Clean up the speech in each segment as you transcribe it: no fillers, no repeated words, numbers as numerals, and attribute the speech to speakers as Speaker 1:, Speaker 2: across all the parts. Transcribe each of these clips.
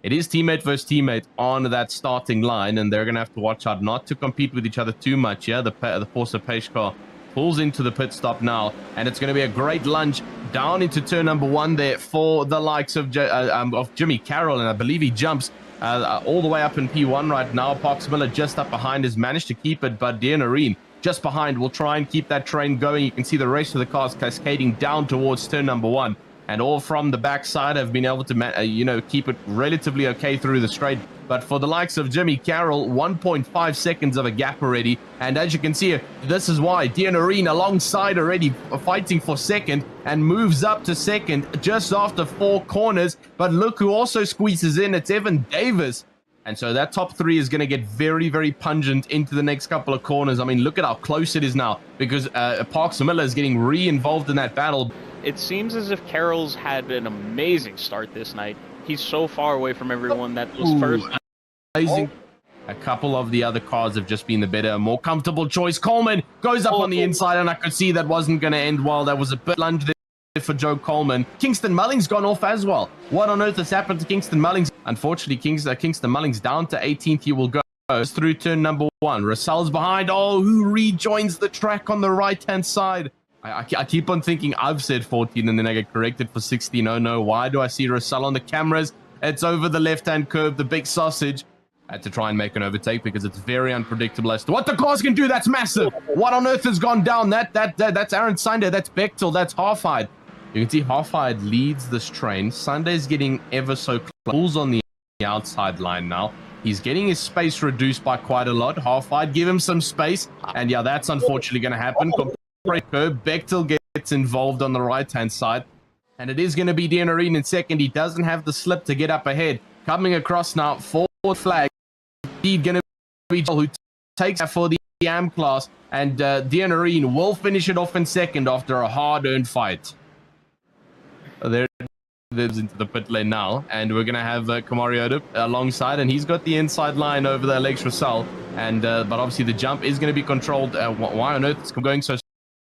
Speaker 1: It is teammate versus teammate on that starting line, and they're going to have to watch out not to compete with each other too much. Yeah, the Porsche Pace car pulls into the pit stop now, and it's going to be a great lunge down into turn number 1 there for the likes of Jimmy Carroll, and I believe he jumps all the way up in P1 right now. Parks Miller just up behind has managed to keep it, but Deanarine just behind will try and keep that train going. You can see the rest of the cars cascading down towards turn number 1. And all from the backside have been able to, keep it relatively okay through the straight. But for the likes of Jimmy Carroll, 1.5 seconds of a gap already. And as you can see, this is why Deanarine alongside already fighting for second and moves up to second just after 4 corners. But look who also squeezes in. It's Evan Davis. And so that top 3 is going to get very, very pungent into the next couple of corners. I mean, look at how close it is now, because Parks Miller is getting re-involved in that battle.
Speaker 2: It seems as if Carroll's had an amazing start this night. He's so far away from everyone that was first.
Speaker 1: Amazing. A couple of the other cars have just been the better, more comfortable choice. Coleman goes up on the inside, and I could see that wasn't going to end well. There was a bit lunge there for Joe Coleman. Kingston Mullings gone off as well. What on earth has happened to Kingston Mullings? Unfortunately, Kingston Mullings down to 18th. He will go through turn number 1. Russell's behind. Oh, who rejoins the track on the right-hand side? I keep on thinking I've said 14 and then I get corrected for 16. Oh no, why do I see Russell on the cameras? It's over the left-hand curve, the big sausage. I had to try and make an overtake because it's very unpredictable as to what the cars can do. That's massive. What on earth has gone down? That's Aaron Sunday, that's Bechtel, that's Halfhide. You can see Halfhide leads this train. Sunday's getting ever so close. Pulls on the outside line now. He's getting his space reduced by quite a lot. Halfhide, give him some space. And yeah, that's unfortunately going to happen. Bechtel gets involved on the right-hand side. And it is going to be Deanarine in second. He doesn't have the slip to get up ahead. Coming across now, forward flag. He's going to be who takes that for the AM class. And Deanarine will finish it off in second after a hard-earned fight. There it is into the pit lane now. And we're going to have Kamari alongside. And he's got the inside line over the Alex Russell. And but obviously the jump is going to be controlled. Why on earth it's going so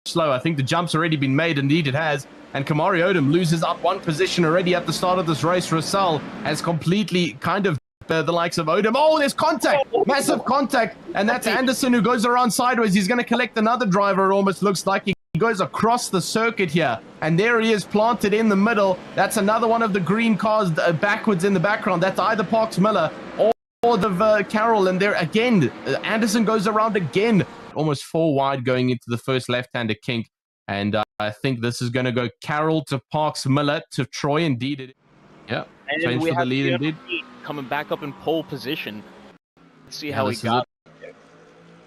Speaker 1: slow? I think the jump's already been made. Indeed it has. And Kamari Odom loses up 1 position already at the start of this race. Russell has completely kind of the likes of Odom. Oh, there's contact, massive contact, and that's Anderson who goes around sideways. He's going to collect another driver. It almost looks like he goes across the circuit here, and there he is planted in the middle. That's another one of the green cars backwards in the background. That's either Parks Miller or the Carroll, and there again Anderson goes around again, almost 4 wide going into the first left-hander kink. And I think this is going to go Carroll to Parks Miller to Troy. Indeed it is. Yeah, change for the lead indeed.
Speaker 2: Coming back up in pole position. Let's see how he got there.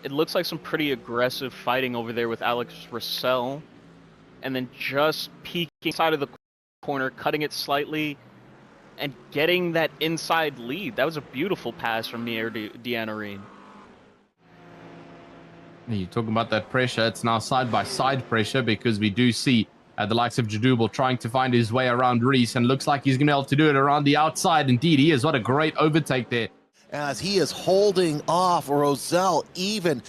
Speaker 2: It looks like some pretty aggressive fighting over there with Alex Russell. And then just peeking side of the corner, cutting it slightly, and getting that inside lead. That was a beautiful pass from Deanarine.
Speaker 1: You're talking about that pressure. It's now side-by-side pressure because we do see the likes of Jadubal trying to find his way around Reese, and looks like he's going to be able to do it around the outside. Indeed, he is. What a great overtake there.
Speaker 3: As he is holding off Roselle, even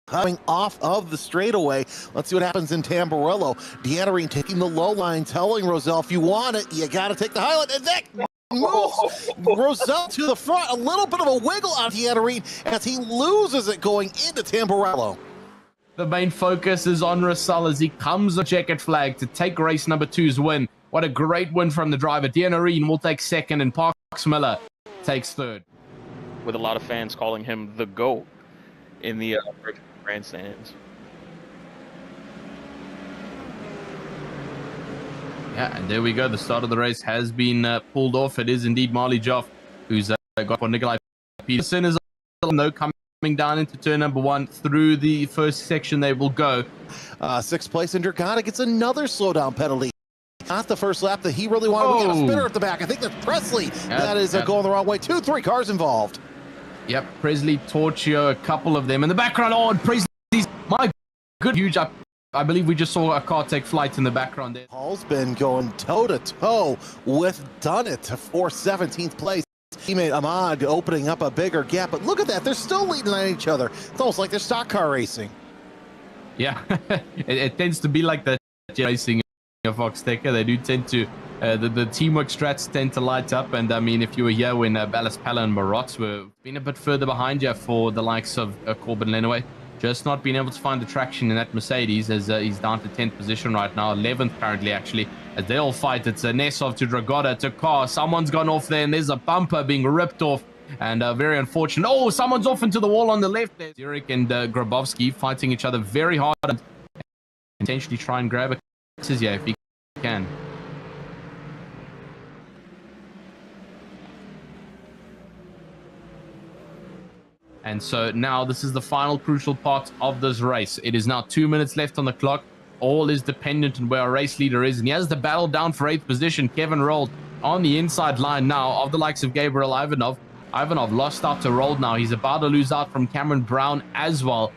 Speaker 3: coming off of the straightaway. Let's see what happens in Tamburello. Deanarine taking the low line, telling Roselle, if you want it, you got to take the highlight. And that moves Roselle to the front. A little bit of a wiggle on Deanarine as he loses it going into Tamburello.
Speaker 1: The main focus is on Russell as he comes a checkered flag to take race number 2's win. What a great win from the driver. Deanarine will take second and Parks Miller takes third.
Speaker 2: With a lot of fans calling him the GOAT in the grandstands.
Speaker 1: Yeah, and there we go. The start of the race has been pulled off. It is indeed Marley Joff who's got for Nikolai Peterson is coming down into turn number 1 through the first section. They will go.
Speaker 3: 6th place, and Durgata gets another slowdown penalty. Not the first lap that he really wanted. We got a spinner at the back. I think that's Presley. That is going the wrong way. 2-3 cars involved.
Speaker 1: Yep, Presley, Torchio, a couple of them in the background. Oh, and Presley's my good huge up. I believe we just saw a car take flight in the background there.
Speaker 3: Paul's been going toe-to-toe with Dunnett for 17th place. Teammate Ahmad opening up a bigger gap, but look at that. They're still leading on each other. It's almost like they're stock car racing.
Speaker 1: Yeah, it tends to be like the racing of Foxxtecca. They do tend to The teamwork strats tend to light up, and I mean, if you were here when Ballas Pala and Marots were being a bit further behind you for the likes of Corbin Lenaway, just not being able to find the traction in that Mercedes, as he's down to 10th position right now, 11th currently actually, as they all fight. It's Nesov to Dragotta to Car. Someone's gone off there, and there's a bumper being ripped off, and very unfortunate. Oh, someone's off into the wall on the left there. Zurich and Grabowski fighting each other very hard, and potentially try and grab a yeah, if he can. And so now this is the final crucial part of this race. It is now 2 minutes left on the clock. All is dependent on where our race leader is. And he has the battle down for 8th position. Kevin Rold on the inside line now of the likes of Gabriel Ivanov. Ivanov lost out to Rold now. He's about to lose out from Cameron Brown as well.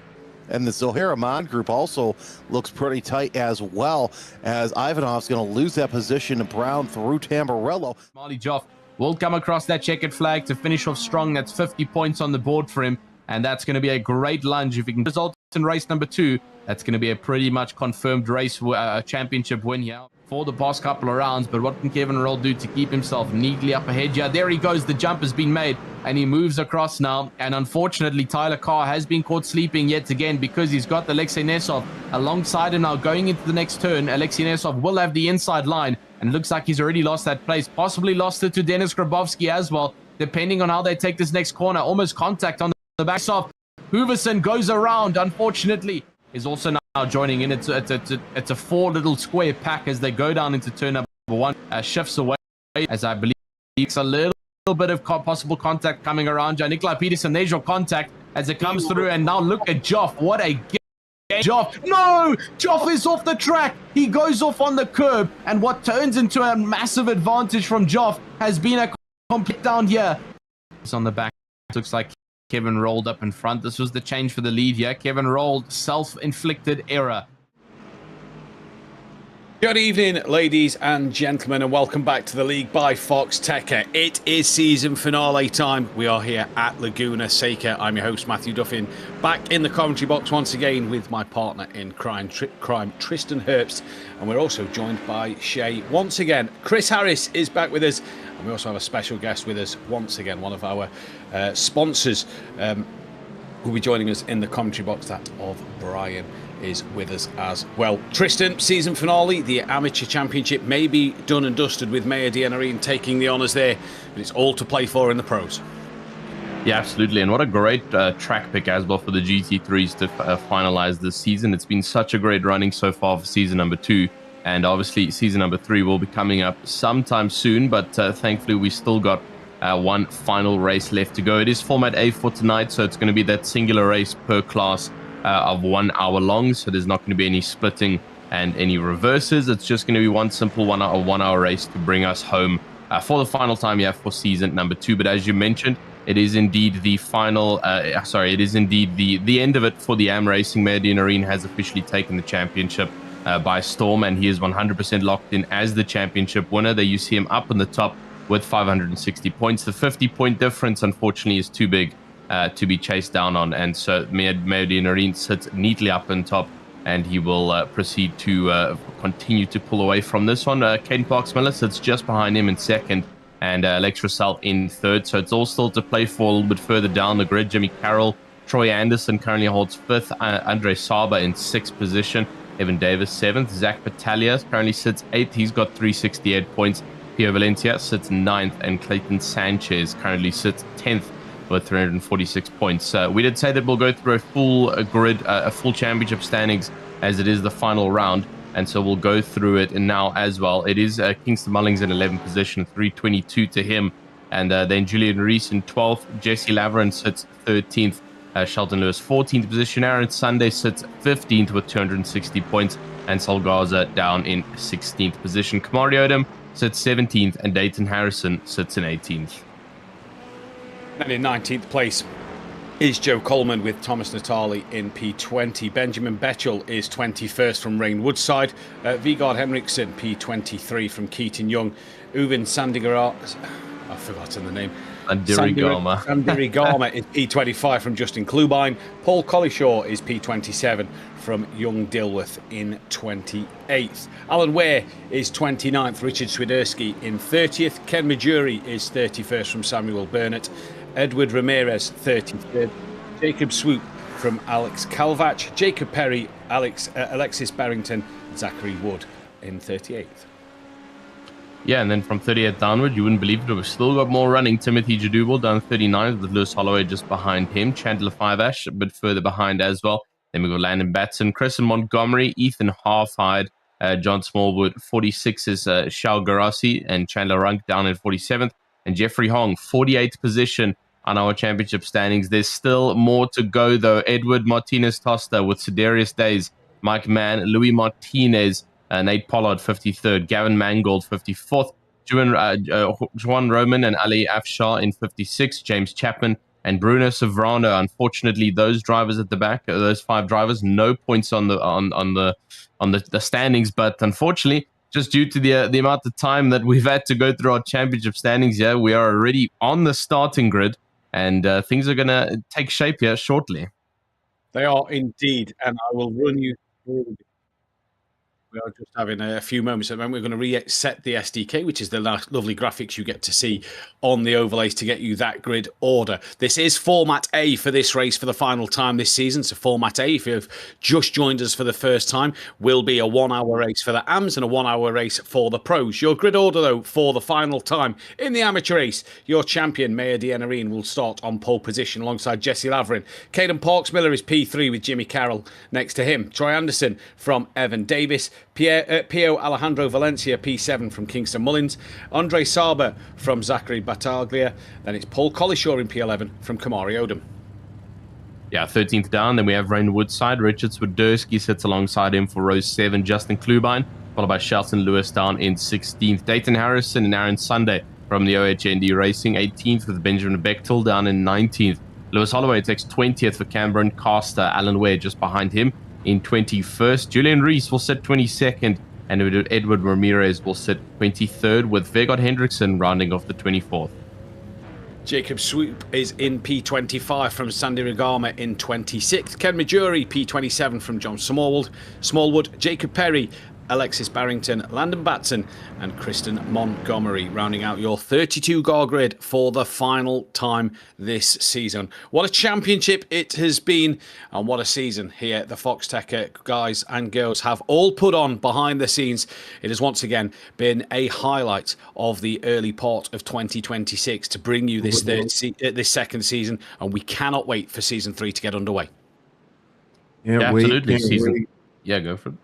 Speaker 3: And the Zoharaman group also looks pretty tight as well, as Ivanov's going to lose that position to Brown through Tamburello.
Speaker 1: Marley Joff will come across that checkered flag to finish off strong. That's 50 points on the board for him, and that's going to be a great lunge. If he can result in race number 2, that's going to be a pretty much confirmed race championship win here for the past couple of rounds. But what can Kevin Roll do to keep himself neatly up ahead? Yeah, there he goes. The jump has been made, and he moves across now. And unfortunately, Tyler Carr has been caught sleeping yet again, because he's got Alexei Nesov alongside him now going into the next turn. Alexei Nesov will have the inside line, and it looks like he's already lost that place. Possibly lost it to Denis Grabowski as well, depending on how they take this next corner. Almost contact on the back. Off. Hooverson goes around, unfortunately. Is also now joining in. It's a 4 little square pack as they go down into turn number 1. Shifts away, as I believe it's a little bit of possible contact coming around. Nikolai Peterson, there's your contact as it comes through. And now look at Joff. What a Joff. No! Joff is off the track. He goes off on the curb. And what turns into a massive advantage from Joff has been a complete down here. It's on the back. Looks like Kevin rolled up in front. This was the change for the lead here. Kevin rolled, self-inflicted error.
Speaker 4: Good evening, ladies and gentlemen, and welcome back to the league by Foxxtecca. It is season finale time. We are here at Laguna, Seca. I'm your host, Matthew Duffin, back in the commentary box once again with my partner in crime, Tristan Herbst, and we're also joined by Shay once again. Chris Harris is back with us, and we also have a special guest with us once again, one of our sponsors who'll be joining us in the commentary box. That of Brian is with us as well. Tristan, season finale, the amateur championship may be done and dusted with Mayor Dianarine taking the honours there, but it's all to play for in the pros.
Speaker 1: Yeah, absolutely. And what a great track pick as well for the GT3s to finalise this season. It's been such a great running so far for season number 2. And obviously season number 3 will be coming up sometime soon, but thankfully we still got one final race left to go. It is format A for tonight, so it's going to be that singular race per class of 1 hour long, so there's not going to be any splitting and any reverses. It's just going to be one simple 1 hour race to bring us home for the final time for season number 2. But as you mentioned, it is indeed the final it is indeed the end of it for the AM Racing. Mayor Dianarine has officially taken the championship by storm, and he is 100% locked in as the championship winner. There you see him up on the top with 560 points. The 50-point difference, unfortunately, is too big to be chased down on, and so Mayor Dianarine sits neatly up on top, and he will proceed to continue to pull away from this one. Caden Parks-Miller sits just behind him in second, and Lex Russell in third, so it's all still to play for a little bit further down the grid. Jimmy Carroll, Troy Anderson currently holds 5th, Andre Saba in 6th position, Evan Davis 7th, Zach Battaglia currently sits 8th, he's got 368 points, Pio Valencia sits 9th, and Clayton Sanchez currently sits 10th with 346 points. We did say that we'll go through a full grid, a full championship standings, as it is the final round, and so we'll go through it now as well. It is Kingston Mullings in 11th position, 322 to him, and then Julian Reese in 12th, Jesse Laverin sits 13th, Shelton Lewis 14th position, Aaron Sunday sits 15th with 260 points, and Solgaza down in 16th position. Kamari Odom sits 17th, and Dayton Harrison sits in 18th.
Speaker 4: And in 19th place is Joe Coleman with Thomas Natali in P20. Benjamin Betchel is 21st from Rain Woodside. Vigard Henriksen, P23 from Keaton Young. Uvin Sandigarat, I've forgotten the name,
Speaker 1: Andirigama.
Speaker 4: is P25 from Justin Klubine. Paul Collishaw is P27 from Young Dilworth in 28th. Alan Ware is 29th. Richard Swiderski in 30th. Ken Majuri is 31st from Samuel Burnett. Edward Ramirez, 33rd. Jacob Swoop from Alex Kalvach. Jacob Perry, Alexis Barrington, Zachary Wood in 38th.
Speaker 1: Yeah, and then from 38th downward, you wouldn't believe it, we've still got more running. Timothy Jadubal down 39th with Lewis Holloway just behind him. Chandler Five-Ash a bit further behind as well. Then we got Landon Batson, Chris Montgomery, Ethan Halfhide, John Smallwood. 46 is Shao Garassi and Chandler Runk down in 47th. And Jeffrey Hong, 48th position on our championship standings. There's still more to go, though. Edward Martinez Tosta with Sedarius Days, Mike Mann, Louis Martinez, Nate Pollard, 53rd, Gavin Mangold, 54th, Juan Roman and Ali Afshar in 56th, James Chapman and Bruno Severano. Unfortunately, those drivers at the back, those 5 drivers, no points on the standings. But unfortunately, just due to the amount of time that we've had to go through our championship standings here, we are already on the starting grid, and things are going to take shape here shortly.
Speaker 4: They are indeed, and I will run you through. We are just having a few moments, and then we're going to reset the SDK, which is the lovely graphics you get to see on the overlays to get you that grid order. This is Format A for this race for the final time this season. So Format A, if you've just joined us for the first time, will be a 1-hour race for the AMs and a 1-hour race for the pros. Your grid order, though, for the final time in the amateur race, your champion, Maya Dianarine, will start on pole position alongside Jesse Lavrin. Caden Parks-Miller is P3 with Jimmy Carroll next to him. Troy Anderson from Evan Davis. Pio Alejandro Valencia, P7 from Kingston Mullins. Andre Saba from Zachary Battaglia. Then it's Paul Collishaw in P11 from Kamari Odom.
Speaker 1: Yeah, 13th down. Then we have Rain Woodside. Richard Swiderski sits alongside him for row 7. Justin Klubine, followed by Shelton Lewis down in 16th. Dayton Harrison and Aaron Sunday from the OHND Racing. 18th with Benjamin Bechtel down in 19th. Lewis Holloway takes 20th for Cameron Caster. Alan Ware just behind him in 21st. Julian Reese will sit 22nd, and Edward Ramirez will sit 23rd, with Vegard Hendrickson rounding off the 24th.
Speaker 4: Jacob Swoop is in P25 from Sandy Regama in 26th. Ken Majuri, P27 from John Smallwood. Jacob Perry, Alexis Barrington, Landon Batson and Kristen Montgomery, rounding out your 32-car grid for the final time this season. What a championship it has been, and what a season here the Foxxtecca guys and girls have all put on behind the scenes. It has once again been a highlight of the early part of 2026 to bring you this second season, and we cannot wait for season 3 to get underway.
Speaker 1: Yeah, absolutely. Yeah, go for it.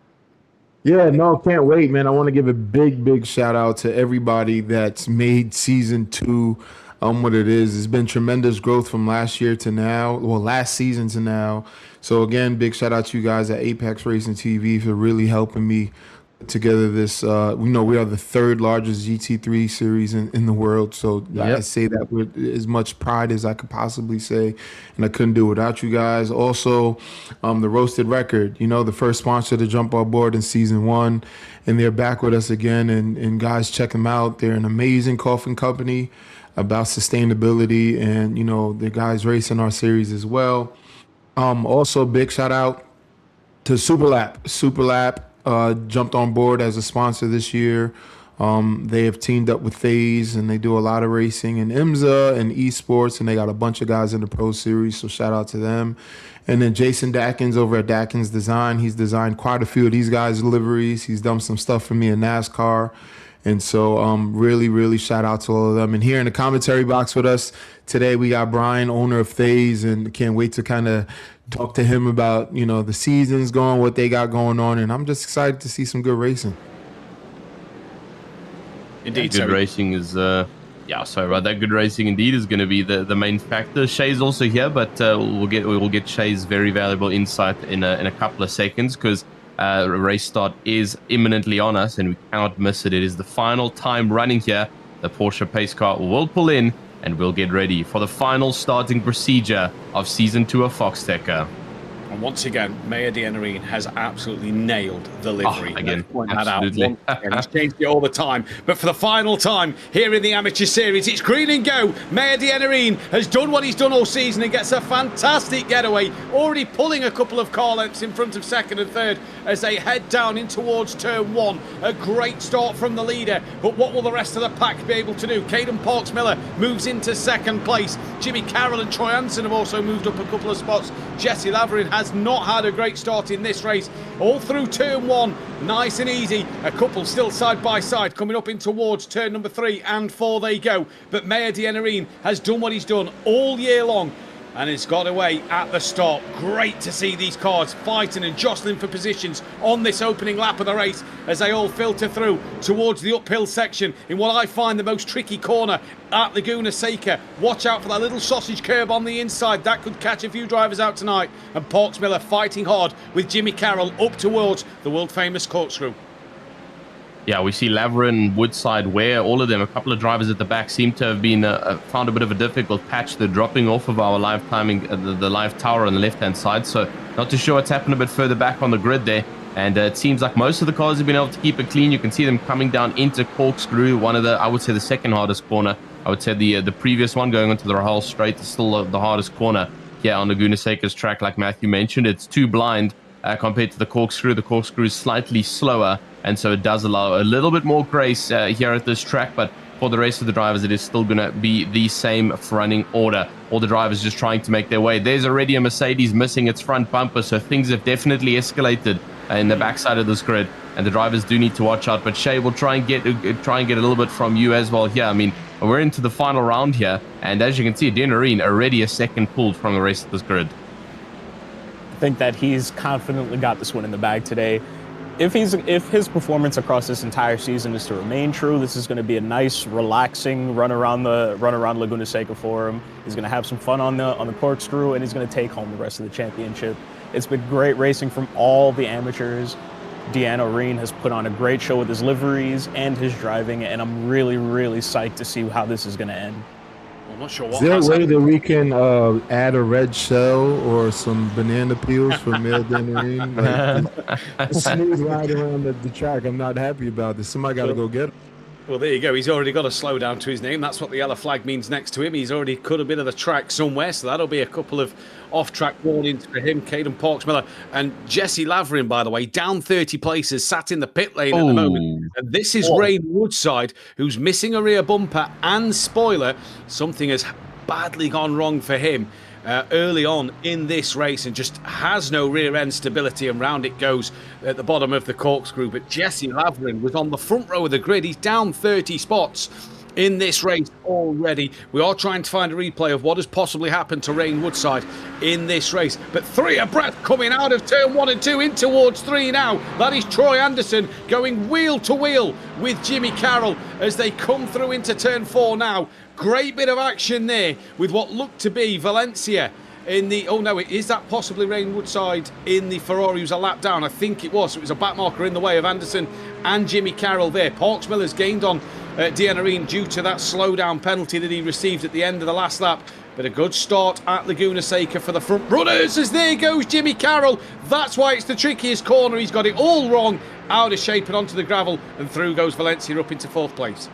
Speaker 5: Yeah, no, can't wait, man. I want to give a big shout out to everybody that's made season 2 what it is. It's been tremendous growth from last season to now. So again, big shout out to you guys at Apex Racing TV for really helping me put together this. We are the 3rd largest GT3 series in the world. So I say that with as much pride as I could possibly say, and I couldn't do it without you guys. Also, the Roasted Record, the first sponsor to jump on board in season 1, and they're back with us again. And guys, check them out. They're an amazing coffin company about sustainability, and the guys racing our series as well. Also, big shout out to Superlap. Jumped on board as a sponsor this year. They have teamed up with FaZe, and they do a lot of racing in IMSA and esports, and they got a bunch of guys in the Pro Series, so shout out to them. And then Jason Dakins over at Dakins Design. He's designed quite a few of these guys' liveries. He's done some stuff for me in NASCAR. And so really shout out to all of them. And here in the commentary box with us today, we got Brian, owner of FaZe, and can't wait to kind of talk to him about, the seasons going, what they got going on. And I'm just excited to see some good racing.
Speaker 1: Indeed. Good racing is, sorry about that. Good racing indeed is going to be the main factor. Shay's also here, but we will get Shay's very valuable insight in a couple of seconds, because race start is imminently on us and we cannot miss it. It is the final time running here. The Porsche pace car will pull in and we'll get ready for the final starting procedure of season 2 of Foxxtecca.
Speaker 4: And once again, Mayor Dianerine has absolutely nailed the livery.
Speaker 1: Again,
Speaker 4: Point that
Speaker 1: absolutely.
Speaker 4: out. He's changed it all the time. But for the final time here in the amateur series, it's green and go. Mayor Dianerine has done what he's done all season and gets a fantastic getaway, already pulling a couple of car lengths in front of second and third as they head down in towards turn one. A great start from the leader, but what will the rest of the pack be able to do? Caden Parks-Miller moves into second place. Jimmy Carroll and Troy Anderson have also moved up a couple of spots. Jesse Laverin has not had a great start in this race. All through turn one, nice and easy. A couple still side by side coming up in towards turn number 3 and 4 they go. But Mayor Dianerine has done what he's done all year long and has got away at the start. Great to see these cars fighting and jostling for positions on this opening lap of the race as they all filter through towards the uphill section in what I find the most tricky corner at Laguna Seca. Watch out for that little sausage curb on the inside. That could catch a few drivers out tonight. And Parks-Miller fighting hard with Jimmy Carroll up towards the world-famous corkscrew.
Speaker 1: Yeah, we see Laverin, Woodside, Ware, all of them. A couple of drivers at the back seem to have been found a bit of a difficult patch. They're dropping off of our live timing, the live tower on the left-hand side. So not too sure what's happened a bit further back on the grid there. And it seems like most of the cars have been able to keep it clean. You can see them coming down into corkscrew, one of the, I would say, the second hardest corner. I would say the previous one going onto the Rahal Straight is still the hardest corner here on Laguna Seca's track. Like Matthew mentioned, it's too blind compared to the corkscrew. The corkscrew is slightly slower, and so it does allow a little bit more grace here at this track. But for the rest of the drivers, it is still going to be the same running order. All the drivers just trying to make their way. There's already a Mercedes missing its front bumper, so things have definitely escalated in the backside of this grid, and the drivers do need to watch out. But Shay will try and get a little bit from you as well here. I mean, we're into the final round here, and as you can see, Dianerine already a second pulled from the rest of this grid.
Speaker 6: I think that he's confidently got this one in the bag today. If his performance across this entire season is to remain true, this is going to be a nice, relaxing run around Laguna Seca for him. He's going to have some fun on the corkscrew, and he's going to take home the rest of the championship. It's been great racing from all the amateurs. Dianerine has put on a great show with his liveries and his driving, and I'm really, really psyched to see how this is going to end.
Speaker 4: I'm not sure what.
Speaker 5: Is there a way that we can add a red shell or some banana peels for Mayor Dianerine? Like, smooth ride around the track. I'm not happy about this. Somebody got to go get him.
Speaker 4: Well, there you go. He's already got a slowdown to his name. That's what the yellow flag means next to him. He's already cut a bit of the track somewhere, so that'll be a couple of off-track warnings for him. Caden Parks-Miller and Jesse Laverin, by the way, down 30 places, sat in the pit lane at the moment. And this is Rain Woodside, who's missing a rear bumper and spoiler. Something has badly gone wrong for him early on in this race and just has no rear end stability, and round it goes at the bottom of the corkscrew. But Jesse Laverin was on the front row of the grid. He's down 30 spots in this race already. We are trying to find a replay of what has possibly happened to Rain Woodside in this race. But 3 abreast coming out of turn 1 and 2 in towards 3 now. That is Troy Anderson going wheel to wheel with Jimmy Carroll as they come through into turn 4 now. Great bit of action there with what looked to be Valencia in the... Oh, no, is that possibly Rain Woodside in the Ferrari who's a lap down? I think it was. It was a back marker in the way of Anderson and Jimmy Carroll there. Parks-Miller's gained on Dianerine due to that slowdown penalty that he received at the end of the last lap. But a good start at Laguna Seca for the front runners as there goes Jimmy Carroll. That's why it's the trickiest corner. He's got it all wrong, out of shape and onto the gravel, and through goes Valencia up into 4th place.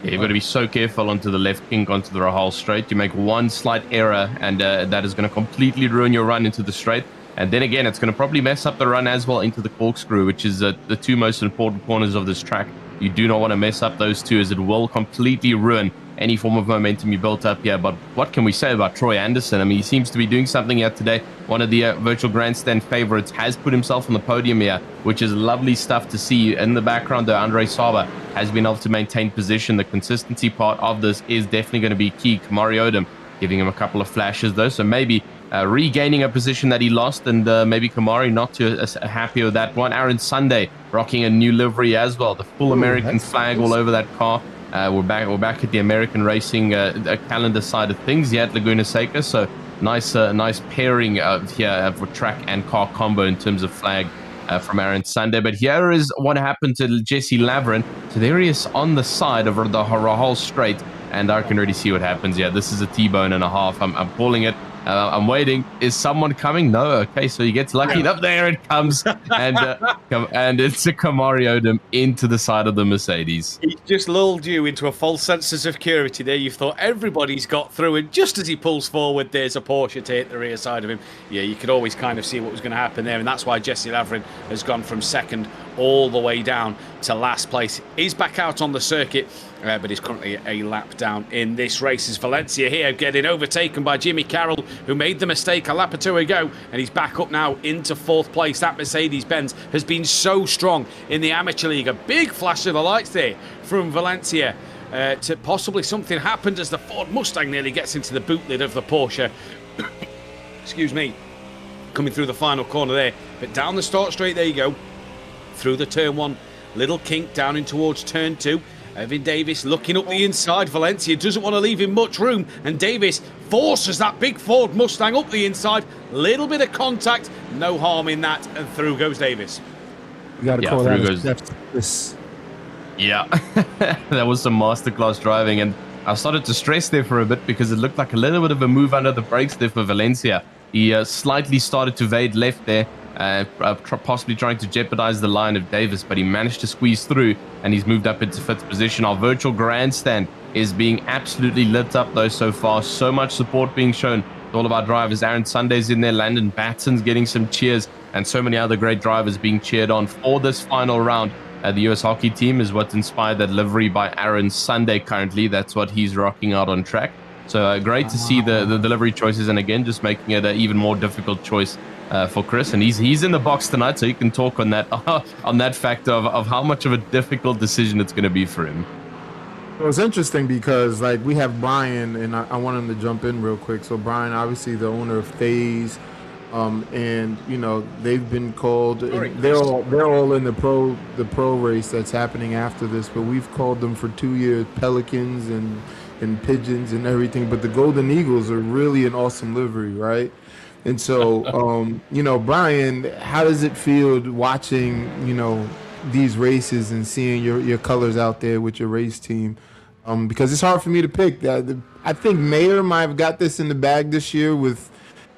Speaker 1: Yeah, you've got to be so careful onto the left kink, onto the Rahal Straight. You make one slight error, and that is going to completely ruin your run into the straight. And then again, it's going to probably mess up the run as well into the corkscrew, which is the 2 most important corners of this track. You do not want to mess up those 2, as it will completely ruin any form of momentum you built up here. But what can we say about Troy Anderson? I mean, he seems to be doing something here today. One of the virtual grandstand favorites has put himself on the podium here, which is lovely stuff to see. In the background, though, Andre Saba has been able to maintain position. The consistency part of this is definitely going to be key. Kamari Odom giving him a couple of flashes, though, so maybe regaining a position that he lost, and maybe Kamari not too happy with that one. Aaron Sunday rocking a new livery as well, the full American flag all over that car. We're back at the American racing calendar side of things here at Laguna Seca, so nice pairing here for track and car combo in terms of flag from Aaron Sunday. But here is what happened to Jesse Laverin. So there he is on the side of the Rahal Straight, and I can already see what happens. Yeah, this is a T-bone and a half. I'm calling it. I'm waiting. Is someone coming? No. Okay, so he gets lucky. Up there it comes, and it's a Kamari Odom into the side of the Mercedes.
Speaker 4: He just lulled you into a false sense of security there. You thought everybody's got through, and just as he pulls forward, there's a Porsche to hit the rear side of him. Yeah, you could always kind of see what was going to happen there, and that's why Jesse Lavrin has gone from second all the way down to last place. He's back out on the circuit, but he's currently a lap down in this race. Is Valencia here getting overtaken by Jimmy Carroll, who made the mistake a lap or two ago, and he's back up now into fourth place. That Mercedes-Benz has been so strong in the Amateur League. A big flash of the lights there from Valencia to possibly something happened as the Ford Mustang nearly gets into the boot lid of the Porsche. Excuse me. Coming through the final corner there, but down the start straight, there you go. Through the turn one, little kink down in towards turn two. Evan Davis looking up the inside. Valencia doesn't want to leave him much room, and Davis forces that big Ford Mustang up the inside. Little bit of contact, no harm in that, and through goes Davis.
Speaker 5: You got to call that this.
Speaker 1: Yeah, that was some masterclass driving, and I started to stress there for a bit because it looked like a little bit of a move under the brakes there for Valencia. He slightly started to evade left there, possibly trying to jeopardize the line of Davis, but he managed to squeeze through, and he's moved up into fifth position. Our virtual grandstand is being absolutely lit up though so far. So much support being shown to all of our drivers. Aaron Sunday's in there, Landon Batson's getting some cheers, and so many other great drivers being cheered on for this final round. The US hockey team is what inspired that livery by Aaron Sunday currently. That's what he's rocking out on track. So great to see the delivery choices, and again, just making it an even more difficult choice for Chris. And he's in the box tonight, so you can talk on that on that factor of how much of a difficult decision it's going to be for him.
Speaker 5: Well, it's interesting because like we have Brian, and I want him to jump in real quick. So Brian, obviously the owner of FaZe, and you know they've been called. They're all in the pro race that's happening after this, but we've called them for 2 years Pelicans and pigeons and everything. But the Golden Eagles are really an awesome livery, right? And so, you know, Brian, how does it feel watching, you know, these races and seeing your colors out there with your race team? Because it's hard for me to pick. I think Mayer might have got this in the bag this year with,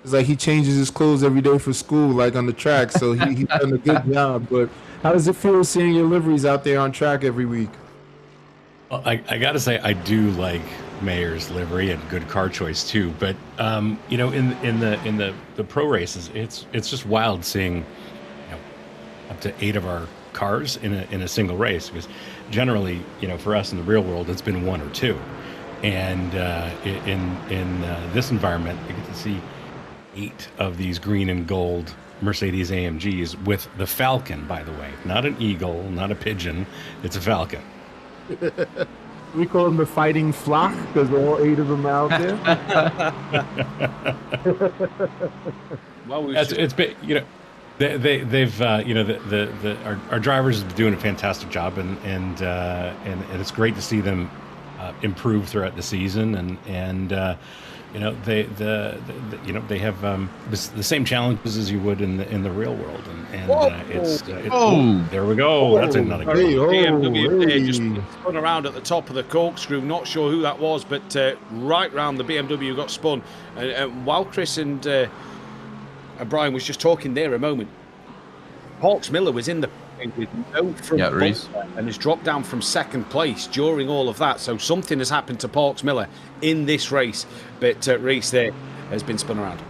Speaker 5: it's like he changes his clothes every day for school, like on the track. So he's done a good job. But how does it feel seeing your liveries out there on track every week?
Speaker 7: Well, I got to say, I do like Mayer's livery and good car choice too. But you know, in the pro races, it's just wild seeing, you know, up to 8 of our cars in a single race, because generally, you know, for us in the real world, it's been 1 or 2, and in this environment, you get to see 8 of these green and gold Mercedes AMGs with the Falcon, by the way, not an eagle, not a pigeon, it's a Falcon.
Speaker 5: We call them the Fighting Flock because all 8 of them out there.
Speaker 4: Well,
Speaker 7: it's been, you know, they've you know, our drivers are doing a fantastic job, and it's great to see them improve throughout the season, and you know, you know, they have the same challenges as you would in the real world, and it's there we go. That's another good
Speaker 4: BMW there just spun around at the top of the corkscrew. Not sure who that was, but right round the BMW got spun. While Chris and Brian was just talking there a moment, Hawks Miller was in the with no front and has dropped down from second place during all of that. So something has happened to Parks Miller in this race, but Reese there has been spun around.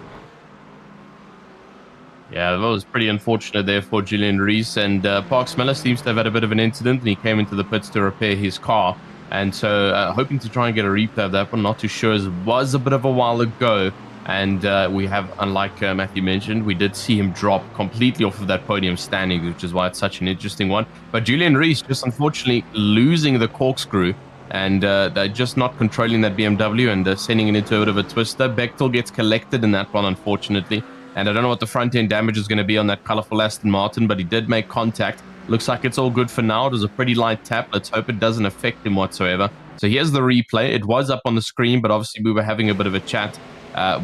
Speaker 1: Yeah, that was pretty unfortunate there for Julian Reese, and Parks Miller seems to have had a bit of an incident, and he came into the pits to repair his car, and so hoping to try and get a replay of that one. Not too sure, as it was a bit of a while ago. And we have, unlike Matthew mentioned, we did see him drop completely off of that podium standing, which is why it's such an interesting one. But Julian Reese just unfortunately losing the corkscrew, and they're just not controlling that BMW and sending it into a bit of a twister. Bechtel gets collected in that one, unfortunately. And I don't know what the front end damage is going to be on that colorful Aston Martin, but he did make contact. Looks like it's all good for now. It was a pretty light tap. Let's hope it doesn't affect him whatsoever. So here's the replay. It was up on the screen, but obviously we were having a bit of a chat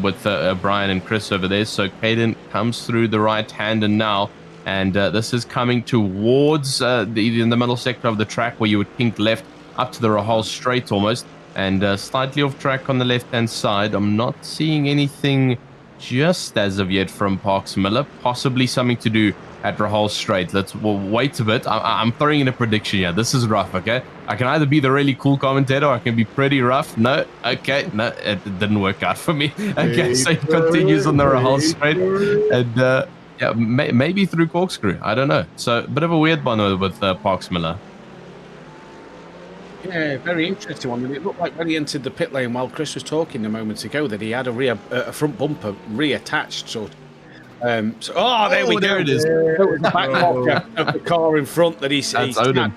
Speaker 1: with Brian and Chris over there. So Caden comes through the right hand, and now, and this is coming towards in the middle sector of the track where you would kink left up to the Rahal straight almost, and slightly off track on the left-hand side. I'm not seeing anything just as of yet from Parks Miller. Possibly something to do at Rahal Straight. We'll wait a bit. I'm throwing in a prediction here. This is rough, okay? I can either be the really cool commentator or I can be pretty rough. No, okay, no, it didn't work out for me. Okay, so he continues on the Rahal Straight, and yeah, maybe through Corkscrew. I don't know. So a bit of a weird one with Parks Miller.
Speaker 4: Yeah, very interesting one. It looked like when he entered the pit lane, while Chris was talking a moment ago, that he had a front bumper reattached. So there we go.
Speaker 1: There it is.
Speaker 4: It was the back pocket of the car in front that he's
Speaker 1: Odom.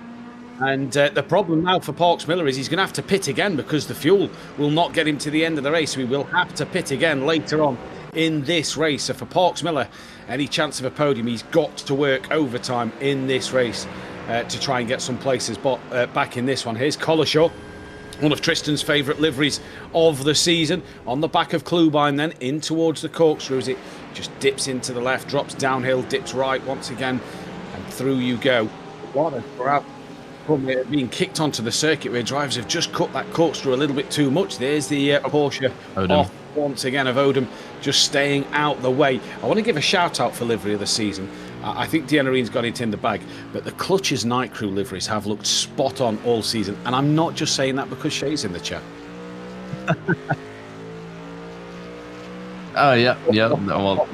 Speaker 4: And the problem now for Parks Miller is he's going to have to pit again because the fuel will not get him to the end of the race. We will have to pit again later on in this race. So for Parks Miller, any chance of a podium, he's got to work overtime in this race to try and get some places. But back in this one, here's Collishaw, one of Tristan's favourite liveries of the season, on the back of Clubine, then in towards the Corkscrew as it just dips into the left, drops downhill, dips right once again, and through you go. What a grab from being kicked onto the circuit where drivers have just cut that Corkscrew a little bit too much. There's the Porsche off once again of Odom, just staying out the way. I want to give a shout out for livery of the season. I think Deanarine's got it in the bag, but the Clutches Night Crew liveries have looked spot on all season, and I'm not just saying that because Shay's in the chat.
Speaker 1: Oh yeah. Well,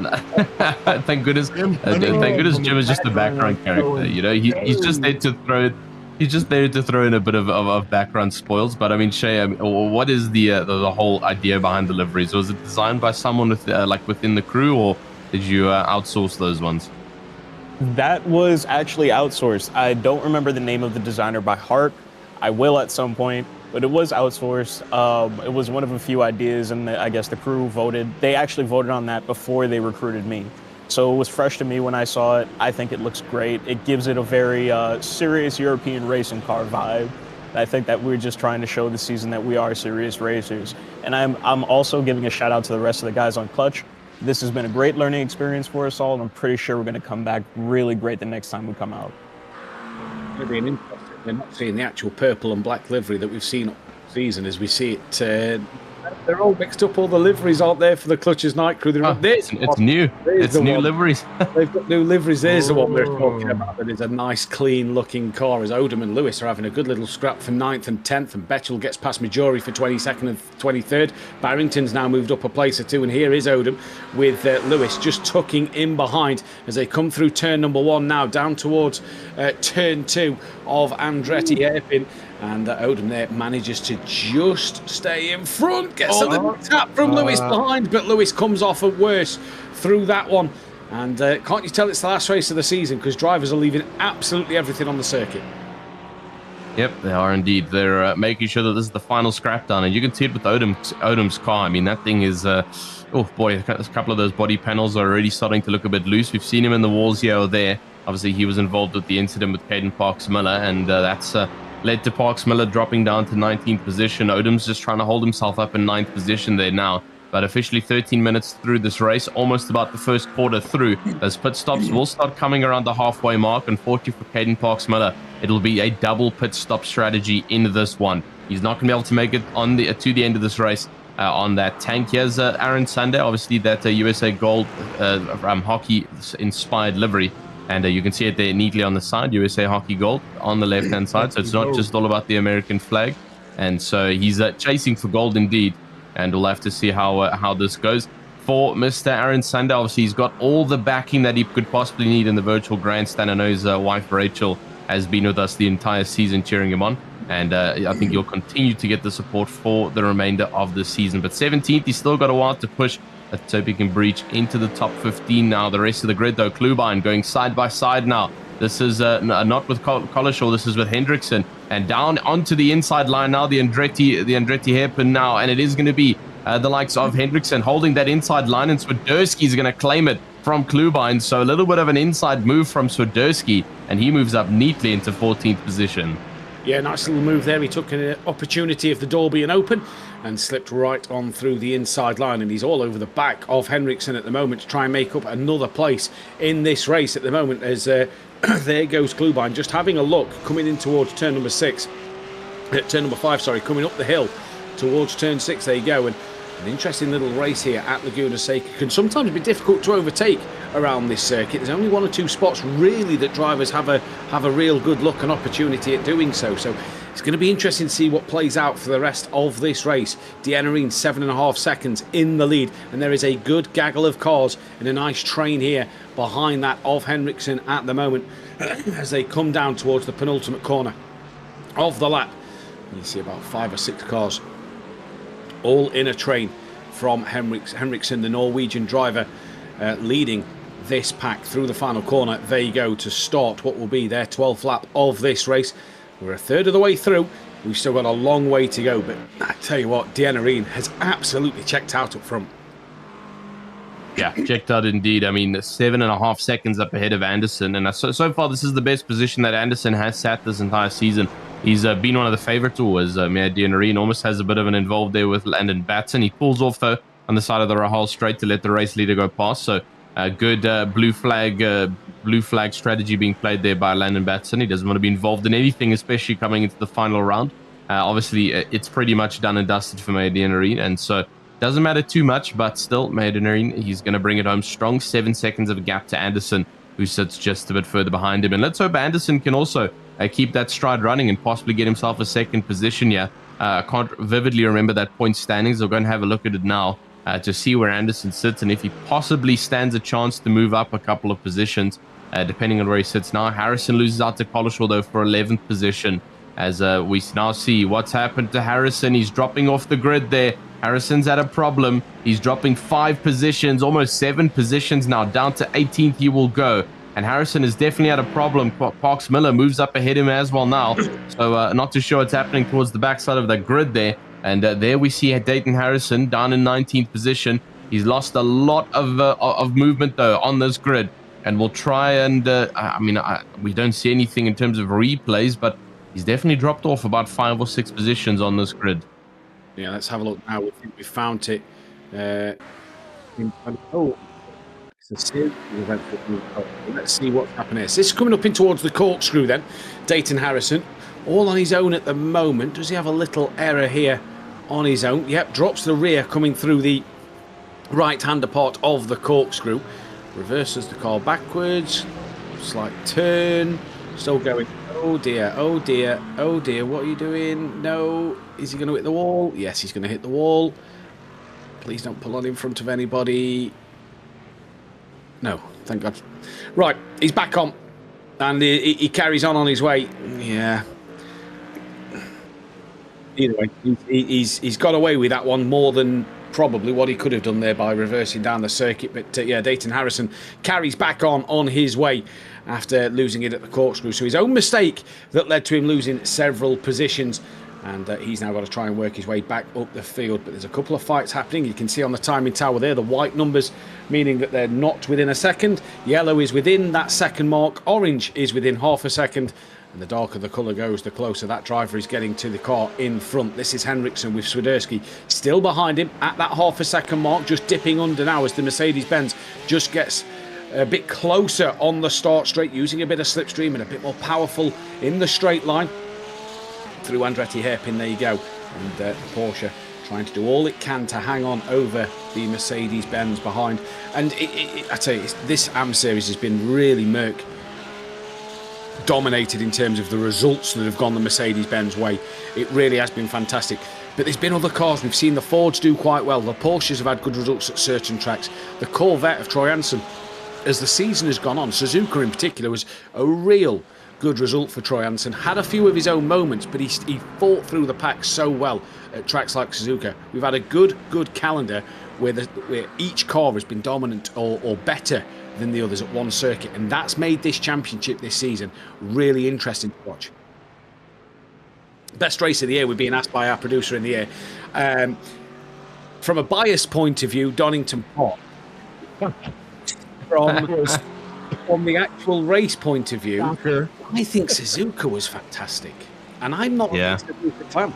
Speaker 1: thank goodness. Thank goodness Jim is just a background character. You know, he's just there to throw. He's just there to throw in a bit of background spoils. But I mean, Shay, what is the whole idea behind the liveries? Was it designed by someone with within the crew, or did you outsource those ones?
Speaker 6: That was actually outsourced. I don't remember the name of the designer by heart. I will at some point, but it was outsourced. It was one of a few ideas, and I guess the crew voted. They actually voted on that before they recruited me. So it was fresh to me when I saw it. I think it looks great. It gives it a very serious European racing car vibe. I think that we're just trying to show this season that we are serious racers. And I'm also giving a shout out to the rest of the guys on Clutch. This has been a great learning experience for us all, and I'm pretty sure we're going to come back really great the next time we come out.
Speaker 4: It's going to be an interesting. They're not seeing the actual purple and black livery that we've seen all season as we see it. They're all mixed up. All the liveries aren't there for the Clutches Night Crew.
Speaker 1: It's new. It's new liveries.
Speaker 4: They've got new liveries. There's the one we're talking about. That is a nice, clean-looking car. As Odom and Lewis are having a good little scrap for 9th and 10th, and Betchel gets past Majori for 22nd and 23rd. Barrington's now moved up a place or two, and here is Odom with Lewis just tucking in behind as they come through turn number 1 now, down towards turn 2 of Andretti hairpin. And Odom there manages to just stay in front, gets a little tap from Lewis behind, but Lewis comes off at worse through that one. And can't you tell it's the last race of the season because drivers are leaving absolutely everything on the circuit.
Speaker 1: Yep, they are indeed. They're making sure that this is the final scrap down, and you can see it with Odom's car. I mean, that thing is, oh boy, a couple of those body panels are already starting to look a bit loose. We've seen him in the walls here or there. Obviously, he was involved with the incident with Caden Parks Miller, and that's led to Parks Miller dropping down to 19th position. Odom's just trying to hold himself up in 9th position there now. But officially 13 minutes through this race, almost about the first quarter through. Those pit stops will start coming around the halfway mark. Unfortunately for Caden Parks Miller, it'll be a double pit stop strategy in this one. He's not going to be able to make it on to the end of this race on that tank. Here's Aaron Sunday, obviously that USA Gold hockey-inspired livery. And you can see it there neatly on the side, USA Hockey Gold on the left-hand side. So it's not just all about the American flag. And so he's chasing for gold indeed. And we'll have to see how this goes. For Mr. Aaron Sunday, obviously he's got all the backing that he could possibly need in the virtual grandstand. I know his wife Rachel has been with us the entire season cheering him on. And I think he'll continue to get the support for the remainder of the season. But 17th, he's still got a while to push. Let's hope he can breach into the top 15 now. The rest of the grid, though, Clubine going side by side now. This is not with Collishaw, this is with Hendrickson. And down onto the inside line now, the Andretti hairpin now. And it is going to be the likes of Hendrickson holding that inside line. And Swiderski is going to claim it from Clubine. So a little bit of an inside move from Swiderski. And he moves up neatly into 14th position.
Speaker 4: Yeah, nice little move there. He took an opportunity of the door being open and slipped right on through the inside line, and he's all over the back of Henriksen at the moment to try and make up another place in this race at the moment as there goes Clubine just having a look coming in towards turn number 5, coming up the hill towards turn 6. There you go. And an interesting little race here at Laguna Seca. Can sometimes be difficult to overtake around this circuit. There's only 1 or 2 spots really that drivers have a real good look and opportunity at doing so. So it's going to be interesting to see what plays out for the rest of this race. Deanarine 7.5 seconds in the lead, and there is a good gaggle of cars and a nice train here behind that of Henriksen at the moment as they come down towards the penultimate corner of the lap. You see about 5 or 6 cars all in a train from Henriksen, the Norwegian driver, leading this pack through the final corner. There you go, to start what will be their 12th lap of this race. We're a third of the way through. We've still got a long way to go, but I tell you what, Deanarine has absolutely checked out up front.
Speaker 1: Yeah, checked out indeed. I mean, 7.5 seconds up ahead of Anderson, and so far this is the best position that Anderson has sat this entire season. He's been one of the favorites always. Deanarine almost has a bit of an involved there with Landon Batson. He pulls off though on the side of the Rahal straight to let the race leader go past. So good blue flag strategy being played there by Landon Batson. He doesn't want to be involved in anything, especially coming into the final round. Obviously, it's pretty much done and dusted for Deanarine, and so doesn't matter too much. But still, Deanarine, he's going to bring it home strong. 7 seconds of a gap to Anderson, who sits just a bit further behind him. And let's hope Anderson can also keep that stride running and possibly get himself a second position here. I can't vividly remember that point standings. I'll go and have a look at it now to see where Anderson sits and if he possibly stands a chance to move up a couple of positions, depending on where he sits now. Harrison loses out to Collishaw, though, for 11th position, as we now see what's happened to Harrison. He's dropping off the grid there. Harrison's had a problem. He's dropping 5 positions, almost 7 positions now. Down to 18th he will go. And Harrison has definitely had a problem. Parks Miller moves up ahead of him as well now. So not too sure what's happening towards the backside of the grid there. And there we see Dayton Harrison down in 19th position. He's lost a lot of movement, though, on this grid. And we'll try and, we don't see anything in terms of replays, but he's definitely dropped off about 5 or 6 positions on this grid.
Speaker 4: Yeah, let's have a look now. We think we found it. It's a series of events that we've got. Let's see what's happening here. So this is coming up in towards the corkscrew then. Dayton Harrison, all on his own at the moment. Does he have a little error here on his own? Yep, drops the rear coming through the right-hander part of the corkscrew. Reverses the car backwards. Slight turn. Still going. Oh dear, oh dear, oh dear. What are you doing? No. Is he going to hit the wall? Yes, he's going to hit the wall. Please don't pull on in front of anybody. No, thank God. Right, he's back on. And he carries on his way. Yeah. Either way, he's got away with that one more than probably what he could have done there by reversing down the circuit. But yeah, Dayton Harrison carries back on his way after losing it at the corkscrew. So his own mistake that led to him losing several positions. And he's now got to try and work his way back up the field. But there's a couple of fights happening. You can see on the timing tower there, the white numbers, meaning that they're not within a second. Yellow is within that second mark. Orange is within half a second. And the darker the colour goes, the closer that driver is getting to the car in front. This is Henriksen with Swiderski still behind him at that half a second mark, just dipping under now as the Mercedes-Benz just gets a bit closer on the start straight, using a bit of slipstream and a bit more powerful in the straight line. Through Andretti hairpin, there you go. And the Porsche trying to do all it can to hang on over the Mercedes-Benz behind. And I tell you, this AM series has been really dominated in terms of the results that have gone the Mercedes-Benz way. It really has been fantastic. But there's been other cars. We've seen the Fords do quite well. The Porsches have had good results at certain tracks. The Corvette of Troy Hansen, as the season has gone on, Suzuka in particular, was a real good result for Troy Hansen. Had a few of his own moments, but he fought through the pack so well at tracks like Suzuka. We've had a good calendar where each car has been dominant or better than the others at one circuit, and that's made this championship this season really interesting to watch. Best race of the year, we're being asked by our producer in the air. From a bias point of view, Donington Park. From the actual race point of view, I think Suzuka was fantastic. And I'm not a Suzuka fan.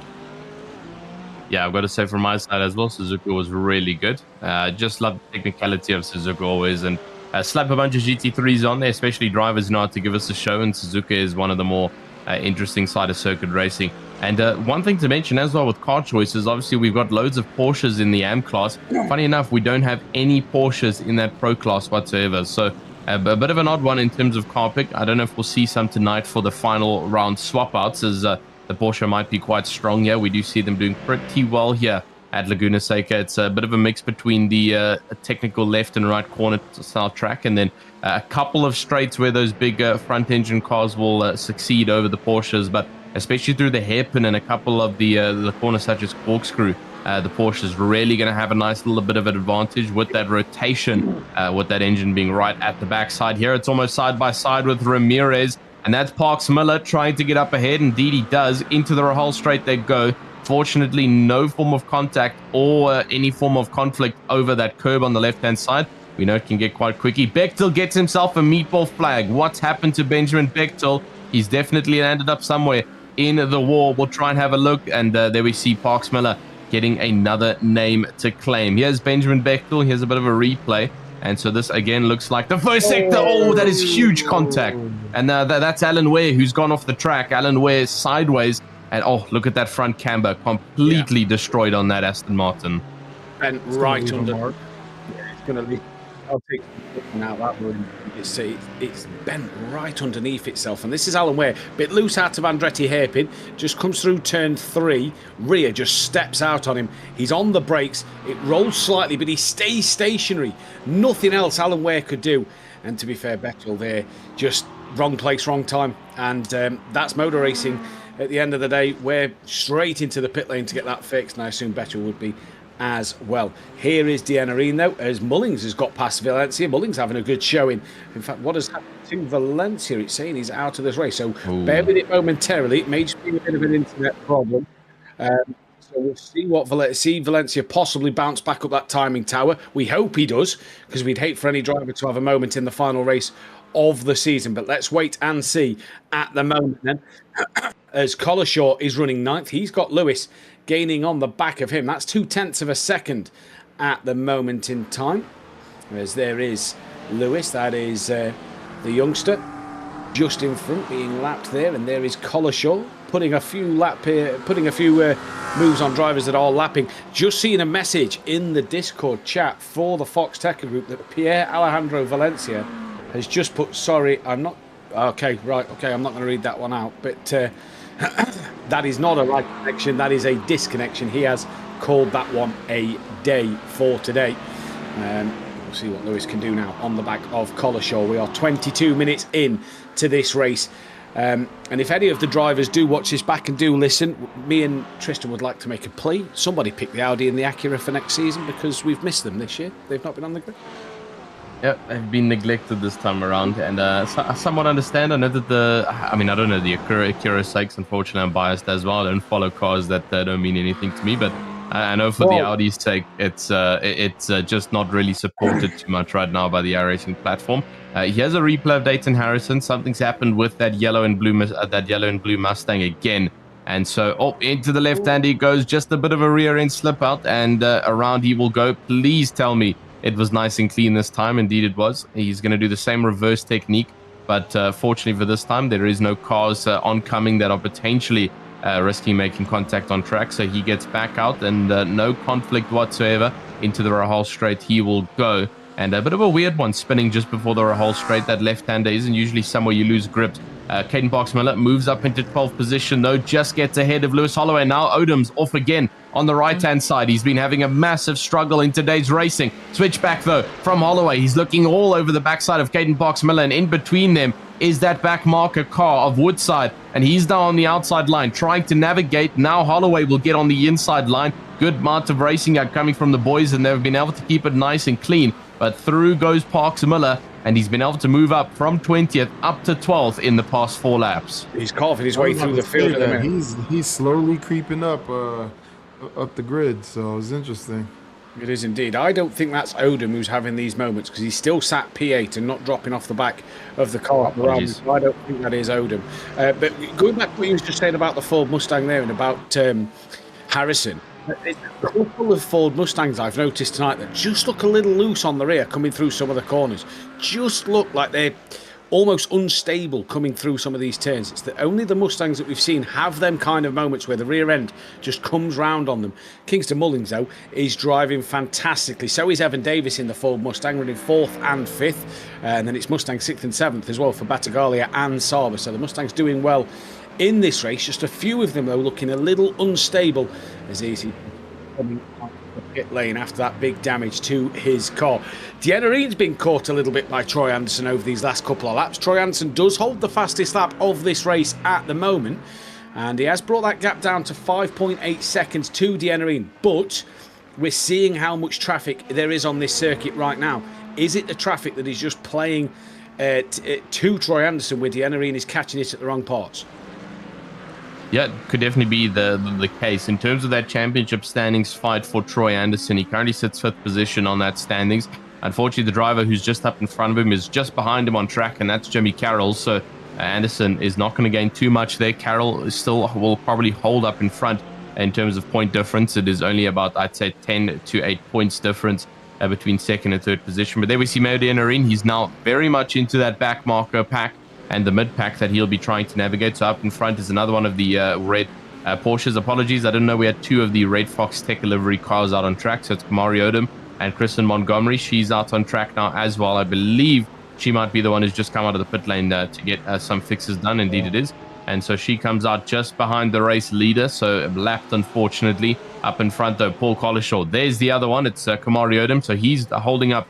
Speaker 1: Yeah, I've got to say from my side as well, Suzuka was really good. Just love the technicality of Suzuka always. And slap a bunch of GT3s on there, especially drivers know how to give us a show. And Suzuka is one of the more interesting side of circuit racing. And one thing to mention as well with car choices, obviously we've got loads of Porsches in the AM class. Funny enough, we don't have any Porsches in that Pro class whatsoever. So a bit of an odd one in terms of car pick. I don't know if we'll see some tonight for the final round swap outs, as the Porsche might be quite strong here. We do see them doing pretty well here at Laguna Seca. It's a bit of a mix between the technical left and right corner style track, and then a couple of straights where those big front engine cars will succeed over the Porsches, but especially through the hairpin and a couple of the corners such as corkscrew, the Porsche is really going to have a nice little bit of an advantage with that rotation, with that engine being right at the backside here. It's almost side by side with Ramirez, and that's Parks Miller trying to get up ahead. Indeed he does. Into the Rahal straight they go. Fortunately, no form of contact or any form of conflict over that curb on the left-hand side. We know it can get quite quickly. Bechtel gets himself a meatball flag. What's happened to Benjamin Bechtel? He's definitely ended up somewhere in the war. We'll try and have a look, and there we see Parks Miller getting another name to claim. Here's Benjamin Bechtel. Here's a bit of a replay. And so this again looks like the first sector. Oh, that is huge contact. And that's Alan Ware, who's gone off the track. Alan Ware sideways. And oh, look at that front camber, completely destroyed on that Aston Martin.
Speaker 4: And right under. Yeah, it's going to leave. I'll take now that one. It's bent right underneath itself, and this is Alan Ware. Bit loose out of Andretti hairpin. Just comes through turn 3. Rear just steps out on him. He's on the brakes. It rolls slightly, but he stays stationary. Nothing else Alan Ware could do. And to be fair, Bechtel there, just wrong place, wrong time, and that's motor racing. At the end of the day, we're straight into the pit lane to get that fixed, and I assume Bechtel would be as well. Here is Dianarino as Mullings has got past Valencia. Mullings having a good showing. In fact, what has happened to Valencia? It's saying he's out of this race, so bear with it momentarily. It may just be a bit of an internet problem. So we'll see what Valencia possibly bounce back up that timing tower. We hope he does, because we'd hate for any driver to have a moment in the final race of the season. But let's wait and see at the moment then. As Collishaw is running 9th, he's got Lewis gaining on the back of him. That's 0.2 of a second at the moment in time. As there is Lewis, that is the youngster just in front, being lapped there, and there is Collishaw putting a few moves on drivers that are lapping. Just seeing a message in the Discord chat for the Foxxtecca group that Pierre Alejandro Valencia has just put, sorry, I'm not, okay, right, okay, I'm not going to read that one out, but that is not a live connection, that is a disconnection. He has called that one a day for today. We'll see what Lewis can do now on the back of Collishaw. We are 22 minutes in to this race. And if any of the drivers do watch this back and do listen, me and Tristan would like to make a plea. Somebody pick the Audi and the Acura for next season, because we've missed them this year. They've not been on the grid.
Speaker 1: Yeah, they've been neglected this time around, and I somewhat understand. I know that I don't know the Acura sakes. Unfortunately, I'm biased as well. I don't follow cars that don't mean anything to me, but I know for the Audi's sake, it's just not really supported too much right now by the iRacing platform. He has a replay of Dayton Harrison. Something's happened with that yellow and blue Mustang again. And so, into the left-hand he goes, just a bit of a rear-end slip-out, and around he will go. Please tell me it was nice and clean this time. Indeed it was. He's going to do the same reverse technique, but fortunately for this time, there is no cars oncoming that are potentially risking making contact on track. So he gets back out, and no conflict whatsoever. Into the Rahal straight he will go. And a bit of a weird one spinning just before the Rahal straight. That left-hander isn't usually somewhere you lose grips. Caden Parks-Miller moves up into 12th position, though, just gets ahead of Lewis Holloway. Now Odom's off again on the right-hand side. He's been having a massive struggle in today's racing. Switch back, though, from Holloway. He's looking all over the backside of Caden Parks-Miller, and in between them is that back marker car of Woodside, and he's now on the outside line trying to navigate. Now Holloway will get on the inside line. Good amount of racing coming from the boys, and they've been able to keep it nice and clean. But through goes Parks-Miller, and he's been able to move up from 20th up to 12th in the past 4 laps.
Speaker 4: He's carving his way through the field at the minute.
Speaker 5: He's slowly creeping up the grid, so it's interesting.
Speaker 4: It is indeed. I don't think that's Odom who's having these moments, because he's still sat P8 and not dropping off the back of the car. So I don't think that is Odom. But going back to what you was just saying about the Ford Mustang there and about Harrison, there's a couple of Ford Mustangs I've noticed tonight that just look a little loose on the rear coming through some of the corners. Just look like they're almost unstable coming through some of these turns. It's only the Mustangs that we've seen have them kind of moments where the rear end just comes round on them. Kingston Mullings, though, is driving fantastically. So is Evan Davis in the Ford Mustang, running 4th and 5th. And then it's Mustang 6th and 7th as well for Battaglia and Saba. So the Mustang's doing well in this race. Just a few of them, though, looking a little unstable as Easy coming out the pit lane after that big damage to his car. Dienerine's been caught a little bit by Troy Anderson over these last couple of laps. Troy Anderson does hold the fastest lap of this race at the moment, and he has brought that gap down to 5.8 seconds to Dienerine. But we're seeing how much traffic there is on this circuit right now. Is it the traffic that is just playing to Troy Anderson, where Dienerine is catching it at the wrong parts?
Speaker 1: Yeah, it could definitely be the case. In terms of that championship standings fight for Troy Anderson, he currently sits 5th position on that standings. Unfortunately, the driver who's just up in front of him is just behind him on track, and that's Jimmy Carroll. So Anderson is not going to gain too much there. Carroll is will probably hold up in front in terms of point difference. It is only about, I'd say, 10 to 8 points difference between 2nd and 3rd position. But there we see Mayo Dienerine. He's now very much into that back marker pack and the mid pack that he'll be trying to navigate. So up in front is another one of the red Porsches. Apologies, I didn't know we had 2 of the red Foxxtecca livery cars out on track. So it's Kamari Odom and Kristen Montgomery. She's out on track now as well. I believe she might be the one who's just come out of the pit lane to get some fixes done. Indeed it is. And so she comes out just behind the race leader. So lapped, unfortunately. Up in front, though, Paul Collishaw. There's the other one. It's Kamari Odom. So he's holding up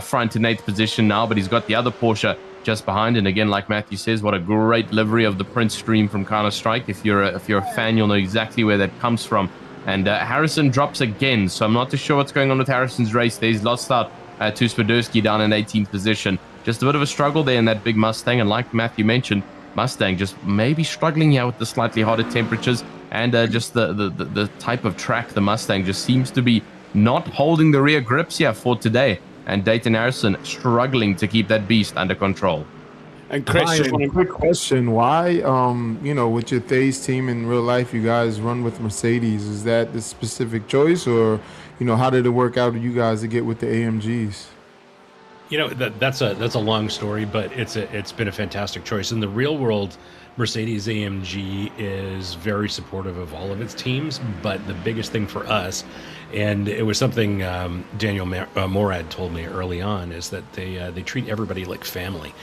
Speaker 1: front in 8th position now, but he's got the other Porsche just behind. And again, like Matthew says, what a great livery of the Prince Stream from Counter-Strike. If you're a fan, you'll know exactly where that comes from. And Harrison drops again, so I'm not too sure what's going on with Harrison's race there. He's lost out to Swiderski down in 18th position. Just a bit of a struggle there in that big Mustang, and like Matthew mentioned, Mustang just maybe struggling here with the slightly hotter temperatures and just the type of track. The Mustang just seems to be not holding the rear grips here for today. And Dayton Harrison struggling to keep that beast under control.
Speaker 4: And Chris, just
Speaker 5: a quick question. Why, with your Thays team in real life, you guys run with Mercedes? Is that the specific choice, or, how did it work out for you guys to get with the AMGs?
Speaker 7: That's a long story, but it's been a fantastic choice. In the real world, Mercedes AMG is very supportive of all of its teams, but the biggest thing for us, and it was something Daniel Morad told me early on, is that they treat everybody like family,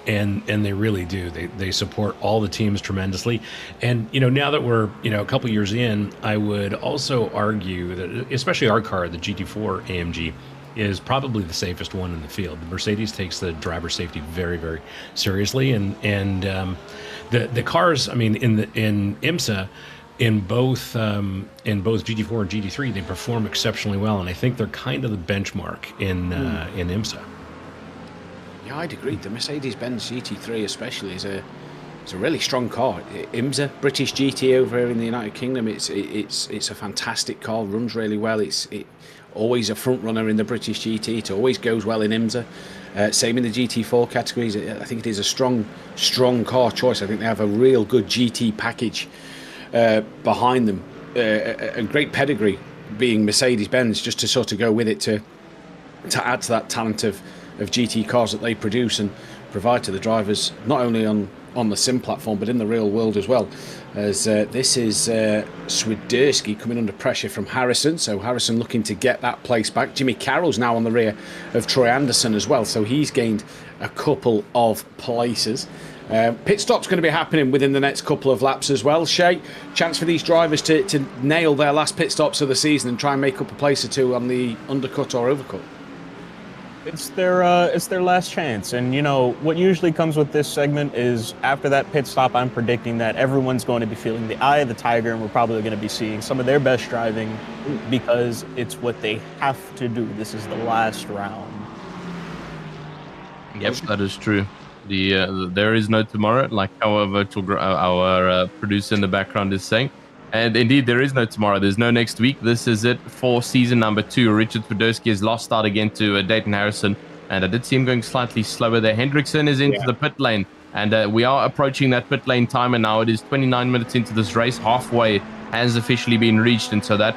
Speaker 7: and they really do. They support all the teams tremendously. And now that we're a couple years in, I would also argue that especially our car, the GT4 AMG, is probably the safest one in the field. Mercedes takes the driver safety very, very seriously, and the cars. I mean, in IMSA, in both GT4 and GT3, they perform exceptionally well, and I think they're kind of the benchmark in IMSA.
Speaker 4: Yeah, I'd agree. The Mercedes-Benz GT3 especially is a really strong car. IMSA, British GT over here in the United Kingdom, it's a fantastic car. Runs really well. It's always a front runner in the British GT. It always goes well in IMSA. Same in the GT4 categories. I think it is a strong car choice. I think they have a real good GT package behind them. A great pedigree being Mercedes-Benz, just to sort of go with it to add to that talent of GT cars that they produce and provide to the drivers, not only on the sim platform but in the real world as well. As this is Swiderski coming under pressure from Harrison, so Harrison looking to get that place back. Jimmy Carroll's now on the rear of Troy Anderson as well, so he's gained a couple of places. Pit stop's going to be happening within the next couple of laps as well. Shay, chance for these drivers to nail their last pit stops of the season and try and make up a place or two on the undercut or overcut.
Speaker 6: It's their last chance, and what usually comes with this segment is after that pit stop, I'm predicting that everyone's going to be feeling the eye of the tiger, and we're probably going to be seeing some of their best driving because it's what they have to do. This is the last round.
Speaker 1: Yep, that is true. There is no tomorrow, like our producer in the background is saying. And indeed, there is no tomorrow. There's no next week. This is it for season number 2. Richard Swiderski has lost out again to Dayton Harrison. And I did see him going slightly slower there. Hendrickson is into the pit lane. And we are approaching that pit lane timer now. It is 29 minutes into this race. Halfway has officially been reached. And so that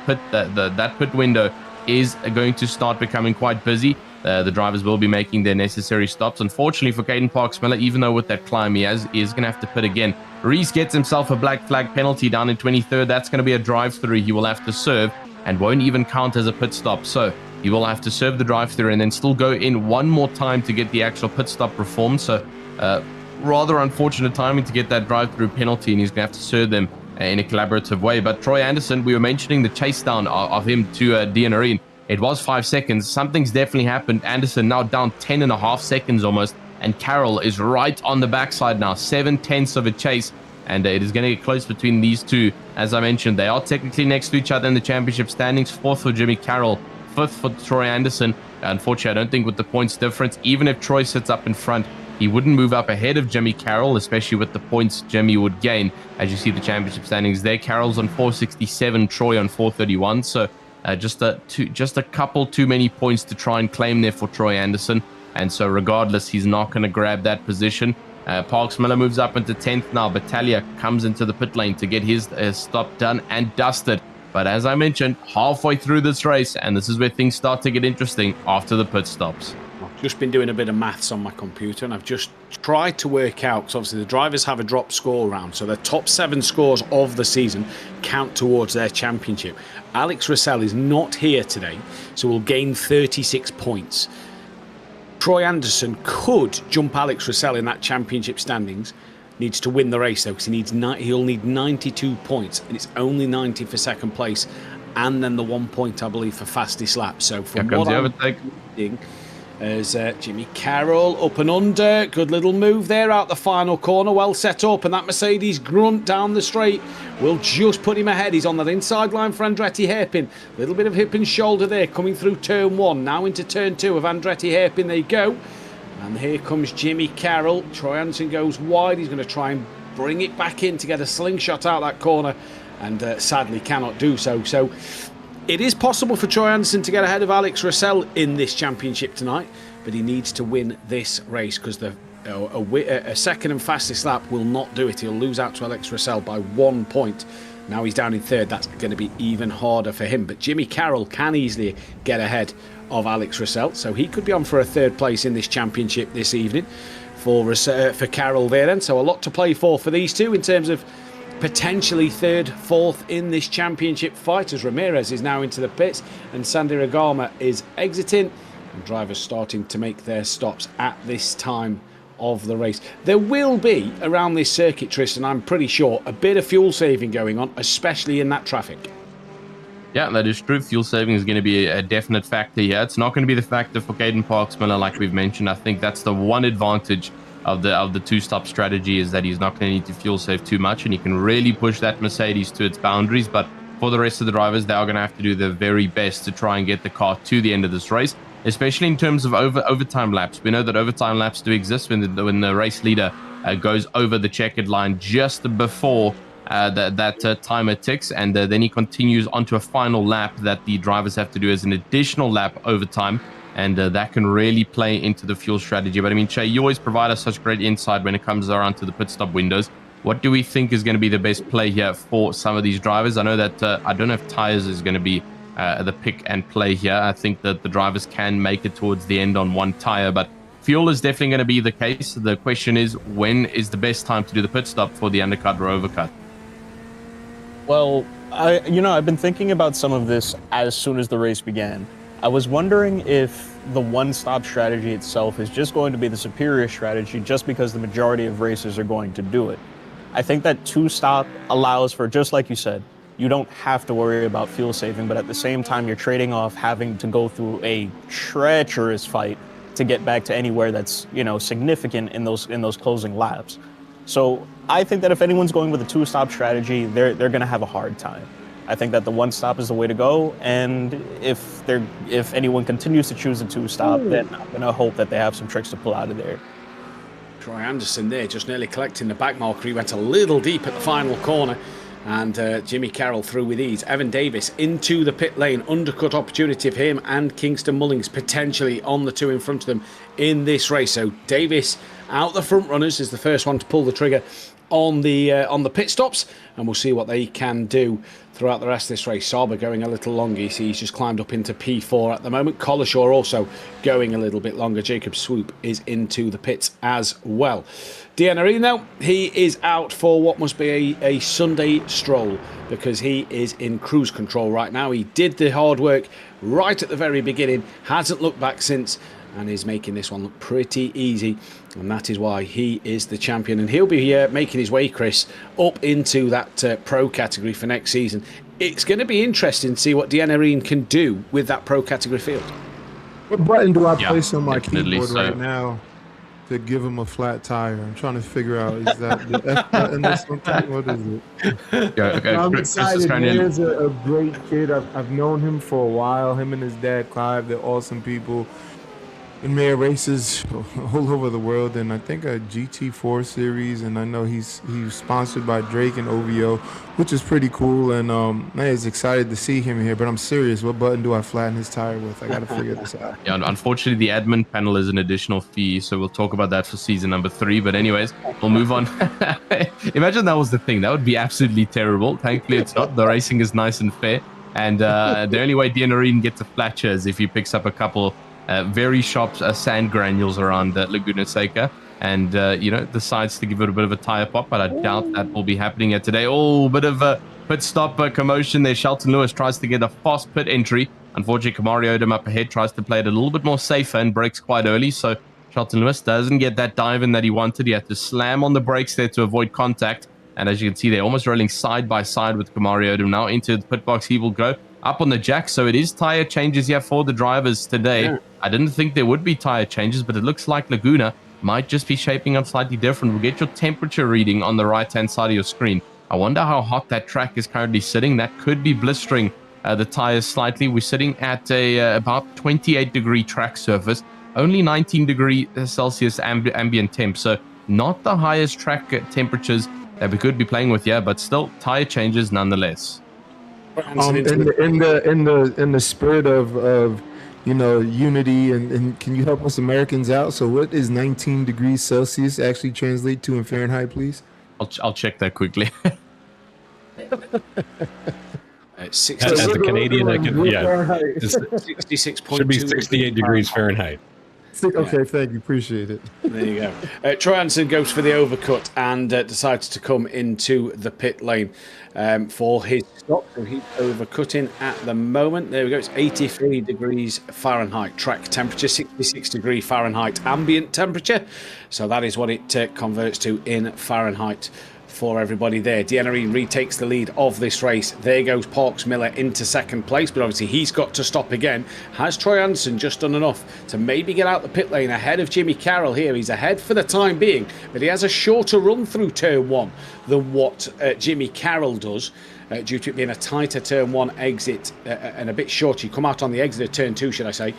Speaker 1: pit window is going to start becoming quite busy. the drivers will be making their necessary stops. Unfortunately for Caden Parks-Miller, even though with that climb he is going to have to pit again. Reese gets himself a black flag penalty down in 23rd. That's going to be a drive-through he will have to serve and won't even count as a pit stop. So he will have to serve the drive-through and then still go in one more time to get the actual pit stop performed. So rather unfortunate timing to get that drive-through penalty, and he's going to have to serve them in a collaborative way. But Troy Anderson, we were mentioning the chase down of him to Deanarine. It was 5 seconds. Something's definitely happened. Anderson now down 10.5 seconds almost, and Carroll is right on the backside now, 7/10 of a chase, and it is going to get close between these two. As I mentioned, they are technically next to each other in the championship standings. 4th for Jimmy Carroll, 5th for Troy Anderson. Unfortunately, I don't think with the points difference, even if Troy sits up in front, he wouldn't move up ahead of Jimmy Carroll, especially with the points Jimmy would gain. As you see the championship standings there, Carroll's on 467, Troy on 431. So just a couple too many points to try and claim there for Troy Anderson. And so regardless, he's not going to grab that position. Parks-Miller moves up into 10th now. Battaglia comes into the pit lane to get his stop done and dusted. But as I mentioned, halfway through this race, and this is where things start to get interesting after the pit stops.
Speaker 4: I've just been doing a bit of maths on my computer, and I've just tried to work out, because obviously the drivers have a drop score round, so their top 7 scores of the season count towards their championship. Alex Russell is not here today, so will gain 36 points. Troy Anderson could jump Alex Russell in that championship standings. Needs to win the race though, because he'll need 92 points, and it's only 90 for second place, and then the 1 point I believe for fastest lap. So from what I'm reading, as Jimmy Carroll up and under, good little move there out the final corner, well set up, and that Mercedes grunt down the straight will just put him ahead. He's on that inside line for Andretti Hairpin, a little bit of hip and shoulder there coming through turn 1, now into turn 2 of Andretti Hairpin they go, and here comes Jimmy Carroll. Troy Anderson goes wide, he's going to try and bring it back in to get a slingshot out that corner, and sadly cannot do so. So it is possible for Troy Anderson to get ahead of Alex Russell in this championship tonight, but he needs to win this race, because a second and fastest lap will not do it. He'll lose out to Alex Russell by 1 point. Now he's down in 3rd. That's going to be even harder for him. But Jimmy Carroll can easily get ahead of Alex Russell, so he could be on for a 3rd place in this championship this evening for Carroll there then. So a lot to play for these two in terms of potentially 3rd, 4th in this championship fight, as Ramirez is now into the pits and Sandy Ragama is exiting, and drivers starting to make their stops at this time of the race. There will be around this circuit, Tristan, I'm pretty sure, a bit of fuel saving going on, especially in that traffic.
Speaker 1: Yeah, that is true. Fuel saving is going to be a definite factor here. It's not going to be the factor for Caden Parks-Miller like we've mentioned. I think that's the one advantage of the two-stop strategy, is that he's not going to need to fuel save too much, and he can really push that Mercedes to its boundaries. But for the rest of the drivers, they are going to have to do their very best to try and get the car to the end of this race, especially in terms of overtime laps. We know that overtime laps do exist when the race leader goes over the checkered line just before that timer ticks, and then he continues onto a final lap that the drivers have to do as an additional lap overtime. And that can really play into the fuel strategy. But I mean, Che, you always provide us such great insight when it comes around to the pit stop windows. What do we think is going to be the best play here for some of these drivers? I know that I don't know if tires is going to be the pick and play here. I think that the drivers can make it towards the end on one tire, but fuel is definitely going to be the case. The question is, when is the best time to do the pit stop for the undercut or overcut?
Speaker 6: Well, I've been thinking about some of this as soon as the race began. I was wondering if the one-stop strategy itself is just going to be the superior strategy just because the majority of racers are going to do it. I think that two-stop allows for, just like you said, you don't have to worry about fuel saving, but at the same time, you're trading off having to go through a treacherous fight to get back to anywhere that's, significant in those closing laps. So I think that if anyone's going with a two-stop strategy, they're going to have a hard time. I think that the one-stop is the way to go, and if anyone continues to choose a two-stop, then I'm going to hope that they have some tricks to pull out of there.
Speaker 4: Troy Anderson there just nearly collecting the back marker. He went a little deep at the final corner, and Jimmy Carroll through with ease. Evan Davis into the pit lane, undercut opportunity of him and Kingston Mullings potentially on the two in front of them in this race. So Davis out the front runners is the first one to pull the trigger on the pit stops, and we'll see what they can do throughout the rest of this race. Sauber going a little longer. You see he's just climbed up into P4 at the moment. Collishaw also going a little bit longer. Jacob Swoop is into the pits as well. Dianarino, he is out for what must be a Sunday stroll, because he is in cruise control right now. He did the hard work right at the very beginning, hasn't looked back since, and is making this one look pretty easy, and that is why he is the champion. And he'll be making his way, Chris, up into that pro category for next season. It's going to be interesting to see what Dianarine can do with that pro category field.
Speaker 5: What button do I place on my keyboard
Speaker 1: so.
Speaker 5: right now to give him a flat tire? I'm trying to figure out, is that the F button or something? What is it?
Speaker 1: Yeah, okay.
Speaker 5: I'm
Speaker 1: Chris
Speaker 5: excited.
Speaker 1: is kind of
Speaker 5: There's a great kid. I've known him for a while. Him and his dad, Clive, they're awesome people. And Mayor races all over the world, and I think a GT4 series, and I know he's sponsored by Drake and OVO, which is pretty cool, and man, is excited to see him here. But I'm serious, what button do I flatten his tire with? I gotta figure this out.
Speaker 1: Yeah, unfortunately, the admin panel is an additional fee, so we'll talk about that for season number 3. But anyways, we'll move on. Imagine that was the thing. That would be absolutely terrible. Thankfully, it's not. The racing is nice and fair, and the only way Dianarine gets a flat is if he picks up a couple very sharp sand granules around Laguna Seca, and decides to give it a bit of a tire pop, but I doubt that will be happening here today. Oh, bit of a pit stop commotion there. Shelton Lewis tries to get a fast pit entry. Unfortunately, Kamari Odom up ahead tries to play it a little bit more safer and brakes quite early, so Shelton Lewis doesn't get that dive in that he wanted. He had to slam on the brakes there to avoid contact, and as you can see, they're almost rolling side by side with Kamari Odom. Now into the pit box he will go, up on the jack, so it is tire changes here for the drivers today. Yeah. I didn't think there would be tire changes, but it looks like Laguna might just be shaping up slightly different. We'll get your temperature reading on the right-hand side of your screen. I wonder how hot that track is currently sitting. That could be blistering the tires slightly. We're sitting at about 28-degree track surface, only 19-degree Celsius ambient temp, so not the highest track temperatures that we could be playing with here, but still tire changes nonetheless.
Speaker 5: In the spirit of unity, and can you help us Americans out? So what is 19 degrees Celsius actually translate to in Fahrenheit, please?
Speaker 1: I'll check that quickly.
Speaker 4: It's 60,
Speaker 7: as a Canadian, I can, yeah.
Speaker 4: 66.2.
Speaker 7: Should be 68 degrees Fahrenheit.
Speaker 5: Okay, thank you. Appreciate it.
Speaker 4: There you go. Troy Anderson goes for the overcut and decides to come into the pit lane for his stop. So he's overcutting at the moment. There we go. It's 83 degrees Fahrenheit track temperature, 66 degree Fahrenheit ambient temperature. So that is what it converts to in Fahrenheit for everybody there. Dianarine retakes the lead of this race. There goes Parks Miller into second place, but obviously he's got to stop again. Has Troy Anderson just done enough to maybe get out the pit lane ahead of Jimmy Carroll here? He's ahead for the time being, but he has a shorter run through turn 1 than what Jimmy Carroll does, due to it being a tighter turn 1 exit and a bit shorter. You come out on the exit of turn 2, should I say.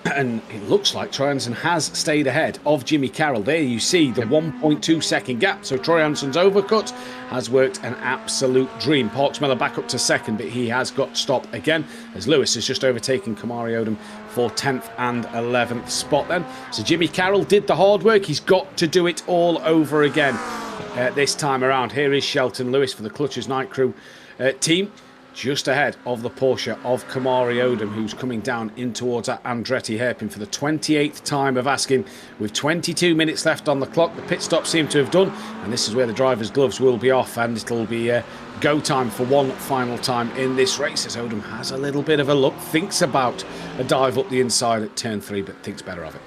Speaker 4: And it looks like Troy Anderson has stayed ahead of Jimmy Carroll. There you see the 1.2 second gap. So Troy Anderson's overcut has worked an absolute dream. Parks Miller back up to second, but he has got stopped again as Lewis has just overtaken Kamari Odom for 10th and 11th spot then. So Jimmy Carroll did the hard work. He's got to do it all over again this time around. Here is Shelton Lewis for the Clutches Night Crew team, just ahead of the Porsche of Kamari Odom, who's coming down in towards that Andretti hairpin for the 28th time of asking, with 22 minutes left on the clock. The pit stop seemed to have done, and this is where the driver's gloves will be off, and it'll be go time for one final time in this race, as Odom has a little bit of a look, thinks about a dive up the inside at turn 3, but thinks better of it.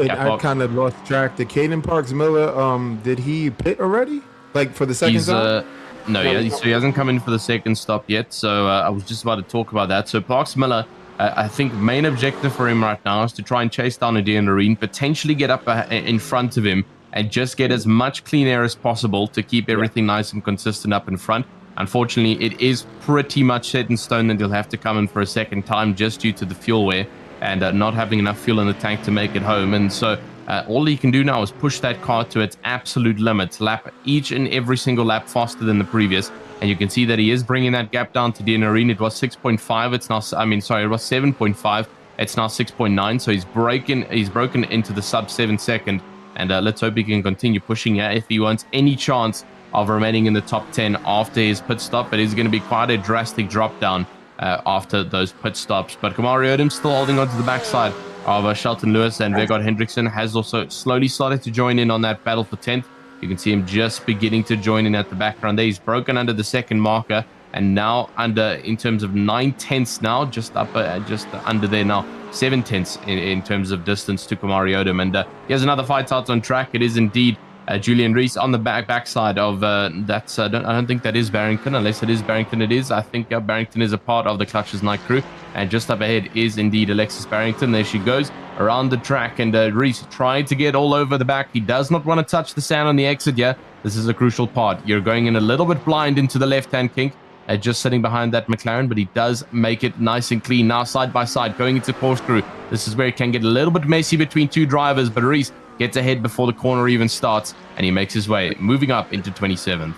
Speaker 5: I kind of lost track. Did Caden Parks Miller, did he pit already? Like for the second time?
Speaker 1: No, so he hasn't come in for the second stop yet, so I was just about to talk about that. So Parks Miller, I think main objective for him right now is to try and chase down Dianarine, potentially get up in front of him, and just get as much clean air as possible to keep everything nice and consistent up in front. Unfortunately, it is pretty much set in stone that he'll have to come in for a second time just due to the fuel wear and not having enough fuel in the tank to make it home. And so all he can do now is push that car to its absolute limits, lap each and every single lap faster than the previous. And you can see that he is bringing that gap down to Dianarine. It was 6.5. It's now, it was 7.5. It's now 6.9, so he's broken into the sub 7 second, and let's hope he can continue pushing here if he wants any chance of remaining in the top 10 after his pit stop. It is going to be quite a drastic drop down after those pit stops, but Kamari Odom still holding on to the backside of Shelton Lewis, and Vegard Hendrickson has also slowly started to join in on that battle for 10th. You can see him just beginning to join in at the background there. He's broken under the second marker, and now under, in terms of 9/10 now, just under there now, 7/10 in terms of distance to Kamari Odom. And he has another fight out on track. It is indeed Julian Reese on the backside of I don't think that is Barrington. Unless it is Barrington, it is. I think Barrington is a part of the Clutches Night crew. And just up ahead is indeed Alexis Barrington. There she goes around the track, and Reese trying to get all over the back. He does not want to touch the sand on the exit yet. This is a crucial part. You're going in a little bit blind into the left-hand kink, just sitting behind that McLaren, but he does make it nice and clean now, side by side, going into corkscrew. This is where it can get a little bit messy between two drivers, but Reese gets ahead before the corner even starts, and he makes his way, moving up into 27th.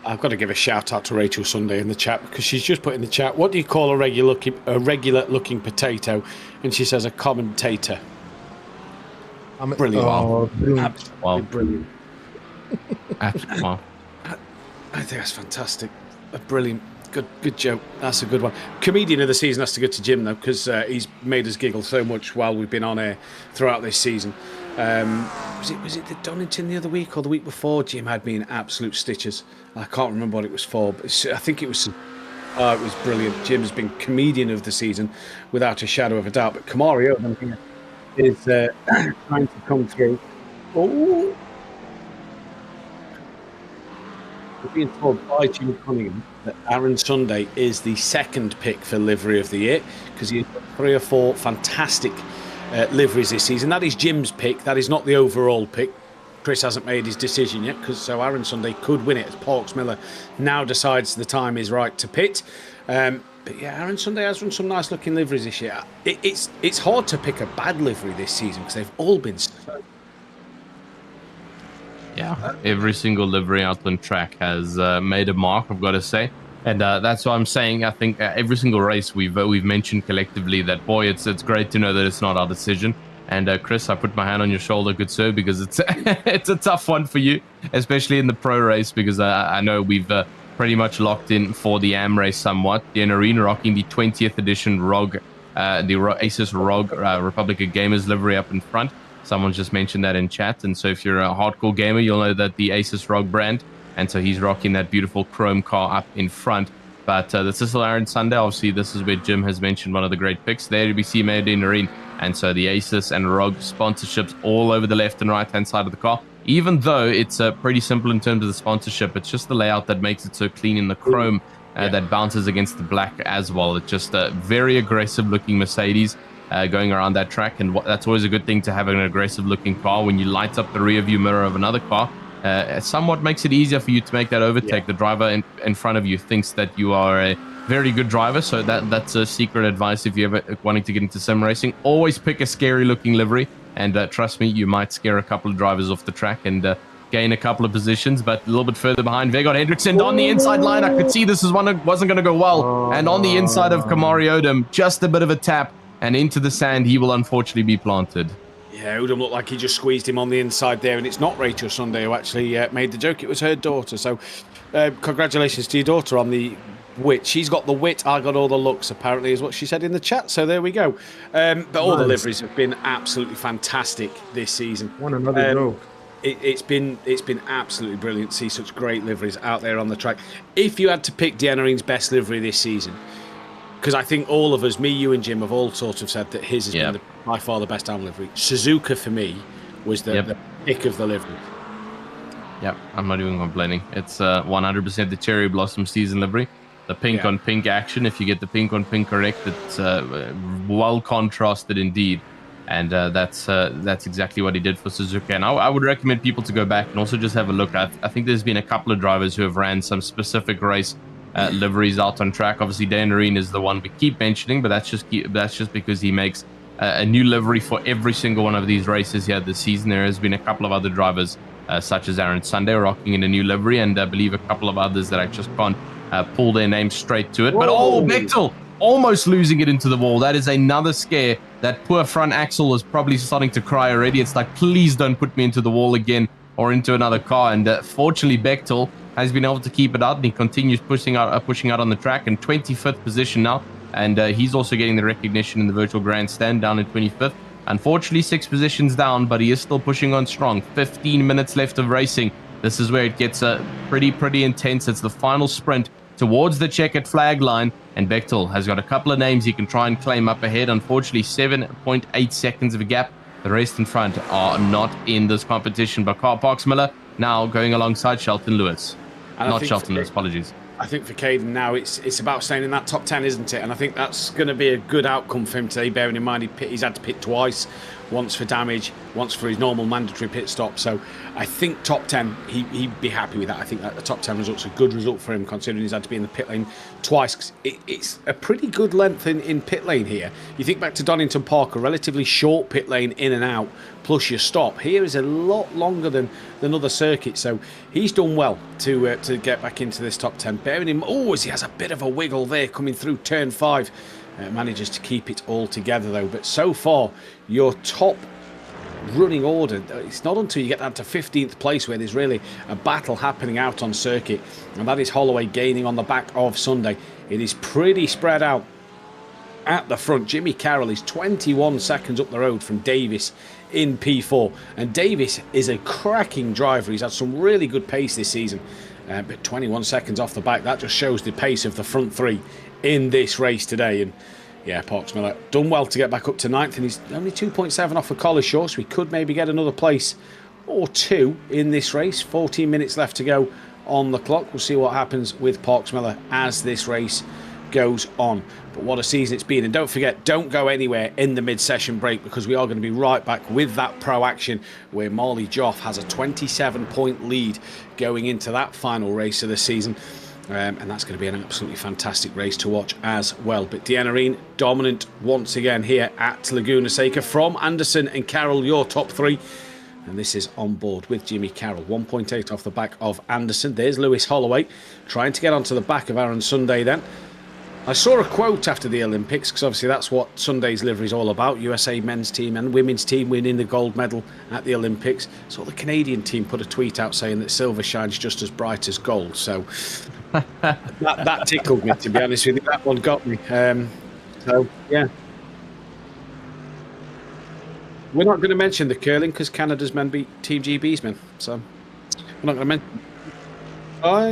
Speaker 4: I've got to give a shout out to Rachel Sunday in the chat, because she's just put in the chat, what do you call a regular looking potato? And she says a commentator. Brilliant.
Speaker 5: Oh,
Speaker 4: Absolutely brilliant.
Speaker 1: Absolutely. Wow.
Speaker 4: I think that's fantastic. A brilliant, good joke. That's a good one. Comedian of the season has to go to Jim, though, because he's made us giggle so much while we've been on air throughout this season. Was it the Donington the other week or the week before? Jim had me in absolute stitches. I can't remember what it was for, but I think it was. It was brilliant. Jim has been comedian of the season without a shadow of a doubt. But Kamari Odom here is trying to come through. Oh, we're being told by Jim Cunningham that Aaron Sunday is the second pick for livery of the year, because he has got 3 or 4 fantastic liveries this season. That is Jim's pick. That is not the overall pick. Chris hasn't made his decision yet, so Aaron Sunday could win it as Parks Miller now decides the time is right to pit. But yeah, Aaron Sunday has run some nice looking liveries this year. It's hard to pick a bad livery this season because they've all been so.
Speaker 1: Yeah, every single livery out on track has made a mark, I've got to say. And that's what I'm saying. I think every single race we've mentioned collectively that, boy, it's great to know that it's not our decision. And Chris, I put my hand on your shoulder, good sir, because it's it's a tough one for you, especially in the pro race, because I know we've pretty much locked in for the AM race somewhat. The Arena rocking the 20th edition ROG, the Asus ROG Republic of Gamers livery up in front. Someone just mentioned that in chat. And so if you're a hardcore gamer, you'll know that the Asus ROG brand. And so he's rocking that beautiful chrome car up in front. But this is still Aaron Sunday. Obviously, this is where Jim has mentioned one of the great picks. There we see made in Arena. And so the Asus and ROG sponsorships all over the left and right hand side of the car. Even though it's pretty simple in terms of the sponsorship, it's just the layout that makes it so clean in the chrome that bounces against the black as well. It's just a very aggressive looking Mercedes going around that track. And that's always a good thing to have an aggressive looking car. When you light up the rear view mirror of another car, it somewhat makes it easier for you to make that overtake. Yeah. The driver in front of you thinks that you are a very good driver, so that's a secret advice if you're ever wanting to get into sim racing. Always pick a scary looking livery, and trust me, you might scare a couple of drivers off the track and gain a couple of positions. But a little bit further behind, Vegard Hendrickson on the inside line. I could see this is one that wasn't going to go well, and on the inside of Kamari Odom, just a bit of a tap, and into the sand he will unfortunately be planted.
Speaker 4: Yeah, Odom looked like he just squeezed him on the inside there, and it's not Rachel Sunday who actually made the joke. It was her daughter. So congratulations to your daughter on the wit. She's got the wit, I got all the looks, apparently, is what she said in the chat. So there we go. But all the liveries have been absolutely fantastic this season.
Speaker 5: One another joke.
Speaker 4: It's been absolutely brilliant to see such great liveries out there on the track. If you had to pick Deanerine's best livery this season, because I think all of us, me, you and Jim, have all sort of said that his has been by far the best AM livery. Suzuka, for me, was the pick of the livery.
Speaker 1: Yep, I'm not even complaining. It's 100% the Cherry Blossom season livery. The pink on pink action, if you get the pink on pink correct, it's well contrasted indeed. And that's exactly what he did for Suzuka. And I would recommend people to go back and also just have a look at. I think there's been a couple of drivers who have ran some specific race liveries out on track. Obviously, Dan Areen is the one we keep mentioning, but that's just because he makes a new livery for every single one of these races here this season. There has been a couple of other drivers, such as Aaron Sunday, rocking in a new livery, and I believe a couple of others that I just can't pull their names straight to it. But Bechtel almost losing it into the wall. That is another scare that poor front axle was probably starting to cry already. It's like, please don't put me into the wall again or into another car. And fortunately, Bechtel has been able to keep it out, and he continues pushing out on the track in 25th position now. And he's also getting the recognition in the virtual grandstand down in 25th. Unfortunately, 6 positions down, but he is still pushing on strong. 15 minutes left of racing. This is where it gets pretty intense. It's the final sprint towards the checkered flag line, and Bechtel has got a couple of names he can try and claim up ahead. Unfortunately, 7.8 seconds of a gap. The rest in front are not in this competition, but Parks Miller now going alongside Shelton Lewis. Not Shelton Lewis, apologies.
Speaker 4: I think for Caden now, it's about staying in that top 10, isn't it? And I think that's going to be a good outcome for him today, bearing in mind he's had to pit twice, once for damage, once for his normal mandatory pit stop. So I think top 10, he'd be happy with that. I think that the top 10 result's a good result for him, considering he's had to be in the pit lane twice. 'Cause it's a pretty good length in pit lane here. You think back to Donington Park, a relatively short pit lane in and out, plus your stop. Here is a lot longer than other circuits, so he's done well to get back into this top 10. Bearing him, as he has a bit of a wiggle there coming through turn 5. Manages to keep it all together though. But so far, your top running order, it's not until you get down to 15th place where there's really a battle happening out on circuit, and that is Holloway gaining on the back of Sunday. It is pretty spread out at the front. Jimmy Carroll is 21 seconds up the road from Davis in P4, and Davis is a cracking driver. He's had some really good pace this season, but 21 seconds off the back, that just shows the pace of the front 3 in this race today. And yeah, Parks Miller done well to get back up to 9th, and he's only 2.7 off of Collishaw, so he could maybe get another place or 2 in this race. 14 minutes left to go on the clock. We'll see what happens with Parks Miller as this race goes on. But what a season it's been. And don't forget, don't go anywhere in the mid-session break, because we are going to be right back with that pro action where Marley Joff has a 27-point lead going into that final race of the season. And that's going to be an absolutely fantastic race to watch as well. But Deanarine dominant once again here at Laguna Seca. From Anderson and Carroll, your top 3. And this is on board with Jimmy Carroll. 1.8 off the back of Anderson. There's Lewis Holloway trying to get onto the back of Aaron Sunday then. I saw a quote after the Olympics, because obviously that's what Sunday's livery is all about. USA men's team and women's team winning the gold medal at the Olympics. So the Canadian team put a tweet out saying that silver shines just as bright as gold. So that tickled me, to be honest with you. That one got me. So yeah. We're not going to mention the curling because Canada's men beat Team GB's men. So we're not going to mention. I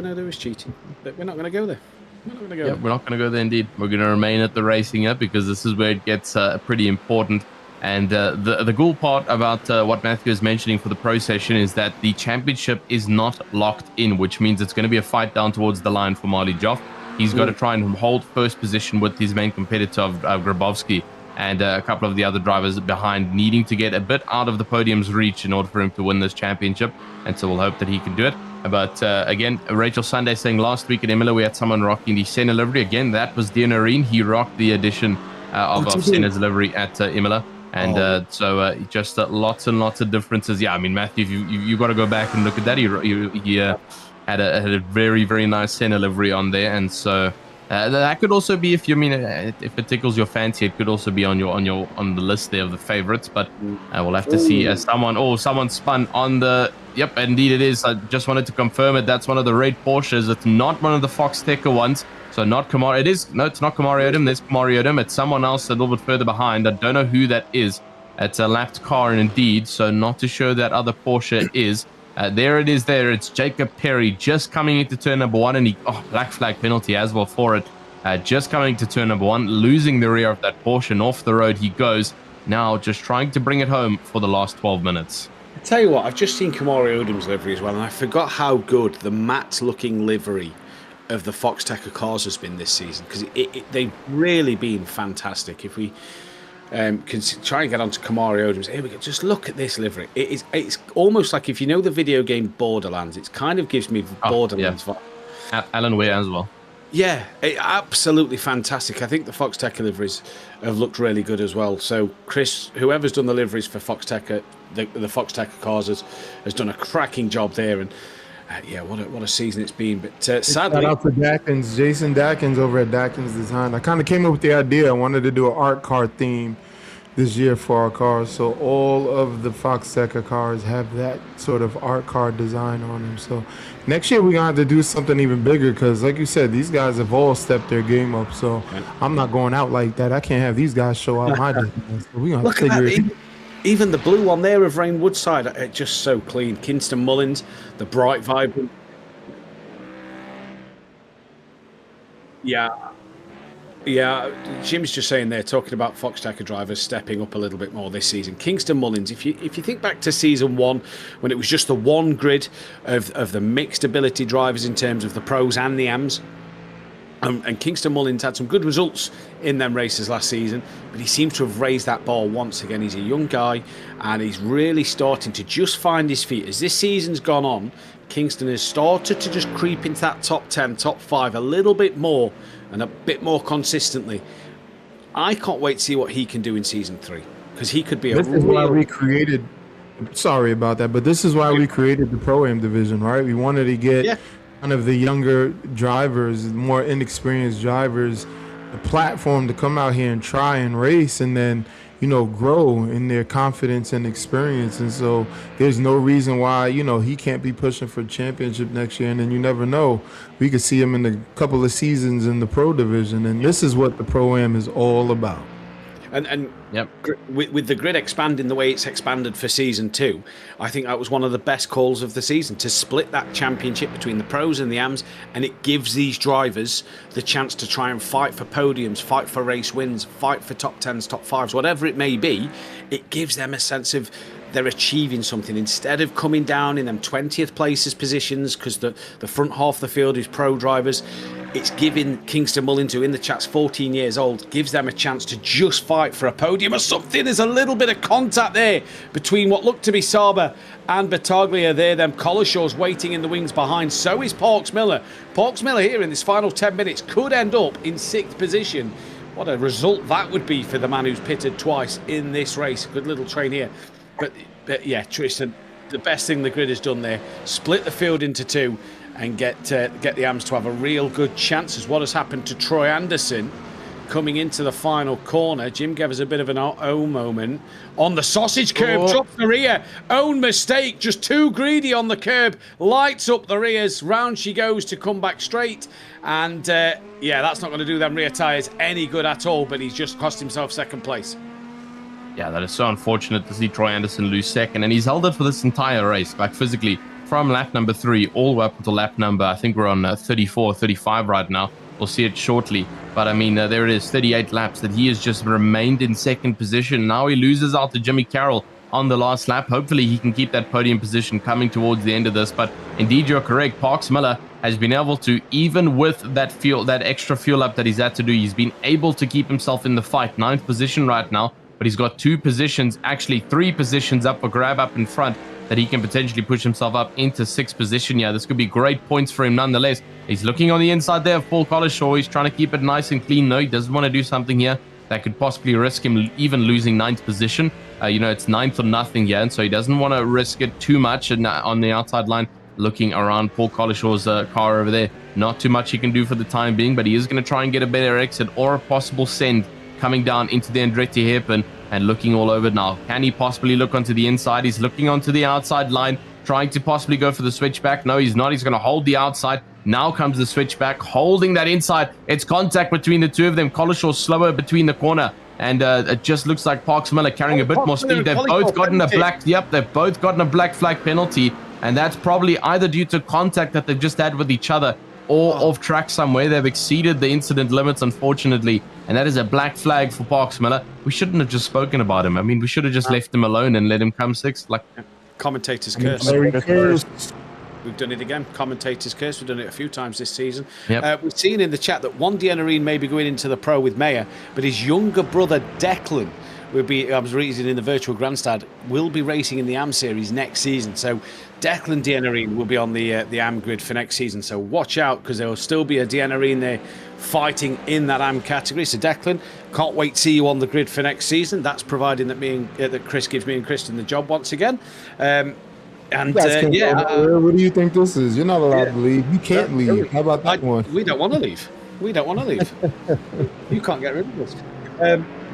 Speaker 4: know there was cheating, but we're not going to go there. We're not going to go.
Speaker 1: Yeah, we're not going to go there. Indeed, we're going to remain at the racing up, because this is where it gets pretty important. And the cool part about what Matthew is mentioning for the pro session is that the championship is not locked in, which means it's going to be a fight down towards the line for Marley Joff. He's got to try and hold first position with his main competitor of Grabowski, and a couple of the other drivers behind, needing to get a bit out of the podium's reach in order for him to win this championship. And so we'll hope that he can do it. But again, Rachel Sunday saying last week at Imola we had someone rocking the Senna livery. Again, that was Deanarine. He rocked the addition of Senna's livery at Imola. And so just lots and lots of differences. Yeah, I mean, Matthew, you got to go back and look at that. He had a very, very nice Senna livery on there. And so that could also be, if it tickles your fancy, it could also be on the list there of the favorites. But we'll have to see. Someone spun on the. Yep, indeed it is. I just wanted to confirm it. That's one of the red Porsches. It's not one of the Foxxtecca ones. So not Kamari. It's not Kamari Odom. There's Kamari Odom. It's someone else a little bit further behind. I don't know who that is. It's a lapped car, and indeed. So not to show that other Porsche is. There it is there. It's Jacob Perry just coming into turn number 1, and he black flag penalty as well for it. Just coming to turn number 1, losing the rear of that Porsche, and off the road he goes. Now just trying to bring it home for the last 12 minutes.
Speaker 4: I tell you what, I've just seen Kamari Odom's livery as well, and I forgot how good the matte-looking livery of the Foxxtecca cars has been this season, because they've really been fantastic. If we can try and get onto Kamari Odom's, here we go. Just look at this livery. It's almost like, if you know the video game Borderlands, it kind of gives me Borderlands vibe.
Speaker 1: Alan Ware as well.
Speaker 4: Yeah, absolutely fantastic. I think the Foxxtecca liveries have looked really good as well. So Chris, whoever's done the liveries for Foxxtecca, the Foxxtecca cars has done a cracking job there. And Yeah, what a season it's been. But
Speaker 5: Shout
Speaker 4: sadly,
Speaker 5: out to Dakins, Jason Dakins over at Dakins Design. I kind of came up with the idea. I wanted to do an art car theme this year for our cars. So all of the Foxxtecca cars have that sort of art car design on them. So next year we're going to have to do something even bigger because, like you said, these guys have all stepped their game up. So I'm not going out like that. I can't have these guys show out my design. So we're going to figure it out.
Speaker 4: Even the blue one there of Rain Woodside, it's just so clean. Kingston Mullins, the bright, vibrant. Yeah. Jim's just saying there, talking about Foxxtecca drivers stepping up a little bit more this season. Kingston Mullins, if you think back to season 1, when it was just the one grid of the mixed ability drivers in terms of the pros and the AMs, and Kingston Mullins had some good results in them races last season, but he seems to have raised that bar once again. He's a young guy, and he's really starting to just find his feet. As this season's gone on, Kingston has started to just creep into that top 10, top 5 a little bit more, and a bit more consistently. I can't wait to see what he can do in season 3, because he could be
Speaker 5: This is why we created. Sorry about that, but this is why we created the Pro-Am division, right? We wanted to get one of the younger drivers, more inexperienced drivers, the platform to come out here and try and race, and then grow in their confidence and experience. And so there's no reason why he can't be pushing for championship next year. And then you never know, we could see him in a couple of seasons in the pro division. And this is what the Pro-Am is all about.
Speaker 4: And with the grid expanding the way it's expanded for season 2, I think that was one of the best calls of the season, to split that championship between the pros and the AMs, and it gives these drivers the chance to try and fight for podiums, fight for race wins, fight for top 10s, top 5s, whatever it may be. It gives them a sense of they're achieving something, instead of coming down in them 20th places positions, because the front half of the field is pro drivers. It's giving Kingston Mullins, who in the chat's 14 years old, gives them a chance to just fight for a podium or something. There's a little bit of contact there between what looked to be Saba and Battaglia there. Them Collishaws waiting in the wings behind. So is Parks Miller. Parks Miller here in this final 10 minutes could end up in 6th position. What a result that would be for the man who's pitted twice in this race. Good little train here. But yeah, Tristan, the best thing the grid has done there, split the field into 2 and get the AMs to have a real good chance, as what has happened to Troy Anderson coming into the final corner. Jim gave us a bit of an moment on the sausage curb, drops the rear, own mistake, just too greedy on the curb, lights up the rears, round she goes to come back straight, and that's not going to do them rear tyres any good at all, but he's just cost himself 2nd place.
Speaker 1: Yeah, that is so unfortunate to see Troy Anderson lose 2nd, and he's held it for this entire race, like physically, from lap number 3 all the way up until lap number, I think we're on 34, 35 right now. We'll see it shortly. But I mean, there it is, 38 laps that he has just remained in 2nd position. Now he loses out to Jimmy Carroll on the last lap. Hopefully he can keep that podium position coming towards the end of this. But indeed, you're correct. Parks Miller has been able to, even with that extra fuel up that he's had to do, he's been able to keep himself in the fight. 9th position right now. But he's got 2 positions, actually 3 positions up for grab up in front, that he can potentially push himself up into 6th position. Yeah, this could be great points for him nonetheless. He's looking on the inside there of Paul Collishaw. He's trying to keep it nice and clean. No, he doesn't want to do something here that could possibly risk him even losing 9th position. It's 9th or nothing here, and so he doesn't want to risk it too much. And on the outside line, looking around Paul Collishaw's car over there, not too much he can do for the time being, but he is going to try and get a better exit or a possible send coming down into the Andretti hairpin and looking all over now. Can he possibly look onto the inside? He's looking onto the outside line, trying to possibly go for the switchback. No, he's not. He's going to hold the outside. Now comes the switchback, holding that inside. It's contact between the 2 of them. Collishaw slower between the corner, and it just looks like Parks Miller carrying a bit more speed. They've both gotten a black. Yep, they've both gotten a black flag penalty, and that's probably either due to contact that they've just had with each other, or off track somewhere. They've exceeded the incident limits, unfortunately, and that is a black flag for Parks Miller. We shouldn't have just spoken about him. I mean, we should have just left him alone and let him come 6th. Like,
Speaker 4: commentator's curse. We've done it again. Commentator's curse. We've done it a few times this season.
Speaker 1: Yep.
Speaker 4: We've seen in the chat that one Dianarine may be going into the pro with Mayer, but his younger brother Declan will be, I was reading in the virtual grandstand, will be racing in the AM series next season. So Declan Dianarine will be on the AM grid for next season. So watch out, because there will still be a Dianarine there fighting in that AM category. So Declan, can't wait to see you on the grid for next season. That's providing that that Chris gives me and Kristen the job once again. And
Speaker 5: You guys can't go nowhere. What do you think this is? You're not allowed to leave. You can't leave. How about that one?
Speaker 4: We don't want to leave. We don't want to leave. You can't get rid of us.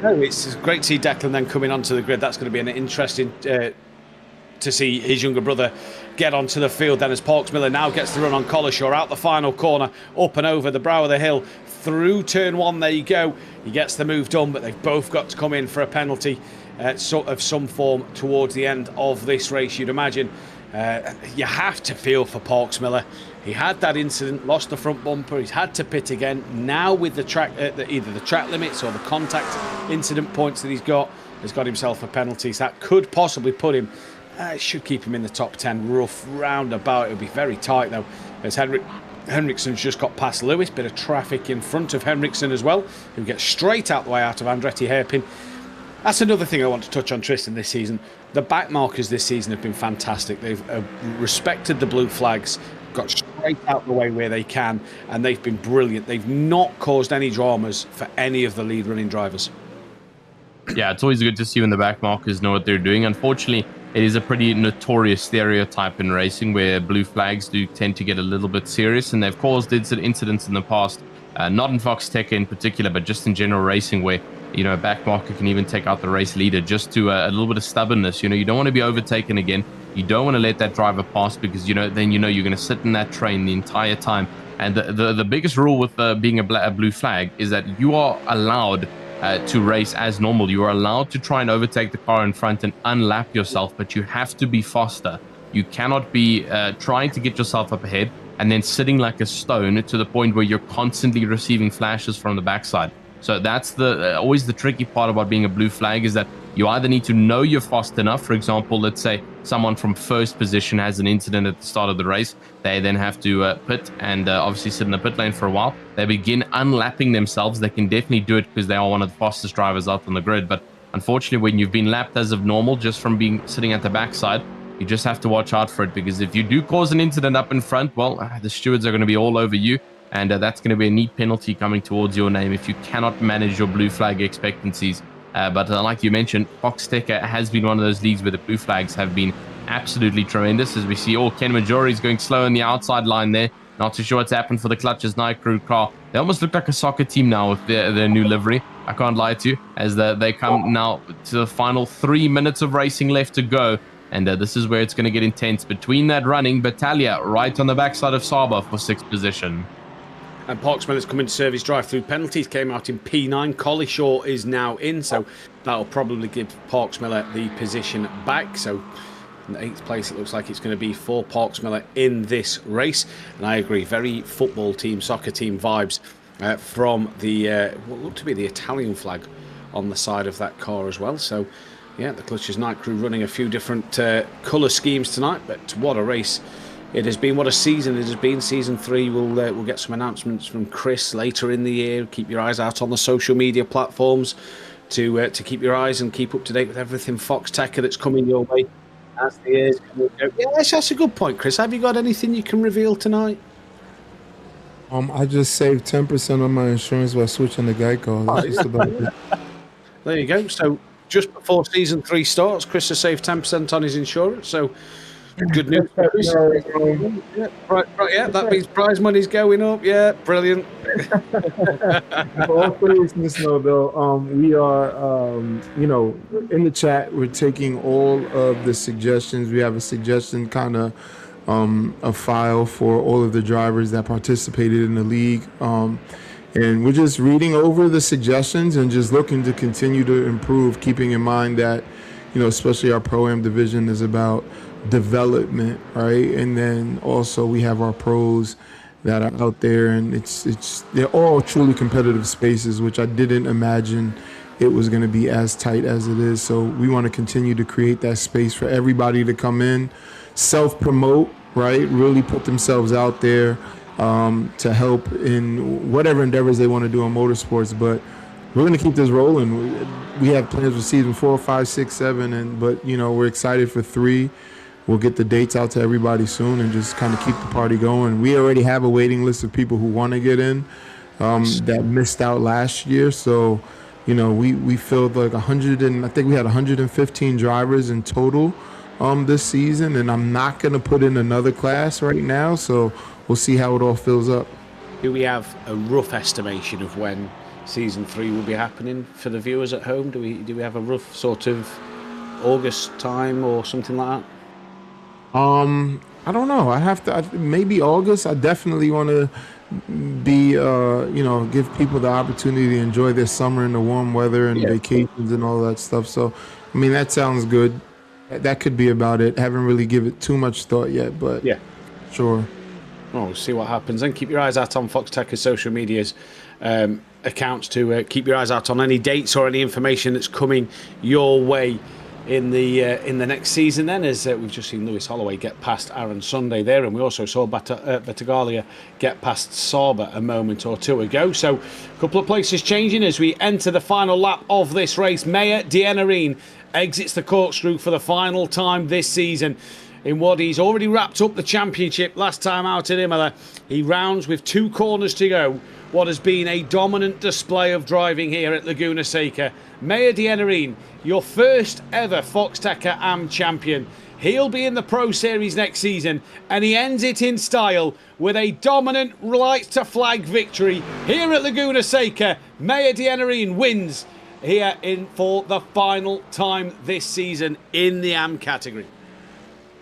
Speaker 4: No, it's great to see Declan then coming onto the grid. That's going to be an interesting to see his younger brother get onto the field. Then as Parks Miller now gets the run on Collishaw out the final corner, up and over the brow of the hill, through turn one. There you go. He gets the move done, but they've both got to come in for a penalty of some form towards the end of this race, you'd imagine. You have to feel for Parks Miller. He had that incident, lost the front bumper. He's had to pit again. Now with the track, either the track limits or the contact incident points that he's got, has got himself a penalty. So that could possibly put him. It should keep him in the top 10, rough roundabout. It'll be very tight though, as Henriksen's just got past Lewis. Bit of traffic in front of Henriksen as well, who gets straight out the way out of Andretti hairpin. That's another thing I want to touch on, Tristan, this season. The back markers this season have been fantastic. They've respected the blue flags, got straight out the way where they can, and they've been brilliant. They've not caused any dramas for any of the lead running drivers.
Speaker 1: Yeah, it's always good to see when the back markers know what they're doing. Unfortunately, it is a pretty notorious stereotype in racing where blue flags do tend to get a little bit serious, and they've caused incidents in the past, not in Foxxtecca in particular, but just in general racing where, you know, a back marker can even take out the race leader just to a little bit of stubbornness. You know, you don't want to be overtaken again. You don't want to let that driver pass because, then you're going to sit in that train the entire time. And the biggest rule with being a blue flag is that you are allowed to race as normal. You are allowed to try and overtake the car in front and unlap yourself, but you have to be faster. You cannot be trying to get yourself up ahead and then sitting like a stone to the point where you're constantly receiving flashes from the backside. So that's always the tricky part about being a blue flag, is that you either need to know you're fast enough. For example, let's say someone from first position has an incident at the start of the race. They then have to pit and obviously sit in the pit lane for a while. They begin unlapping themselves. They can definitely do it because they are one of the fastest drivers out on the grid. But unfortunately, when you've been lapped as of normal just from sitting at the backside, you just have to watch out for it, because if you do cause an incident up in front, well, the stewards are going to be all over you. And that's going to be a neat penalty coming towards your name if you cannot manage your blue flag expectancies. But like you mentioned, Foxxtecca has been one of those leagues where the blue flags have been absolutely tremendous. As we see, Ken Majori is going slow in the outside line there. Not too sure what's happened for the Clutches Night Crew car. They almost look like a soccer team now with their new livery. I can't lie to you, as they come now to the final 3 minutes of racing left to go. And this is where it's going to get intense. Between that running, Battaglia right on the backside of Saba for 6th position.
Speaker 4: And Parks Miller's coming to serve his drive-through penalties. Came out in P9. Collishaw is now in, so that'll probably give Parks Miller the position back. So in the 8th place, it looks like it's going to be for Parks Miller in this race. And I agree, very football team, soccer team vibes from the what looked to be the Italian flag on the side of that car as well. So yeah, the Clutches Night Crew running a few different colour schemes tonight, but what a race it has been, what a season it has been. Season 3, we'll get some announcements from Chris later in the year. Keep your eyes out on the social media platforms to keep your eyes and keep up to date with everything Foxxtecca that's coming your way as the years come. Yes, that's a good point, Chris. Have you got anything you can reveal tonight?
Speaker 5: I just saved 10% on my insurance by switching to Geico. That's just about it.
Speaker 4: There you go. So just before season 3 starts, Chris has saved 10% on his insurance. So good news. Yeah, right, yeah, that means prize money's going up. Yeah, brilliant.
Speaker 5: For all seriousness, though, we are, in the chat, we're taking all of the suggestions. We have a suggestion kind of a file for all of the drivers that participated in the league. And we're just reading over the suggestions and just looking to continue to improve, keeping in mind that, especially our Pro-Am division is about development, right? And then also we have our pros that are out there, and they're all truly competitive spaces, which I didn't imagine it was going to be as tight as it is. So we want to continue to create that space for everybody to come in, self-promote, right? Really put themselves out there to help in whatever endeavors they want to do in motorsports. But we're going to keep this rolling. We have plans for season 4, 5, 6, 7, but we're excited for 3. We'll get the dates out to everybody soon and just kind of keep the party going. We already have a waiting list of people who want to get in that missed out last year. So, we filled like 100, and I think we had 115 drivers in total this season, and I'm not going to put in another class right now. So we'll see how it all fills up.
Speaker 4: Do we have a rough estimation of when season 3 will be happening for the viewers at home? Do we have a rough sort of August time or something like that?
Speaker 5: I don't know. Maybe August. I definitely want to be, give people the opportunity to enjoy their summer in the warm weather and vacations and all that stuff. So, I mean, that sounds good. That could be about it. Haven't really given it too much thought yet, but yeah, sure.
Speaker 4: Well, we'll see what happens. And keep your eyes out on Foxxtecca's social medias accounts to keep your eyes out on any dates or any information that's coming your way in the next season. Then, as we've just seen Lewis Holloway get past Aaron Sunday there, and we also saw Battaglia get past Sauber a moment or two ago. So a couple of places changing as we enter the final lap of this race. Meyer Dienarine exits the corkscrew for the final time this season in what he's already wrapped up the championship last time out at Imola. He rounds with 2 corners to go what has been a dominant display of driving here at Laguna Seca. Meyer Dienarine, your first ever Foxxtecca AM champion. He'll be in the Pro Series next season, and he ends it in style with a dominant lights to flag victory here at Laguna Seca. Meyer Dienarine wins here for the final time this season in the AM category.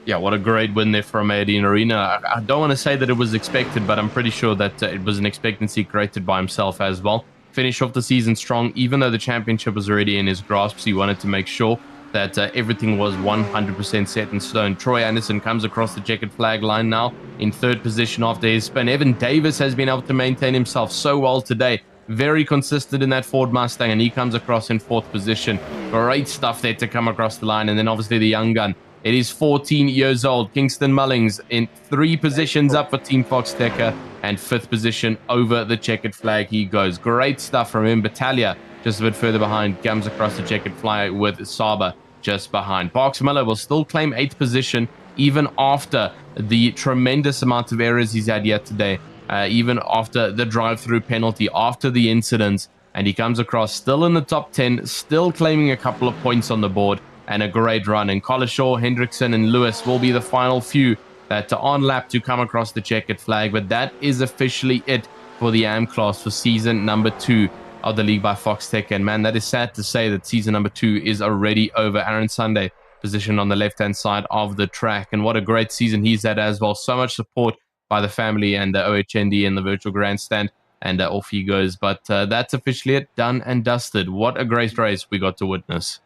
Speaker 1: Yeah, what a great win there from Dienarine. I don't want to say that it was expected, but I'm pretty sure that it was an expectancy created by himself as well. Finish off the season strong, even though the championship was already in his grasp. So he wanted to make sure that everything was 100% set in stone. Troy Anderson comes across the checkered flag line now in 3rd position after his spin. Evan Davis has been able to maintain himself so well today. Very consistent in that Ford Mustang, and he comes across in 4th position. Great stuff there to come across the line. And then obviously the young gun. It is 14 years old. Kingston Mullings in 3 positions up for Team Foxxtecca, and 5th position over the checkered flag he goes. Great stuff from him. Battaglia just a bit further behind, comes across the checkered flag with Sauber just behind. Parks Miller will still claim 8th position even after the tremendous amount of errors he's had yet today, even after the drive-through penalty, after the incidents, and he comes across still in the top 10, still claiming a couple of points on the board. And a great run. And Collishaw, Hendrickson, and Lewis will be the final few that are on lap to come across the checkered flag. But that is officially it for the AM class for season number 2 of the League by Foxxtecca. And man, that is sad to say that season number 2 is already over. Aaron Sunday positioned on the left-hand side of the track. And what a great season he's had as well. So much support by the family and the OHND and the virtual grandstand. And off he goes. But that's officially it. Done and dusted. What a great race we got to witness.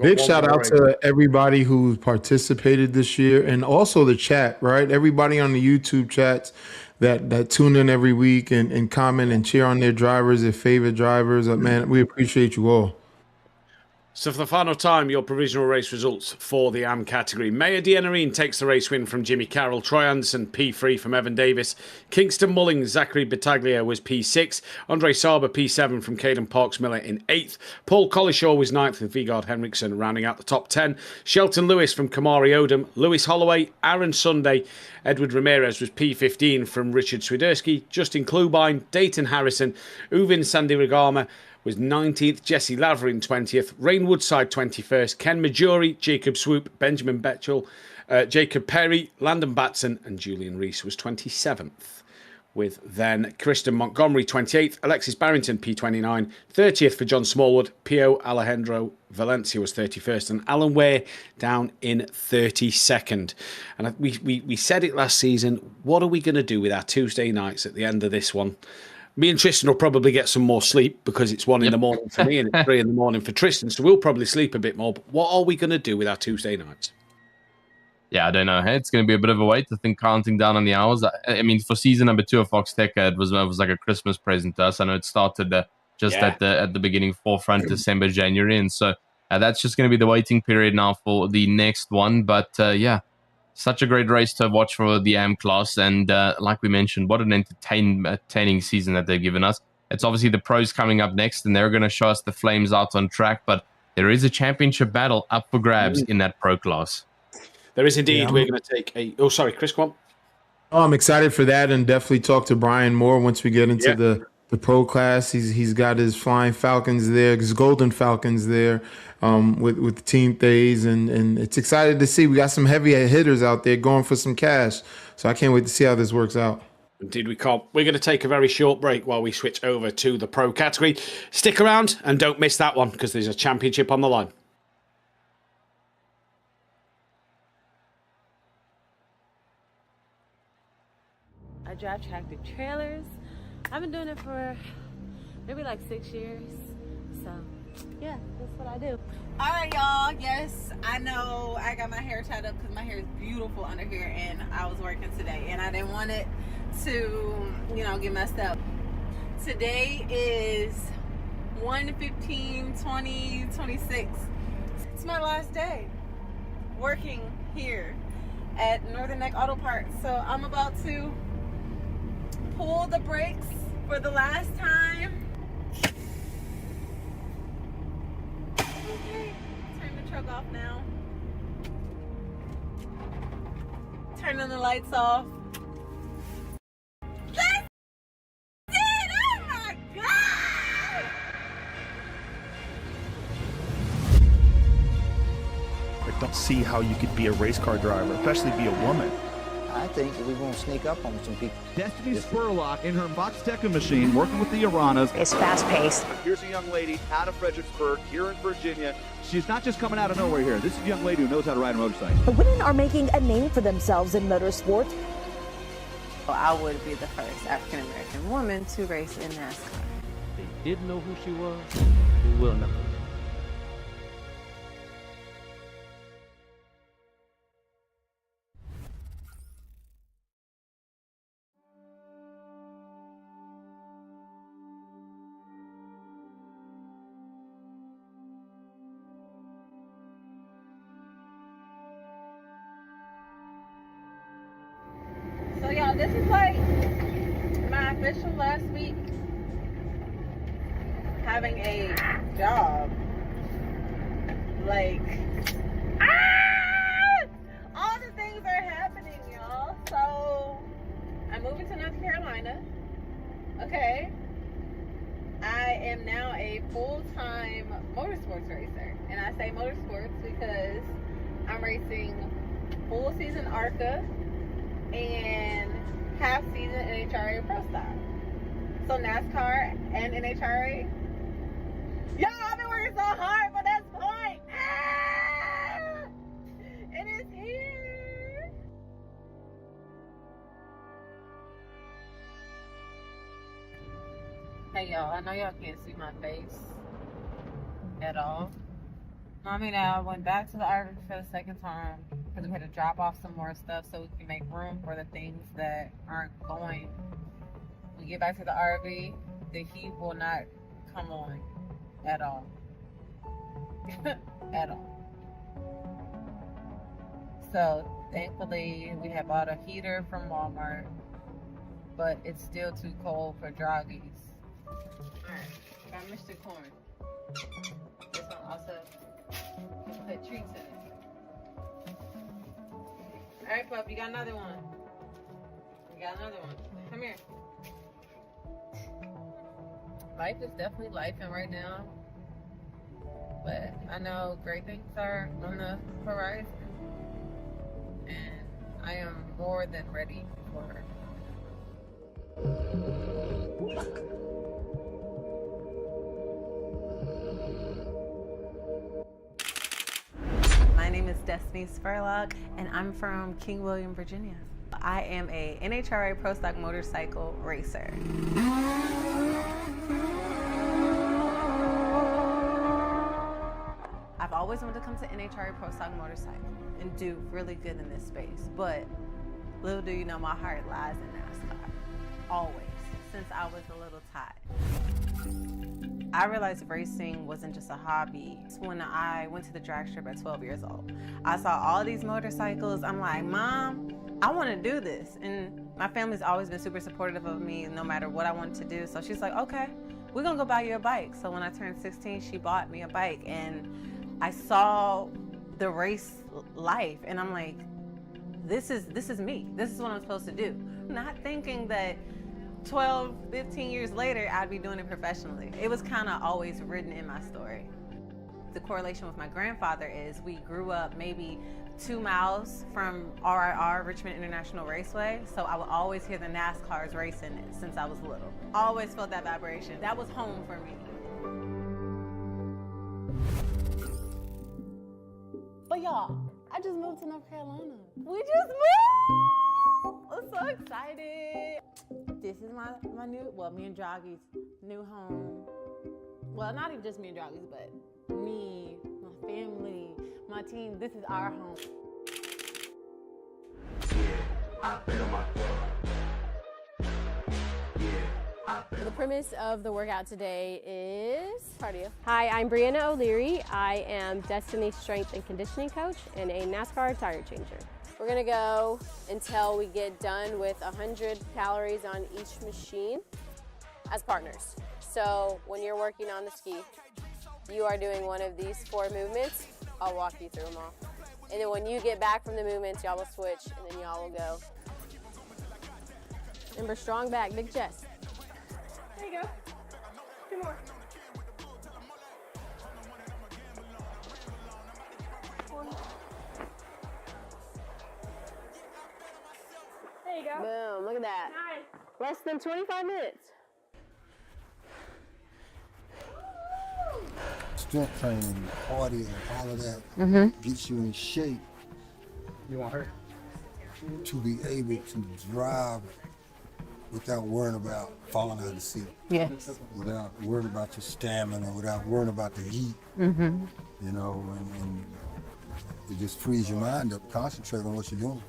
Speaker 5: Big shout out to everybody who participated this year, and also the chat, right? Everybody on the YouTube chats that tune in every week and comment and cheer on their drivers, their favorite drivers. Man, we appreciate you all.
Speaker 4: So for the final time, your provisional race results for the AM category. Meyer Dienarine takes the race win from Jimmy Carroll. Troy Anderson, P3 from Evan Davis. Kingston Mullings, Zachary Battaglia was P6. Andre Sauber, P7 from Caden Parks Miller in 8th. Paul Collishaw was 9th with Vigard Henriksen rounding out the top 10. Shelton Lewis from Kamari Odom. Lewis Holloway, Aaron Sunday. Edward Ramirez was P15 from Richard Swiderski. Justin Klubine, Dayton Harrison. Uvin Sandiragama was 19th, Jesse Laverin 20th, Rain Woodside 21st, Ken Majori, Jacob Swoop, Benjamin Betchel, Jacob Perry, Landon Batson, and Julian Reese was 27th. With then Kristen Montgomery 28th, Alexis Barrington P29, 30th for John Smallwood, Pio Alejandro Valencia was 31st, and Alan Ware down in 32nd. And we said it last season, what are we going to do with our Tuesday nights at the end of this one? Me and Tristan will probably get some more sleep because it's 1 in the morning for me and it's 3 in the morning for Tristan. So we'll probably sleep a bit more. But what are we going to do with our Tuesday nights?
Speaker 1: Yeah, I don't know. Hey, it's going to be a bit of a wait. I think counting down on the hours. I mean, for season number 2 of Foxxtecca, it was like a Christmas present to us. I know it started at the beginning, forefront, December, January. And so that's just going to be the waiting period now for the next one. But yeah. Such a great race to watch for the AM class. And like we mentioned, what an entertaining season that they've given us. It's obviously the pros coming up next, and they're going to show us the flames out on track. But there is a championship battle up for grabs in that pro class.
Speaker 4: There is indeed. Yeah. We're going to take a... Chris, go on.
Speaker 5: Oh, I'm excited for that, and definitely talk to Brian more once we get into the pro class. He's got his Flying Falcons there, his Golden Falcons there, with Team Thays, and it's excited to see. We got some heavy hitters out there going for some cash. So I can't wait to see how this works out.
Speaker 4: Indeed, we can't. We're going to take a very short break while we switch over to the pro category. Stick around and don't miss that one because there's a championship on the line.
Speaker 8: I drive tractor trailers. I've been doing it for maybe like 6 years. So yeah, that's what I do.
Speaker 9: All right, y'all. Yes, I know I got my hair tied up because my hair is beautiful under here, and I was working today, and I didn't want it to, you know, get messed up. Today is 1/15/2026. It's my last day working here at Northern Neck Auto Parts, so I'm about to pull the brakes for the last time. Okay, turn the truck off now. Turning the lights off. That's it! Oh my God!
Speaker 10: I don't see how you could be a race car driver, especially be a woman.
Speaker 11: I think we're going to sneak up on some people.
Speaker 10: Destiny Spurlock in her Foxxtecca machine, working with the Iranas.
Speaker 12: It's fast-paced.
Speaker 10: Here's a young lady out of Fredericksburg, here in Virginia. She's not just coming out of nowhere here. This is a young lady who knows how to ride a motorcycle.
Speaker 12: Women are making a name for themselves in motorsport.
Speaker 9: Well, I would be the first African-American woman to race in NASCAR.
Speaker 13: They didn't know who she was. They will know.
Speaker 9: So y'all, this is like my official last week having a job. Like, all the things are happening, y'all. So I'm moving to North Carolina. Okay. I am now a full-time motorsports racer. And I say motorsports because I'm racing full season ARCA and half season NHRA Pro Stock. So NASCAR and NHRA. Y'all, I've been working so hard for this point. It is here. Hey y'all, I know y'all can't see my face at all. I mean, I went back to the RV for the second time because we had to drop off some more stuff so we can make room for the things that aren't going. When we get back to the RV, the heat will not come on at all. At all. So thankfully we have bought a heater from Walmart, but it's still too cold for droggies. Alright, got Mr. Corn. This one also put treats in it. Alright, pup, you got another one. You got another one. Come here. Life is definitely lifing right now. But I know great things are on the horizon. And I am more than ready for My name is Destiny Spurlock, and I'm from King William, Virginia. I am a NHRA Pro Stock motorcycle racer. I've always wanted to come to NHRA Pro Stock motorcycle and do really good in this space, but little do you know, my heart lies in NASCAR. Always, since I was a little tot. I realized racing wasn't just a hobby. It's when I went to the drag strip at 12 years old. I saw all these motorcycles. I'm like, Mom, I want to do this. And my family's always been super supportive of me no matter what I wanted to do. So she's like, okay, we're going to go buy you a bike. So when I turned 16, she bought me a bike. And I saw the race life. And I'm like, this is me. This is what I'm supposed to do. Not thinking that 12, 15 years later, I'd be doing it professionally. It was kind of always written in my story. The correlation with my grandfather is we grew up maybe 2 miles from RIR, Richmond International Raceway, so I would always hear the NASCARs racing since I was little. Always felt that vibration. That was home for me. But y'all, I just moved to North Carolina. We just moved! I'm so excited. This is my new, well, me and Joggy's new home. Well, not even just me and Joggy's, but me, my family, my team. This is our home.
Speaker 14: The premise of the workout today is cardio. Hi, I'm Brianna O'Leary. I am Destiny's strength and conditioning coach and a NASCAR tire changer. We're gonna go until we get done with 100 calories on each machine as partners. So when you're working on the ski, you are doing one of these 4 movements. I'll walk you through them all. And then when you get back from the movements, y'all will switch and then y'all will go. Remember, strong back, big chest. There you go. 2 more. 1 more. There you go. Boom, look at that. Nice. Less than 25 minutes.
Speaker 15: Strength training, cardio, all of that gets you in shape.
Speaker 13: You want her?
Speaker 15: To be able to drive without worrying about falling out of the seat.
Speaker 9: Yes.
Speaker 15: Without worrying about your stamina, without worrying about the heat.
Speaker 9: Mm-hmm.
Speaker 15: You know, and it just frees your mind up, concentrate on what you're doing.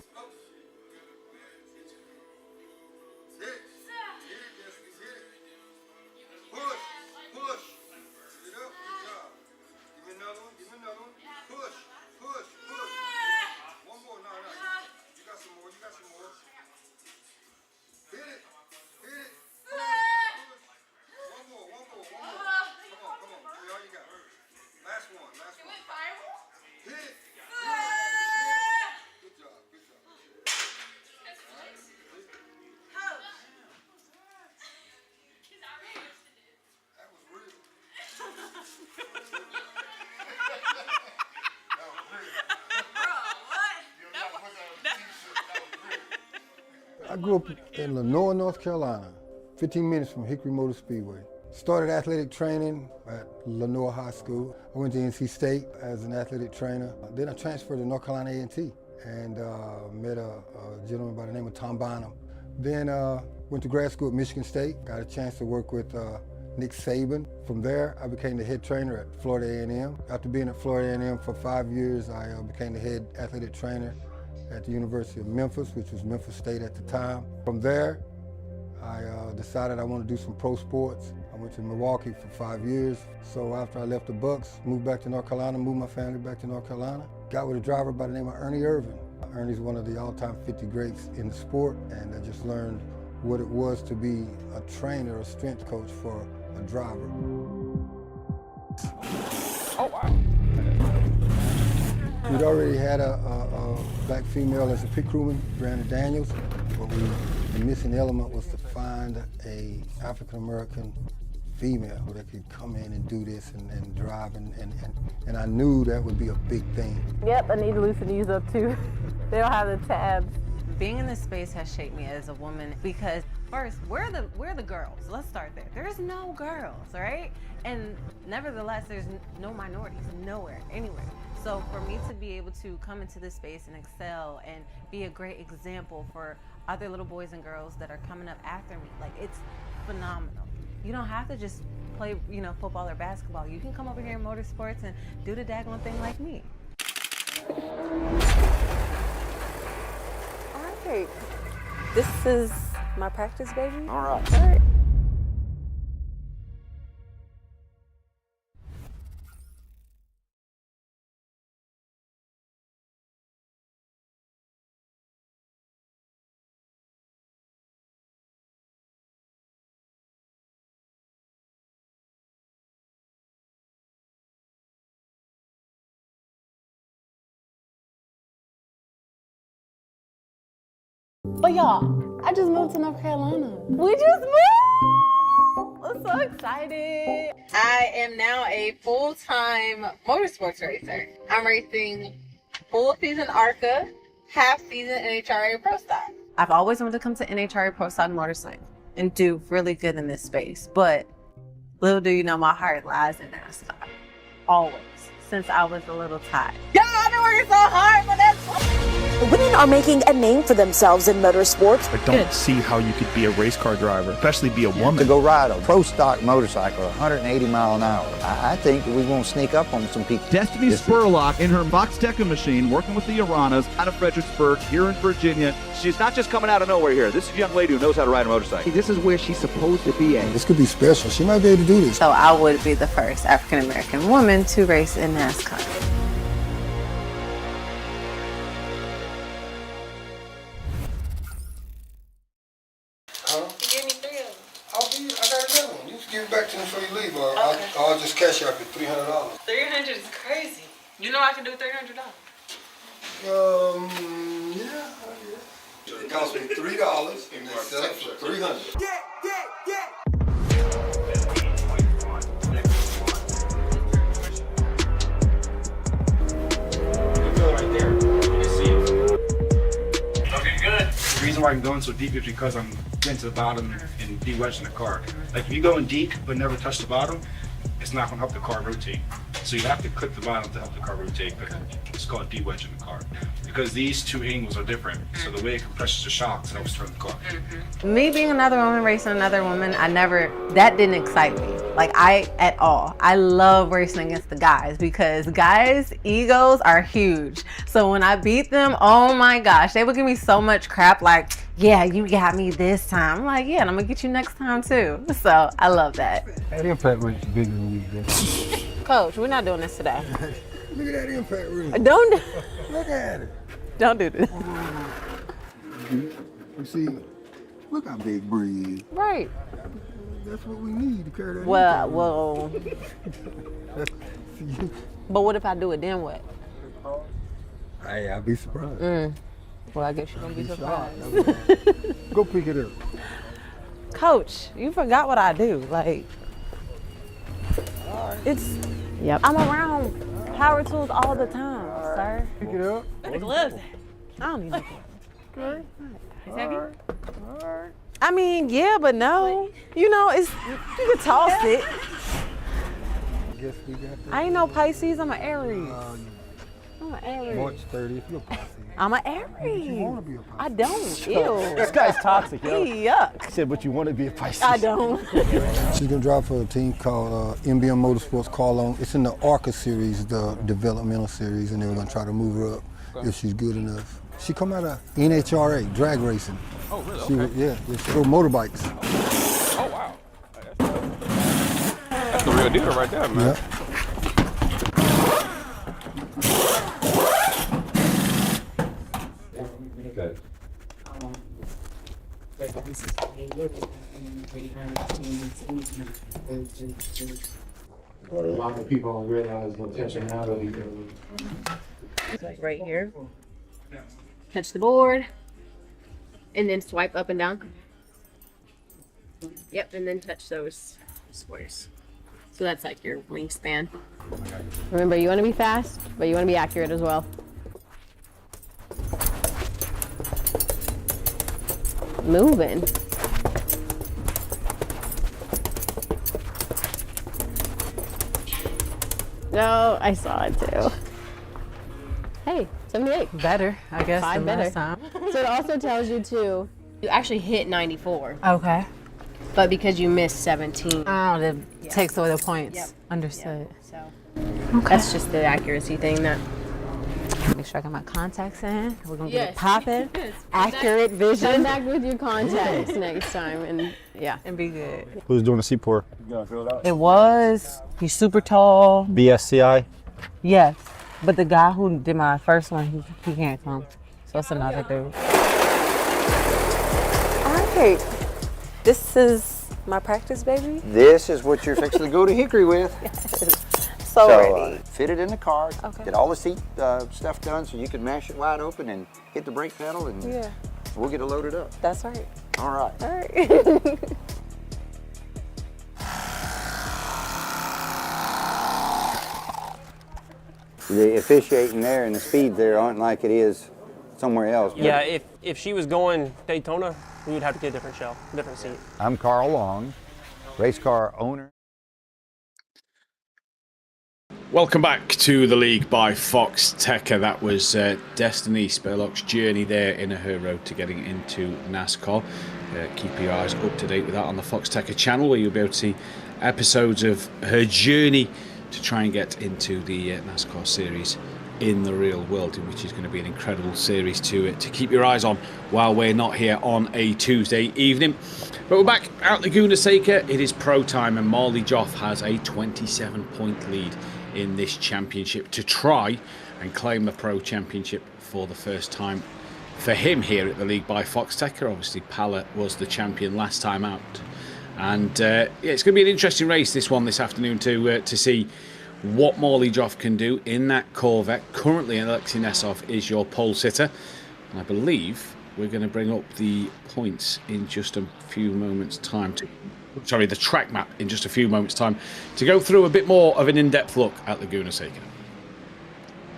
Speaker 15: I grew up in Laguna, North Carolina, 15 minutes from Hickory Motor Speedway. Started athletic training at Laguna High School. I went to NC State as an athletic trainer. Then I transferred to North Carolina A&T and met a gentleman by the name of Tom Bonham. Then went to grad school at Michigan State. Got a chance to work with Nick Saban. From there, I became the head trainer at Florida A&M. After being at Florida A&M for 5 years, I became the head athletic trainer at the University of Memphis, which was Memphis State at the time. From there, I decided I wanted to do some pro sports. I went to Milwaukee for 5 years. So after I left the Bucks, moved back to North Carolina, moved my family back to North Carolina. Got with a driver by the name of Ernie Irvin. Ernie's one of the all-time 50 greats in the sport, and I just learned what it was to be a trainer, a strength coach for a driver.
Speaker 14: Oh, wow.
Speaker 15: We'd already had a black female as a pit crewman, Brandon Daniels, but the missing element was to find a African-American female that could come in and do this and drive, and I knew that would be a big thing.
Speaker 9: Yep, I need to loosen these up too. They don't have the tabs. Being in this space has shaped me as a woman because first, where are the girls? Let's start there. There's no girls, right? And nevertheless, there's no minorities, nowhere, anywhere. So for me to be able to come into this space and excel and be a great example for other little boys and girls that are coming up after me, like, it's phenomenal. You don't have to just play, football or basketball. You can come over here in motorsports and do the daggone thing like me. All right, this is my practice, baby. All right. But y'all, I just moved to North Carolina. We just moved! I'm so excited. I am now a full-time motorsports racer. I'm racing full season ARCA, half season NHRA Pro Stock. I've always wanted to come to NHRA Pro Stock Motorcycle and do really good in this space, but little do you know, my heart lies in NASCAR. Always, since I was a little tot. Yeah, I've been working so hard for this.
Speaker 12: Women are making a name for themselves in motorsports.
Speaker 16: I don't see how you could be a race car driver, especially be a woman.
Speaker 11: To go ride a pro stock motorcycle 180 mile an hour, I think we're going to sneak up on some people.
Speaker 10: Destiny Spurlock in her Foxxtecca machine, working with the Iranas out of Fredericksburg here in Virginia. She's not just coming out of nowhere here. This is a young lady who knows how to ride a motorcycle.
Speaker 11: This is where she's supposed to be at.
Speaker 15: This could be special. She might be able to do this.
Speaker 9: So I would be the first African-American woman to race in NASCAR.
Speaker 15: Give me 3 of them. I got another one. You just give it back to me before you leave, or I'll just cash you out for $300.
Speaker 9: 300 is crazy. You know I can do $300.
Speaker 15: Yeah. It cost me $3 and they sell it for $300.
Speaker 16: The reason why I'm going so deep is because I'm getting to the bottom and de-wedging the car. Like if you're going deep but never touch the bottom, it's not going to help the car rotate. So you have to clip the bottom to help the car rotate, but it's called de-wedging the car. Because these two angles are different, so the way it compresses the shocks helps turn the car.
Speaker 9: Me being another woman racing another woman, that didn't excite me. Like at all. I love racing against the guys because guys' egos are huge. So when I beat them, oh my gosh, they would give me so much crap like, yeah, you got me this time. I'm like, yeah, and I'm gonna get you next time too. So I love that.
Speaker 15: That impact ring is bigger than you, bitch.
Speaker 9: Coach, we're not doing this today.
Speaker 15: Look at that impact ring.
Speaker 9: Don't.
Speaker 15: Look at it.
Speaker 9: Don't do this.
Speaker 15: You see, look how big Bree is.
Speaker 9: Right.
Speaker 15: That's what we need to carry that.
Speaker 9: Well. But what if I do it, then what?
Speaker 15: Hey, I'll be surprised.
Speaker 9: Well, I guess you're gonna be surprised.
Speaker 15: Go pick it up.
Speaker 9: Coach, you forgot what I do. Like, I'm around power tools all the time, sir.
Speaker 15: Pick it up.
Speaker 9: Where the gloves at? I don't need the gloves. It's heavy? I mean, yeah, but no. You know, you can toss it.
Speaker 15: Guess we got that.
Speaker 9: I ain't no Pisces, I'm an Aries. I'm an Aries.
Speaker 15: March 30th, you're a Pisces.
Speaker 9: I'm an Aries.
Speaker 15: You want to be a Pisces.
Speaker 9: I don't. Ew.
Speaker 13: This guy's toxic, yo.
Speaker 9: Yuck.
Speaker 13: I said, but you want to be a Pisces.
Speaker 9: I don't.
Speaker 15: She's going to drive for a team called MBM Motorsports Carlone. It's in the ARCA series, the developmental series, and they were going to try to move her up if she's good enough. She come out of NHRA, drag racing.
Speaker 2: Oh, really?
Speaker 15: She rode motorbikes.
Speaker 2: Oh, wow. That's the real deal right there, man.
Speaker 15: Yeah.
Speaker 5: What a lot of people don't realize the intentionality.
Speaker 14: Like right here. Touch the board. And then swipe up and down. Yep, and then touch those squares. So that's like your wingspan. Remember, you want to be fast, but you want to be accurate as well. Moving. No, I saw it too. Hey, 78.
Speaker 9: Better, I guess,
Speaker 14: 5
Speaker 9: than
Speaker 14: better.
Speaker 9: last time.
Speaker 14: So it also tells you too, you actually hit 94.
Speaker 9: Okay.
Speaker 14: But because you missed 17.
Speaker 9: Oh, that takes away the points.
Speaker 14: Yep.
Speaker 9: Understood.
Speaker 14: Yep. So that's just the accuracy thing that.
Speaker 9: Make sure I got my contacts in. We're gonna
Speaker 14: Yes.
Speaker 9: get it popping.
Speaker 14: Yes.
Speaker 9: Accurate vision.
Speaker 14: Contact with your contacts next time, and yeah,
Speaker 9: and be good.
Speaker 13: Who's doing the seat pour?
Speaker 9: It was. He's super tall.
Speaker 13: BSCI?
Speaker 9: Yes. But the guy who did my first one, he can't come. So it's another dude. All right. This is my practice, baby.
Speaker 11: This is what you're fixing to go to Hickory with.
Speaker 9: Yes. So ready.
Speaker 11: Fit it in the car,
Speaker 9: Okay.
Speaker 11: get all the seat stuff done so you can mash it wide open and hit the brake pedal and We'll get it loaded up.
Speaker 12: That's right.
Speaker 11: All right.
Speaker 12: All right.
Speaker 11: The officiating there and the speed there aren't like it is somewhere else.
Speaker 17: Yeah, if she was going Daytona, we would have to get a different shell, different seat.
Speaker 11: I'm Carl Long, race car owner.
Speaker 4: Welcome back to the League by Foxxtecca. That was Destiny Spurlock's journey there in her road to getting into NASCAR. Keep your eyes up to date with that on the Foxxtecca channel, where you'll be able to see episodes of her journey to try and get into the NASCAR series in the real world, which is going to be an incredible series to keep your eyes on while we're not here on a Tuesday evening. But we're back at Laguna Seca. It is pro time, and Marley Joff has a 27-point lead in this championship to try and claim the pro championship for the first time for him here at the League by Foxxtecca. Obviously, Pala was the champion last time out. And yeah, it's going to be an interesting race, this one, this afternoon, to see what Marley Joff can do in that Corvette. Currently, Alexei Nesov is your pole sitter. And I believe we're going to bring up the points in just a few moments' time. Sorry, the track map in just a few moments' time to go through a bit more of an in-depth look at Laguna Seca.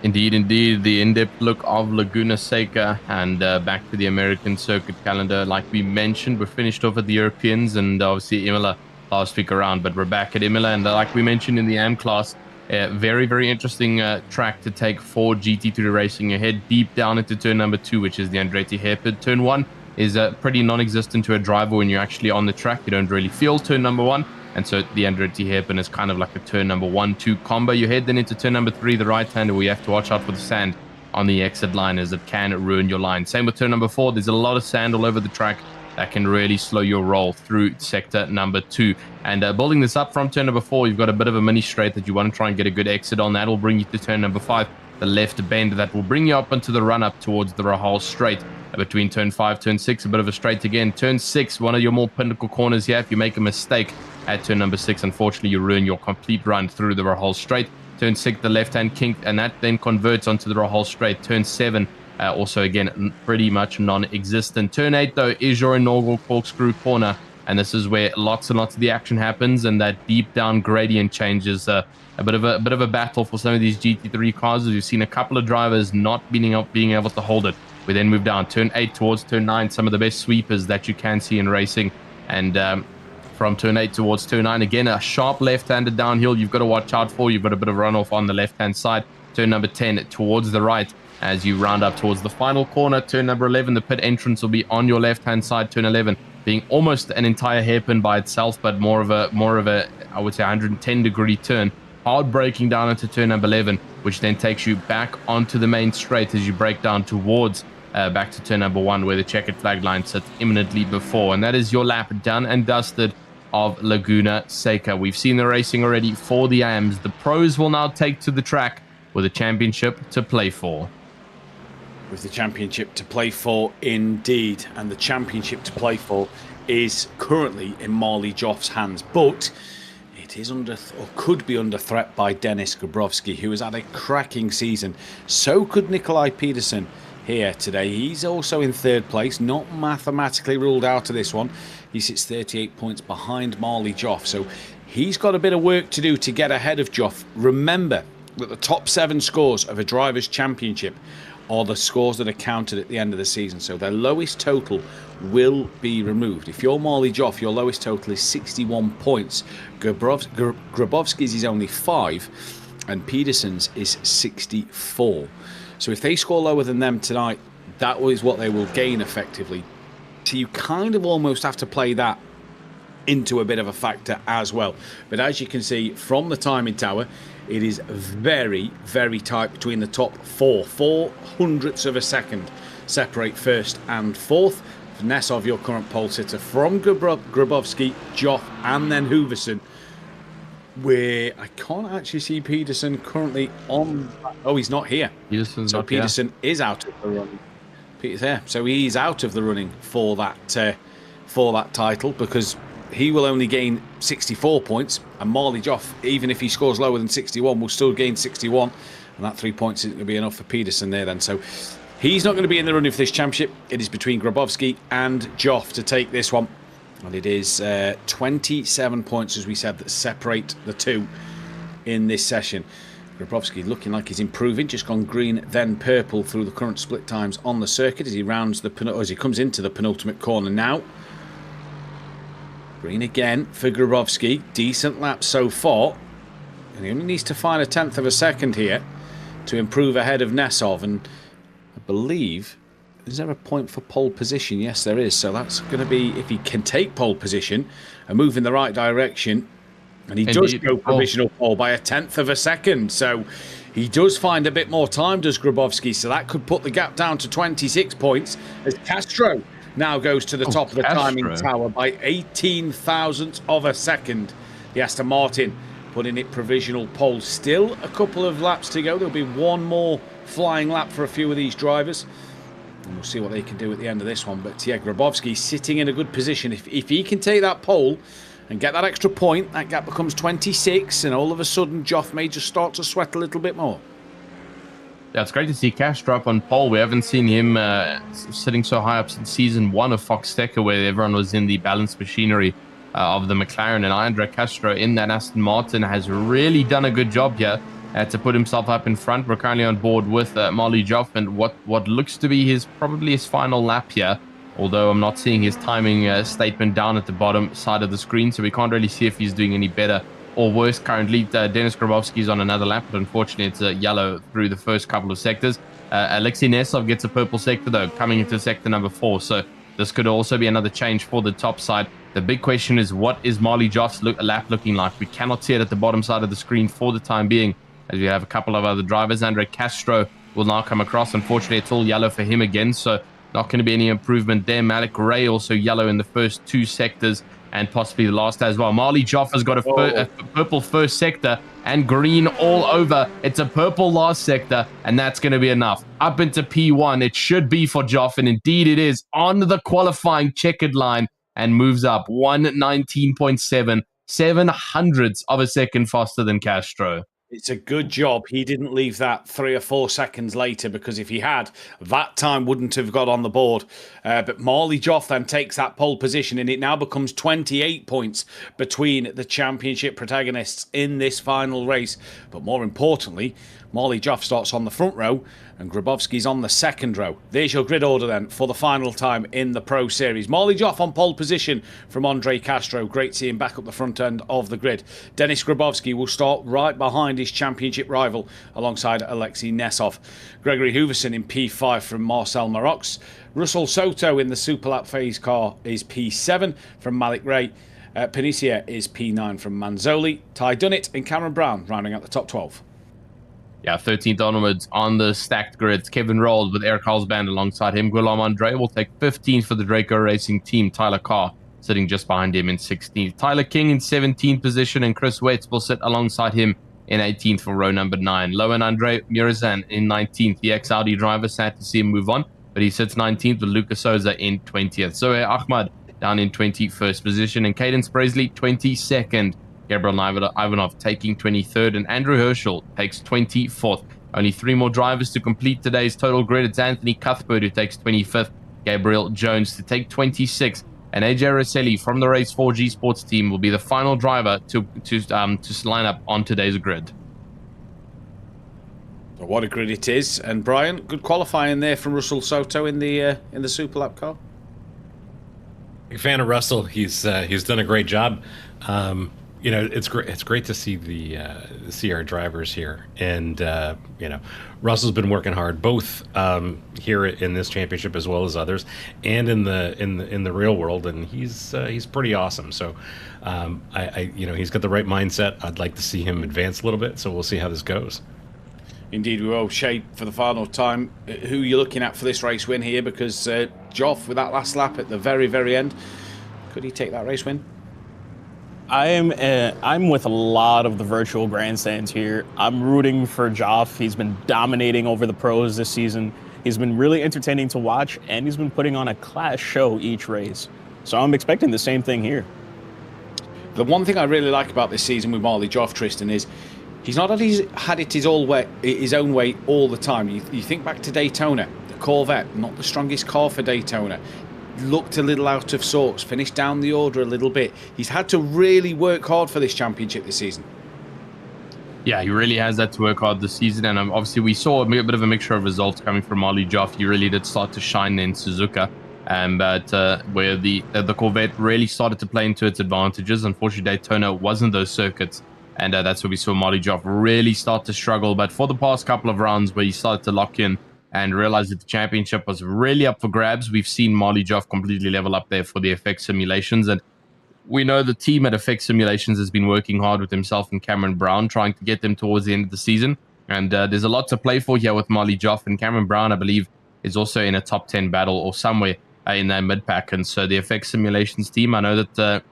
Speaker 1: Indeed, indeed, the in-depth look of Laguna Seca, and back to the American circuit calendar. Like we mentioned, we're finished off at the Europeans and obviously Imola last week around, but we're back at Imola, and like we mentioned in the AM class, very, very interesting track to take for GT3 racing. You head deep down into turn number 2, which is the Andretti hairpin. Turn 1 is pretty non-existent to a driver when you're actually on the track. You don't really feel turn number 1. And so the Andretti hairpin is kind of like a turn number 1-2 combo. You head then into turn number 3, the right-hander, where you have to watch out for the sand on the exit line, as it can ruin your line. Same with turn number 4. There's a lot of sand all over the track that can really slow your roll through sector number 2. And building this up from turn number 4, you've got a bit of a mini straight that you want to try and get a good exit on. That'll bring you to turn number 5, the left bend that will bring you up into the run-up towards the Rahal Straight. Between turn 5, turn 6, a bit of a straight again. Turn 6, one of your more pinnacle corners here. If you make a mistake at turn number 6, unfortunately, you ruin your complete run through the Rahal Straight. Turn 6, the left-hand kink, and that then converts onto the Rahal Straight. Turn 7, also, again, pretty much non-existent. Turn 8, though, is your inaugural corkscrew corner, and this is where lots and lots of the action happens, and that deep down gradient changes a bit of a battle for some of these GT3 cars. We've seen a couple of drivers not being able to hold it. We then move down turn 8 towards turn 9, some of the best sweepers that you can see in racing. And from turn 8 towards turn 9, again, a sharp left-handed downhill you've got to watch out for. You've got a bit of runoff on the left-hand side. Turn number 10 towards the right as you round up towards the final corner. Turn number 11, the pit entrance will be on your left-hand side. Turn 11 being almost an entire hairpin by itself, but more of a I would say 110-degree turn. Hard braking down into turn number 11, which then takes you back onto the main straight as you brake down towards back to turn number 1, where the checkered flag line sits imminently before. And that is your lap done and dusted of Laguna Seca. We've seen the racing already for the AMs. The pros will now take to the track with a championship to play for.
Speaker 4: With the championship to play for, indeed. And the championship to play for is currently in Marley Joff's hands. But it is under, or could be under threat by Denis Grabowski, who has had a cracking season. So could Nikolai Peterson here today. He's also in 3rd place, not mathematically ruled out of this one. He sits 38 points behind Marley Joff, so he's got a bit of work to do to get ahead of Joff. Remember that the top 7 scores of a driver's championship are the scores that are counted at the end of the season, so their lowest total will be removed. If you're Marley Joff, your lowest total is 61 points. Grabowski's is only 5, and Peterson's is 64. So if they score lower than them tonight, that is what they will gain effectively. So you kind of almost have to play that into a bit of a factor as well. But as you can see from the timing tower, it is very, very tight between the top 4. 0.04 of a second separate 1st and 4th. Nesov, your current pole sitter, from Grabowski, Joff, and then Hooverson, where I can't actually see Peterson currently on. Oh, he's not here. So Peterson is out of the running. So he's out of the running for that title, because he will only gain 64 points, and Marley Joff, even if he scores lower than 61, will still gain 61, and that 3 points isn't going to be enough for Peterson there then. So He's not going to be in the running for this championship. It is between Grabowski and Joff to take this one. And it is 27 points, as we said, that separate the two in this session. Grabowski looking like he's improving, just gone green, then purple through the current split times on the circuit as he rounds the as he comes into the penultimate corner now. Green again for Grabowski. Decent lap so far. And he only needs to find a 1/10 of a second here to improve ahead of Nesov. And I believe, is there a point for pole position? Yes, there is. So that's going to be, if he can take pole position and move in the right direction. And he does go provisional pole by a 1/10 of a second. So he does find a bit more time, does Grabowski. So that could put the gap down to 26 points as Castro now goes to the top of the timing tower by 18 thousandths of a second. The Aston Martin putting it provisional pole. Still a couple of laps to go. There'll be one more flying lap for a few of these drivers. And we'll see what they can do at the end of this one. But yeah, Grabowski sitting in a good position. If he can take that pole and get that extra point, that gap becomes 26, and all of a sudden Joff may just start to sweat a little bit more.
Speaker 1: Yeah, it's great to see Castro up on pole. We haven't seen him sitting so high up since season 1 of Foxxtecca, where everyone was in the balanced machinery of the McLaren. And Andre Castro in that Aston Martin has really done a good job here to put himself up in front. We're currently on board with Marley Joff, and what looks to be probably his final lap here. Although I'm not seeing his timing statement down at the bottom side of the screen, so we can't really see if he's doing any better or worse currently. Denis Grabowski's on another lap, but unfortunately it's yellow through the first couple of sectors. Alexei Nesov gets a purple sector though, coming into sector number 4, so this could also be another change for the top side. The big question is, what is Marley Joff's lap looking like? We cannot see it at the bottom side of the screen for the time being, as we have a couple of other drivers. Andre Castro will now come across. Unfortunately, it's all yellow for him again, so not going to be any improvement there. Malik Ray also yellow in the first 2 sectors, and possibly the last as well. Marley Joff has got a purple first sector and green all over. It's a purple last sector, and that's going to be enough. Up into P1, it should be for Joff, and indeed it is, on the qualifying checkered line, and moves up 119.7, 7/100ths of a second faster than Castro.
Speaker 4: It's a good job he didn't leave that 3 or 4 seconds later, because if he had, that time wouldn't have got on the board. But Marley Joff then takes that pole position, and it now becomes 28 points between the championship protagonists in this final race. But more importantly, Marley Joff starts on the front row and Grabowski's on the second row. There's your grid order then for the final time in the Pro Series. Marley Joff on pole position from Andre Castro. Great seeing back up the front end of the grid. Denis Grabowski will start right behind his championship rival alongside Alexei Nesov. Gregory Hooverson in P5 from Marcel Marox. Russell Soto in the Superlap phase car is P7 from Malik Ray. Panisia is P9 from Manzoli. Ty Dunnett and Cameron Brown rounding out the top 12.
Speaker 1: Yeah, 13th onwards on the stacked grids. Kevin Rold with Eric Halsband alongside him. Guillaume Andre will take 15th for the Draco Racing team. Tyler Carr sitting just behind him in 16th. Tyler King in 17th position, and Chris Wetz will sit alongside him in 18th for row number 9. Lohan Andre Murazan in 19th. The ex-Audi driver, sad to see him move on, but he sits 19th with Lucas Souza in 20th. Zoe Ahmad down in 21st position, and Cadence Presley 22nd. Gabriel Ivanov taking 23rd, and Andrew Herschel takes 24th. Only 3 more drivers to complete today's total grid. It's Anthony Cuthbert who takes 25th, Gabriel Jones to take 26th, and AJ Rosselli from the Race 4G Sports team will be the final driver to line up on today's grid.
Speaker 4: What a grid it is. And Brian, good qualifying there from Russell Soto in the Superlap car.
Speaker 7: Big fan of Russell. He's done a great job. You know, it's great to see our drivers here, and you know, Russell's been working hard, both here in this championship as well as others, and in the real world, and he's pretty awesome. So, you know, he's got the right mindset. I'd like to see him advance a little bit. So we'll see how this goes.
Speaker 4: Indeed, we will. Shay, for the final time, who are you looking at for this race win here? Because Joff, with that last lap at the very, very end, could he take that race win?
Speaker 6: I'm with a lot of the virtual grandstands here. I'm rooting for Joff. He's been dominating over the pros this season. He's been really entertaining to watch, and he's been putting on a class show each race. So I'm expecting the same thing here.
Speaker 4: The one thing I really like about this season with Marley Joff, Tristan, is he's not had it his own way all the time. You think back to Daytona, Corvette, not the strongest car for Daytona. Looked a little out of sorts, finished down the order a little bit. He's had to really work hard for this championship this season.
Speaker 1: Yeah, he really has had to work hard this season, and obviously we saw a bit of a mixture of results coming from Molly Joff. He really did start to shine in Suzuka, but where the Corvette really started to play into its advantages. Unfortunately, Daytona wasn't those circuits, and that's where we saw Molly Joff really start to struggle. But for the past couple of rounds where he started to lock in and realized that the championship was really up for grabs, we've seen Molly Joff completely level up there for the FX Simulations. And we know the team at FX Simulations has been working hard with himself and Cameron Brown, trying to get them towards the end of the season. And there's a lot to play for here with Molly Joff. And Cameron Brown, I believe, is also in a top 10 battle or somewhere in that mid-pack. And so the FX Simulations team, I know that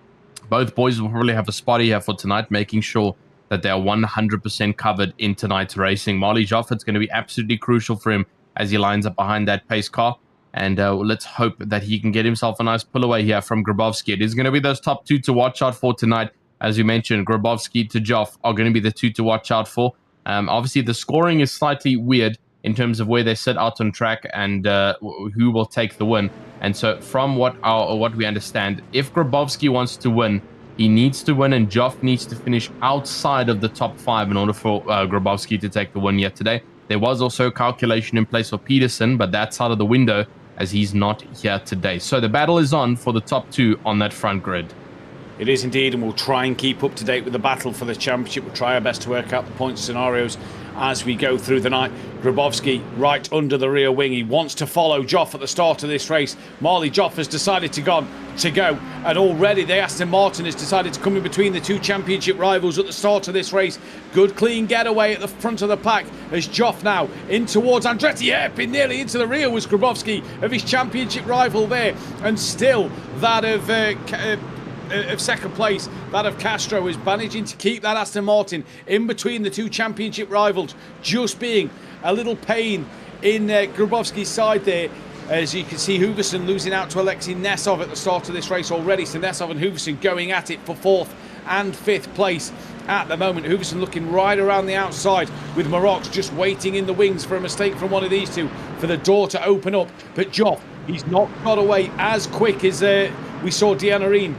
Speaker 1: both boys will probably have a spot here for tonight, making sure that they are 100% covered in tonight's racing. Molly Joff, it's going to be absolutely crucial for him as he lines up behind that pace car. And let's hope that he can get himself a nice pull away here from Grabowski. It is going to be those top two to watch out for tonight. As you mentioned, Grabowski to Joff are going to be the two to watch out for. Obviously, the scoring is slightly weird in terms of where they sit out on track and who will take the win. And so from what we understand, if Grabowski wants to win, he needs to win, and Joff needs to finish outside of the top 5 in order for Grabowski to take the win yet today. There was also a calculation in place for Peterson, but that's out of the window as he's not here today. So the battle is on for the top 2 on that front grid.
Speaker 4: It is indeed, and we'll try and keep up to date with the battle for the championship. We'll try our best to work out the point scenarios as we go through the night. Grabowski right under the rear wing. He wants to follow Joff at the start of this race. Marley Joff has decided to go, and already the Aston Martin has decided to come in between the two championship rivals at the start of this race. Good clean getaway at the front of the pack as Joff now in towards Andretti. Hairpin nearly into the rear was Grabowski of his championship rival there, and still that of second place, that of Castro, is managing to keep that Aston Martin in between the two championship rivals, just being a little pain in Grabowski's side there. As you can see, Hooverson losing out to Alexei Nesov at the start of this race already. So Nesov and Hooverson going at it for 4th and 5th place at the moment. Hooverson looking right around the outside with Marox just waiting in the wings for a mistake from one of these two for the door to open up. But Joff, he's not got away as quick as we saw Deanarine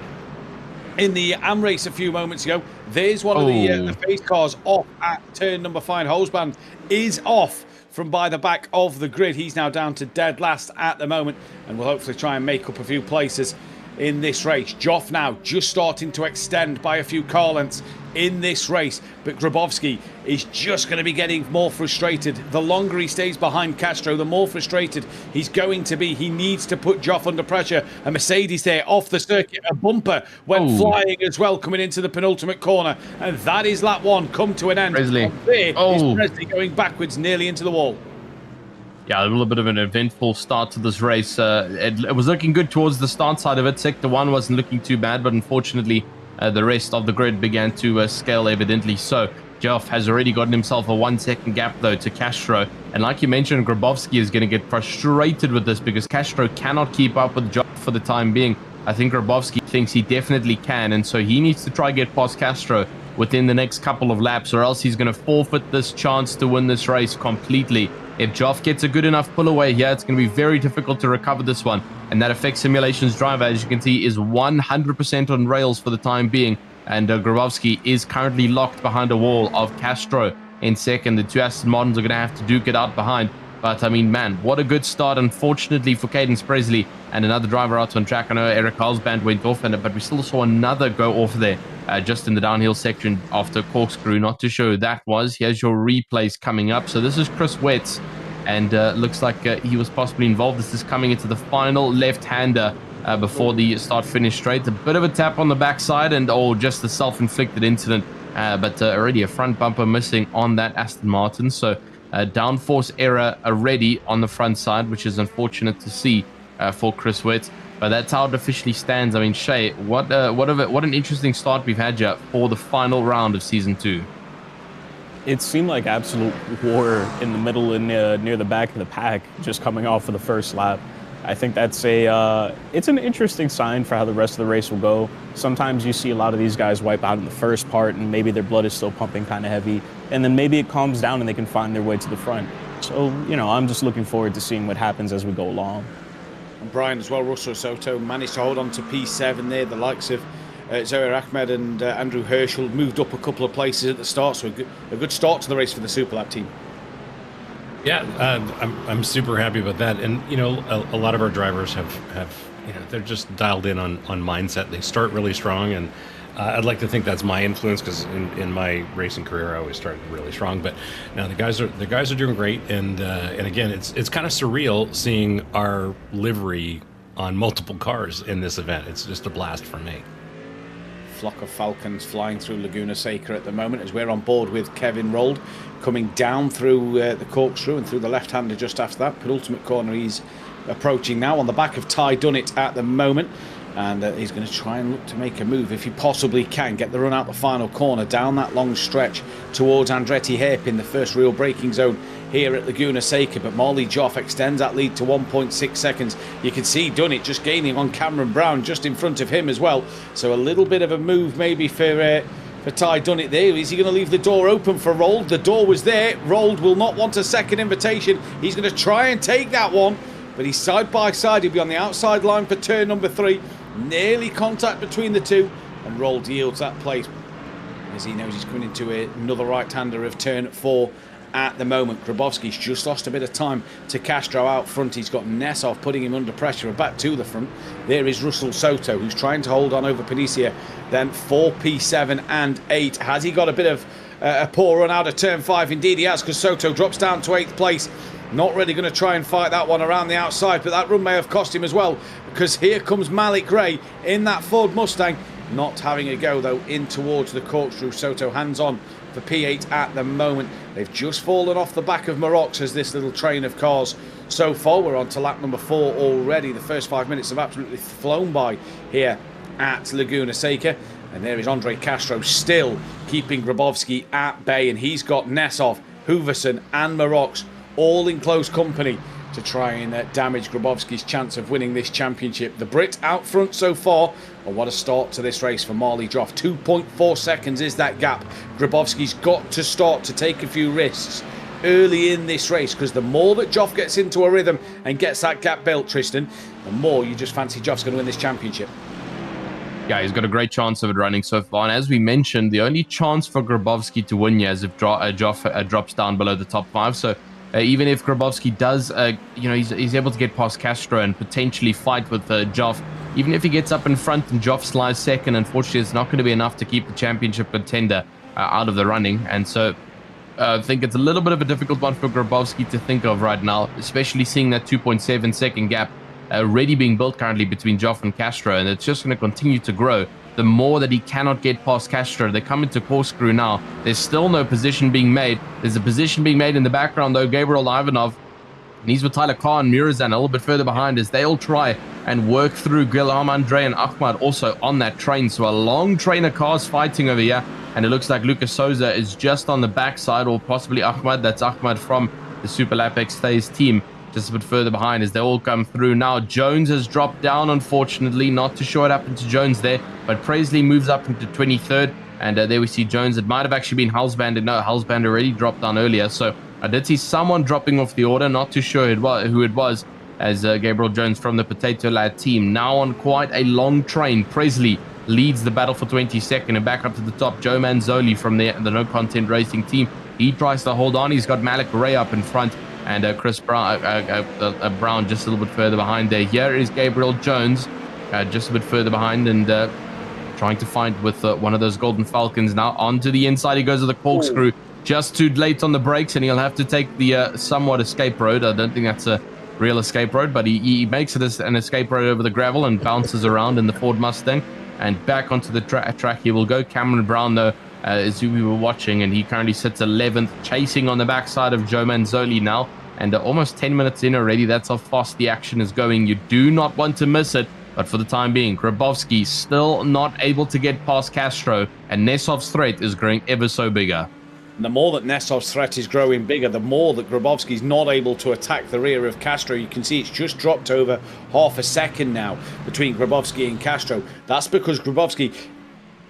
Speaker 4: in the AM race a few moments ago. There's one of the face cars off at turn number 5. Holzband is off from by the back of the grid. He's now down to dead last at the moment, and will hopefully try and make up a few places in this race. Joff now just starting to extend by a few car lengths in this race, but Grabowski is just going to be getting more frustrated. The longer he stays behind Castro, the more frustrated he's going to be. He needs to put Joff under pressure. A Mercedes there off the circuit, a bumper went flying as well coming into the penultimate corner, and that is lap 1 come to an end.
Speaker 1: Presley.
Speaker 4: And there is Presley going backwards nearly into the wall.
Speaker 1: Yeah, a little bit of an eventful start to this race. It was looking good towards the start side of it. Sector 1 wasn't looking too bad, but unfortunately, the rest of the grid began to scale evidently. So Joff has already gotten himself a 1-second gap, though, to Castro. And like you mentioned, Grabowski is going to get frustrated with this because Castro cannot keep up with Joff for the time being. I think Grabowski thinks he definitely can, and so he needs to try get past Castro within the next couple of laps, or else he's going to forfeit this chance to win this race completely. If Joff gets a good enough pull away here, it's going to be very difficult to recover this one. And that FX Simulations driver, as you can see, is 100% on rails for the time being. And Grabowski is currently locked behind a wall of Castro in second. The two Aston Martins are going to have to duke it out behind. But, I mean, man, what a good start, unfortunately, for Cadence Presley and another driver out on track. I know Eric Halsband went off, but we still saw another go off there just in the downhill section after corkscrew. Not to show who that was. Here's your replays coming up. So this is Chris Wetz, and looks like he was possibly involved. This is coming into the final left-hander before the start-finish straight. A bit of a tap on the backside, and just a self-inflicted incident, but already a front bumper missing on that Aston Martin. So downforce error already on the front side, which is unfortunate to see for Chris Wetz. But that's how it officially stands. I mean, Shay, what an interesting start we've had here for the final round of Season 2.
Speaker 6: It seemed like absolute war in the middle and near the back of the pack, just coming off of the first lap. I think that's it's an interesting sign for how the rest of the race will go. Sometimes you see a lot of these guys wipe out in the first part, and maybe their blood is still pumping kind of heavy, and then maybe it calms down and they can find their way to the front. So, you know, I'm just looking forward to seeing what happens as we go along.
Speaker 4: And Brian as well, Russell Soto managed to hold on to P7 there. The likes of Zohar Ahmed and Andrew Herschel moved up a couple of places at the start, so a good start to the race for the Superlab team.
Speaker 7: Yeah, I'm super happy about that. And, you know, a lot of our drivers have you know, they're just dialed in on mindset. They start really strong, and I'd like to think that's my influence, because in my racing career I always started really strong. But now the guys are doing great, and again, it's kind of surreal seeing our livery on multiple cars in this event. It's just a blast for me.
Speaker 4: Flock of Falcons flying through Laguna Seca at the moment as we're on board with Kevin Rold coming down through the corkscrew and through the left-hander just after that. Penultimate corner he's approaching now on the back of Ty Dunnett at the moment, and he's going to try and look to make a move if he possibly can. Get the run out the final corner down that long stretch towards Andretti Hairpin, the first real braking zone here at Laguna Seca, but Marley Joff extends that lead to 1.6 seconds. You can see Dunnett just gaining on Cameron Brown just in front of him as well, so a little bit of a move maybe for Ty Dunnett there. Is he going to leave the door open for Rold? The door was there. Rold will not want a second invitation. He's going to try and take that one, but he's side by side. He'll be on the outside line for turn number 3. Nearly contact between the two, and Rold yields that place as he knows he's coming into another right-hander of turn 4 at the moment. Grabowski's just lost a bit of time to Castro out front. He's got Nesov putting him under pressure, and back to the front there is Russell Soto, who's trying to hold on over Panicia. Then 4 P7 and 8. Has he got a bit of a poor run out of turn 5? Indeed he has, because Soto drops down to 8th place. Not really going to try and fight that one around the outside, but that run may have cost him as well, because here comes Malik Ray in that Ford Mustang, not having a go though in towards the corkscrew. Soto hands on for P8 at the moment. They've just fallen off the back of Marox as this little train of cars so far. We're on to lap number 4 already. The first 5 minutes have absolutely flown by here at Laguna Seca. And there is Andre Castro still keeping Grabowski at bay, and he's got Nesov, Hooverson and Marox all in close company to try and damage Grabowski's chance of winning this championship. The Brit out front so far, and what a start to this race for Marley Joff. 2.4 seconds is that gap. Grabowski's got to start to take a few risks early in this race, because the more that Joff gets into a rhythm and gets that gap built, Tristan, the more you just fancy Joff's going to win this championship.
Speaker 1: Yeah, he's got a great chance of it running so far. And as we mentioned, the only chance for Grabowski to win here is if Joff drops down below the top 5. So even if Grabowski does, he's able to get past Castro and potentially fight with Joff. Even if he gets up in front and Joff slides second, unfortunately, it's not going to be enough to keep the championship contender out of the running. And so I think it's a little bit of a difficult one for Grabowski to think of right now, especially seeing that 2.7 second gap already being built currently between Joff and Castro, and it's just going to continue to grow. The more that he cannot get past Castro, they come into corkscrew now. There's still no position being made. There's a position being made in the background, though. Gabriel Ivanov, and he's with Tyler Carr and Murazan a little bit further behind as they all try and work through. Guilherme Andre and Ahmad also on that train. So a long train of cars fighting over here, and it looks like Lucas Souza is just on the backside, or possibly Ahmad. That's Ahmad from the Super Lap X-Phase team, just a bit further behind as they all come through. Now Jones has dropped down, unfortunately. Not too sure what happened to Jones there, but Presley moves up into 23rd, and there we see Jones. It might have actually been Halsband. No, Halsband already dropped down earlier, so I did see someone dropping off the order. Not too sure who it was, as Gabriel Jones from the Potato Lad team now on quite a long train. Presley leads the battle for 22nd, and back up to the top, Joe Manzoli from the No Content Racing team. He tries to hold on. He's got Malik Ray up in front, and Chris Brown, Brown just a little bit further behind there. Here is Gabriel Jones, just a bit further behind, and trying to find with one of those Golden Falcons. Now onto the inside he goes with the corkscrew. Just too late on the brakes, and he'll have to take the somewhat escape road. I don't think that's a real escape road, but he makes it an escape road over the gravel and bounces around in the Ford Mustang. And back onto the track he will go. Cameron Brown, though, is who we were watching, and he currently sits 11th, chasing on the backside of Joe Manzoli now. And almost 10 minutes in already. That's how fast the action is going. You do not want to miss it. But for the time being, Grabowski still not able to get past Castro, and Nesov's threat is growing ever so bigger.
Speaker 4: And the more that Nesov's threat is growing bigger, the more that Grabowski's not able to attack the rear of Castro. You can see it's just dropped over half a second now between Grabowski and Castro. That's because Grabowski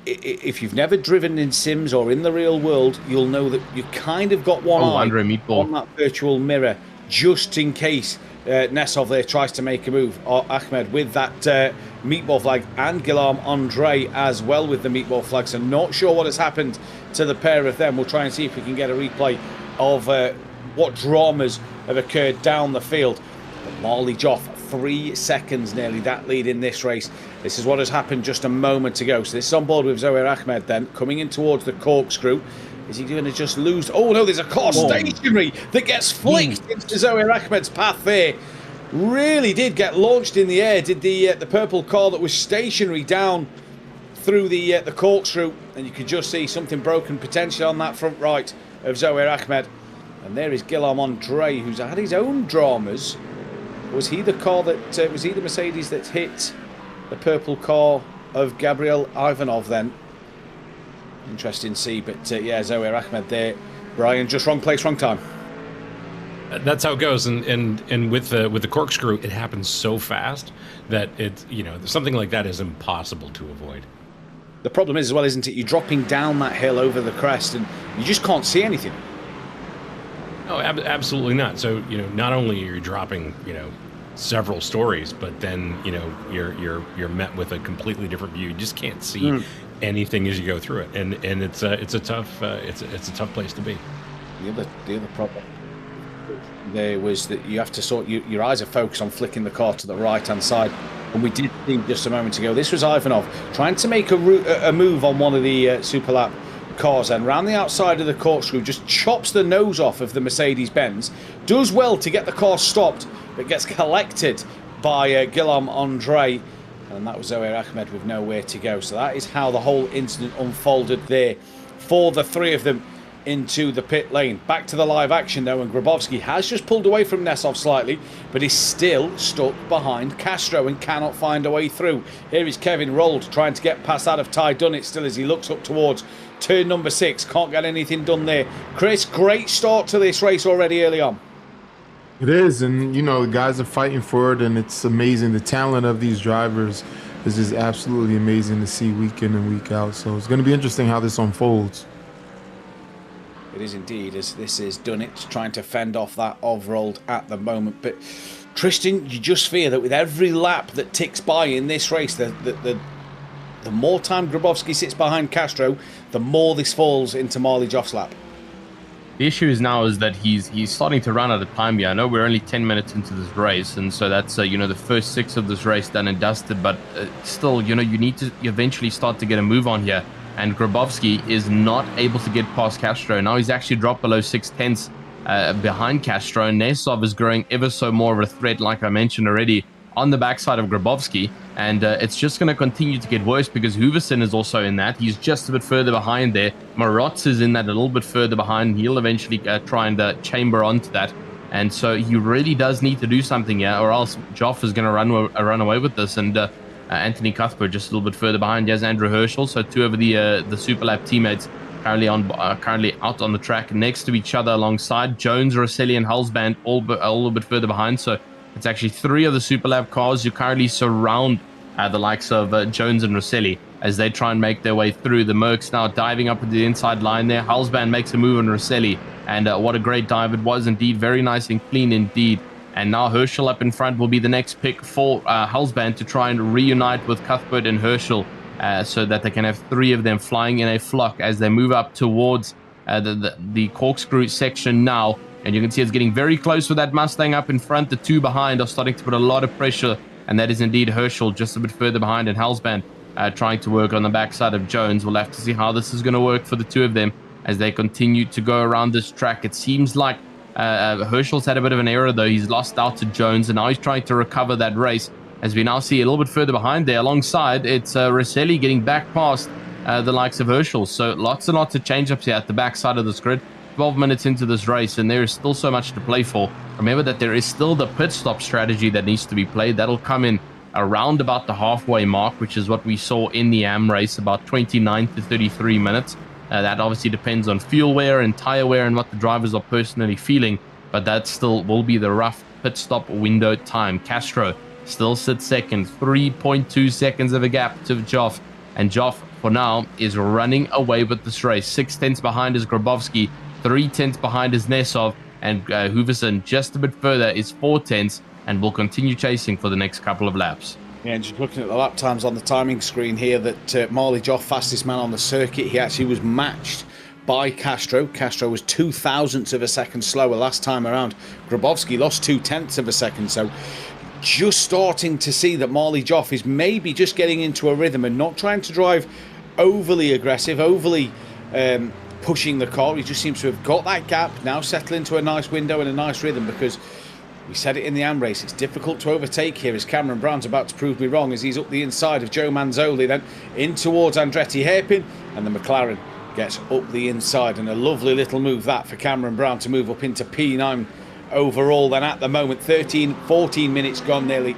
Speaker 4: if you've never driven in sims or in the real world, you'll know that you kind of got one eye
Speaker 1: under a meatball
Speaker 4: on that virtual mirror, just in case Nesov there tries to make a move, or Ahmed with that meatball flag, and Guillaume Andre as well with the meatball flag. So not sure what has happened to the pair of them. We'll try and see if we can get a replay of what dramas have occurred down the field. But Marley Joff, 3 seconds nearly that lead in this race. This is what has happened just a moment ago. So this is on board with Zohair Ahmed then, coming in towards the corkscrew. Is he going to just lose? Oh no, there's a car stationary that gets flicked into Zohair Ahmed's path there. Really did get launched in the air, did the purple car that was stationary down through the corkscrew. And you could just see something broken potentially on that front right of Zohair Ahmed. And there is Guillaume Andre, who's had his own dramas. Was he the car that was he the Mercedes that hit the purple car of Gabriel Ivanov then? Interesting to see, but yeah, Zohair Ahmed there. Brian, just wrong place, wrong time.
Speaker 7: That's how it goes, and with the corkscrew, it happens so fast that it's, you know, something like that is impossible to avoid.
Speaker 4: The problem is as well, isn't it? You're dropping down that hill over the crest, and you just can't see anything.
Speaker 7: Oh, absolutely not. So, you know, not only are you dropping, you know, several stories, but then, you know, you're met with a completely different view. You just can't see anything as you go through it, and it's a tough place to be.
Speaker 4: The other problem there was that you have to sort your eyes are focused on flicking the car to the right hand side, and we did see just a moment ago. This was Ivanov trying to make a move on one of the Superlap cars, and round the outside of the corkscrew just chops the nose off of the Mercedes-Benz. Does well to get the car stopped, but gets collected by Guillaume Andre, and that was Zohair Ahmed with nowhere to go. So that is how the whole incident unfolded there for the three of them into the pit lane. Back to the live action though, and Grabowski has just pulled away from Nesov slightly, but is still stuck behind Castro and cannot find a way through. Here is Kevin Rold trying to get past that of Ty Dunnett still as he looks up towards turn number 6. Can't get anything done there. Chris, great start to this race already early on.
Speaker 5: It is, and you know, the guys are fighting for it, and it's amazing. The talent of these drivers is just absolutely amazing to see week in and week out. So it's going to be interesting how this unfolds.
Speaker 4: It is indeed, as this is Dunnett trying to fend off that Ovrold at the moment. But Tristan, you just fear that with every lap that ticks by in this race, the more time Grabowski sits behind Castro, the more this falls into Marley Joff's lap.
Speaker 1: The issue is now is that he's starting to run out of time here. I know we're only 10 minutes into this race, and so that's you know, the first 6 of this race done and dusted. But still, you know, you need to eventually start to get a move on here. And Grabowski is not able to get past Castro. Now he's actually dropped below 6/10 behind Castro. And Nesov is growing ever so more of a threat, like I mentioned already, on the backside of Grabowski. And it's just going to continue to get worse because Hooverson is also in that. He's just a bit further behind there. Marotz is in that a little bit further behind. He'll eventually try and chamber onto that. And so he really does need to do something here, or else Joff is going to run away with this. And Anthony Cuthbert just a little bit further behind. He has Andrew Herschel, so 2 of the Superlap teammates currently out on the track next to each other alongside Jones, Rosselli, and Halsband, all a little bit further behind. So it's actually 3 of the Superlap cars who currently surround the likes of Jones and Rosselli as they try and make their way through. The Mercs now diving up into the inside line there. Halsband makes a move on Rosselli, and what a great dive it was indeed. Very nice and clean indeed. And now Herschel up in front will be the next pick for Halsband to try and reunite with Cuthbert and Herschel so that they can have 3 of them flying in a flock as they move up towards the corkscrew section now. And you can see it's getting very close with that Mustang up in front. The 2 behind are starting to put a lot of pressure, and that is indeed Herschel just a bit further behind, and Halsband trying to work on the backside of Jones. We'll have to see how this is going to work for the 2 of them as they continue to go around this track. It seems like Herschel's had a bit of an error though. He's lost out to Jones, and now he's trying to recover that race as we now see a little bit further behind there alongside it's Rosselli getting back past the likes of Herschel. So lots and lots of change-ups here at the backside of this grid. 12 minutes into this race, and there is still so much to play for. Remember that there is still the pit stop strategy that needs to be played. That'll come in around about the halfway mark, which is what we saw in the AM race, about 29 to 33 minutes. That obviously depends on fuel wear and tire wear and what the drivers are personally feeling, but that still will be the rough pit stop window time. Castro still sits second, 3.2 seconds of a gap to Joff, And Joff, for now, is running away with this race. 6 tenths behind is Grabowski, 3 tenths behind is Nesov, and Hooverson just a bit further is 4 tenths and will continue chasing for the next couple of laps.
Speaker 4: Yeah, and just looking at the lap times on the timing screen here, that Marley Joff, fastest man on the circuit, he actually was matched by Castro. Castro was 0.02 of a second slower last time around. Grabowski lost 0.2 of a second, so just starting to see that Marley Joff is maybe just getting into a rhythm and not trying to drive overly aggressive, overly pushing the car. He just seems to have got that gap, now settle into a nice window and a nice rhythm, because we said it in the AM race, it's difficult to overtake here, as Cameron Brown's about to prove me wrong, as he's up the inside of Joe Manzoli, then in towards Andretti Hairpin, and the McLaren gets up the inside, and a lovely little move that for Cameron Brown to move up into P9 overall. Then at the moment 14 minutes gone nearly,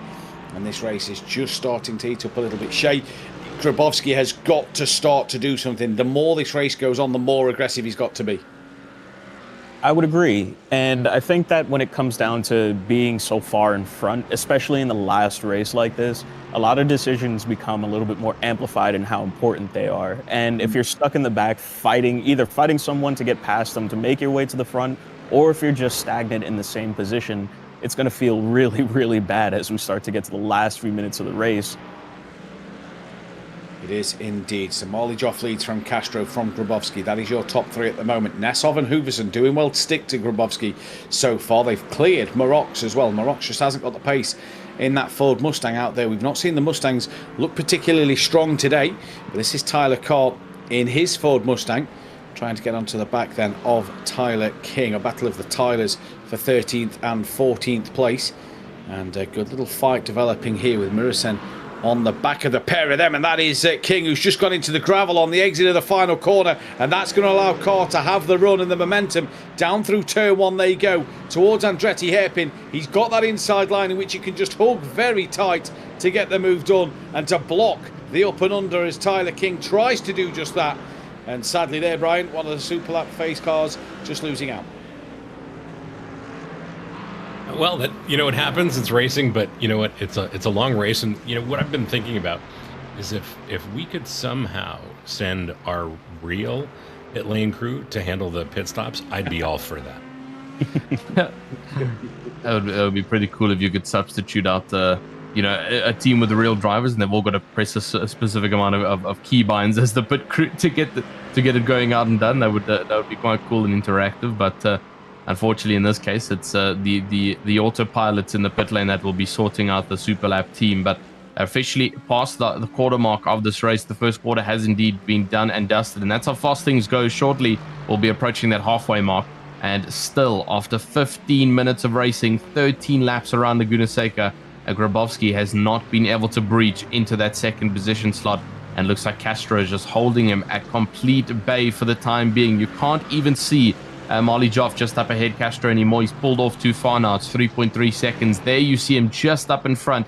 Speaker 4: and this race is just starting to heat up a little bit. Shay, Grabowski has got to start to do something. The more this race goes on, the more aggressive he's got to be.
Speaker 6: I would agree. And I think that when it comes down to being so far in front, especially in the last race like this, a lot of decisions become a little bit more amplified in how important they are. And if you're stuck in the back either fighting someone to get past them to make your way to the front, or if you're just stagnant in the same position, it's going to feel really, really bad as we start to get to the last few minutes of the race.
Speaker 4: It is indeed. So Marley Joff leads from Castro, from Grabowski. That is your top 3 at the moment. Nesov and Hooverson doing well to stick to Grabowski so far. They've cleared Marox as well. Marox just hasn't got the pace in that Ford Mustang out there. We've not seen the Mustangs look particularly strong today, but this is Tyler Carr in his Ford Mustang, trying to get onto the back then of Tyler King. A battle of the Tylers for 13th and 14th place, and a good little fight developing here with Murison on the back of the pair of them, and that is King, who's just gone into the gravel on the exit of the final corner, and that's going to allow Carr to have the run and the momentum. Down through turn 1 they go towards Andretti Hairpin. He's got that inside line in which he can just hug very tight to get the move done and to block the up and under, as Tyler King tries to do just that. And sadly there, Brian, one of the Super Lap face cars just losing out.
Speaker 7: Well, that, you know, it happens. It's racing, but you know what? It's a long race, and you know what I've been thinking about is if we could somehow send our real pit lane crew to handle the pit stops, I'd be all for that.
Speaker 1: It would be pretty cool if you could substitute out a team with the real drivers, and they've all got to press a specific amount of key binds as the pit crew to get it going out and done. That would be quite cool and interactive, but. Unfortunately, in this case, it's the autopilots in the pit lane that will be sorting out the Super Lap team. But officially past the quarter mark of this race, the first quarter has indeed been done and dusted. And that's how fast things go. Shortly, we'll be approaching that halfway mark. And still, after 15 minutes of racing, 13 laps around Laguna Seca, Grabowski has not been able to breach into that second position slot. And looks like Castro is just holding him at complete bay for the time being. You can't even see Marley Joff just up ahead Castro anymore. He's pulled off too far now. It's 3.3 seconds. There you see him just up in front,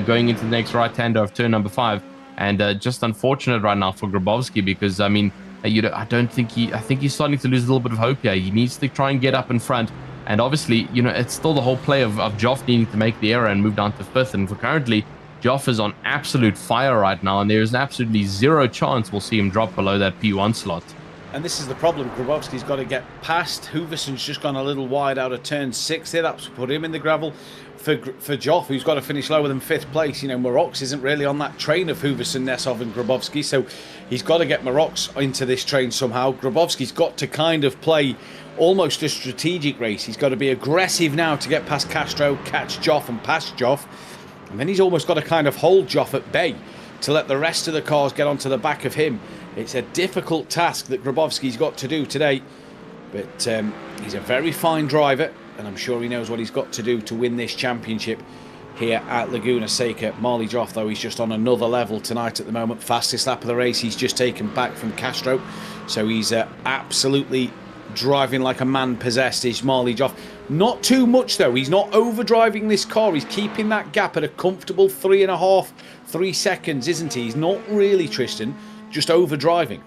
Speaker 1: going into the next right-hander of turn number 5. And just unfortunate right now for Grabowski, because, I mean, I think he's starting to lose a little bit of hope here. He needs to try and get up in front. And obviously, it's still the whole play of Joff needing to make the error and move down to 5th. And for currently, Joff is on absolute fire right now, and there is absolutely zero chance we'll see him drop below that P1 slot.
Speaker 4: And this is the problem. Grabowski's got to get past. Hooverson's just gone a little wide out of turn 6 there. That's put him in the gravel. For Joff, who's got to finish lower than 5th place. Marox isn't really on that train of Hooverson, Nesov and Grabowski, so he's got to get Marox into this train somehow. Grabowski's got to kind of play almost a strategic race. He's got to be aggressive now to get past Castro, catch Joff and pass Joff. And then he's almost got to kind of hold Joff at bay to let the rest of the cars get onto the back of him. It's a difficult task that Grabowski's got to do today, but he's a very fine driver, and I'm sure he knows what he's got to do to win this championship here at Laguna Seca. Marley Joff, though, he's just on another level tonight at the moment. Fastest lap of the race he's just taken back from Castro, so he's absolutely driving like a man possessed, is Marley Joff. Not too much, though. He's not overdriving this car. He's keeping that gap at a comfortable 3 seconds, isn't he? He's not really, Tristan, just overdriving.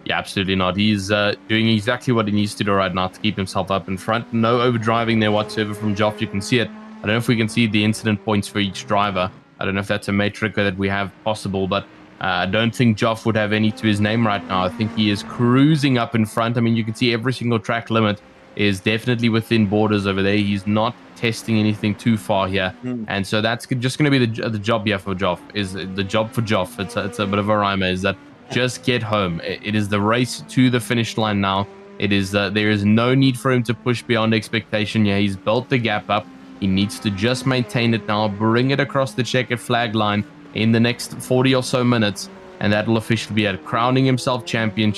Speaker 1: Yeah, absolutely not. He's doing exactly what he needs to do right now to keep himself up in front. No overdriving there whatsoever from Joff. You can see it. I don't know if we can see the incident points for each driver. I don't know if that's a metric that we have possible, but I don't think Joff would have any to his name right now. I think he is cruising up in front. I mean, you can see every single track limit is definitely within borders over there. He's not testing anything too far here. And so that's just going to be the job here for Joff. Is the job for Joff. It's a bit of a rhyme, is that just get home. It is the race to the finish line now. It is there is no need for him to push beyond expectation. Yeah, he's built the gap up. He needs to just maintain it now, bring it across the checkered flag line in the next 40 or so minutes, and that will officially be it. Crowning himself champion.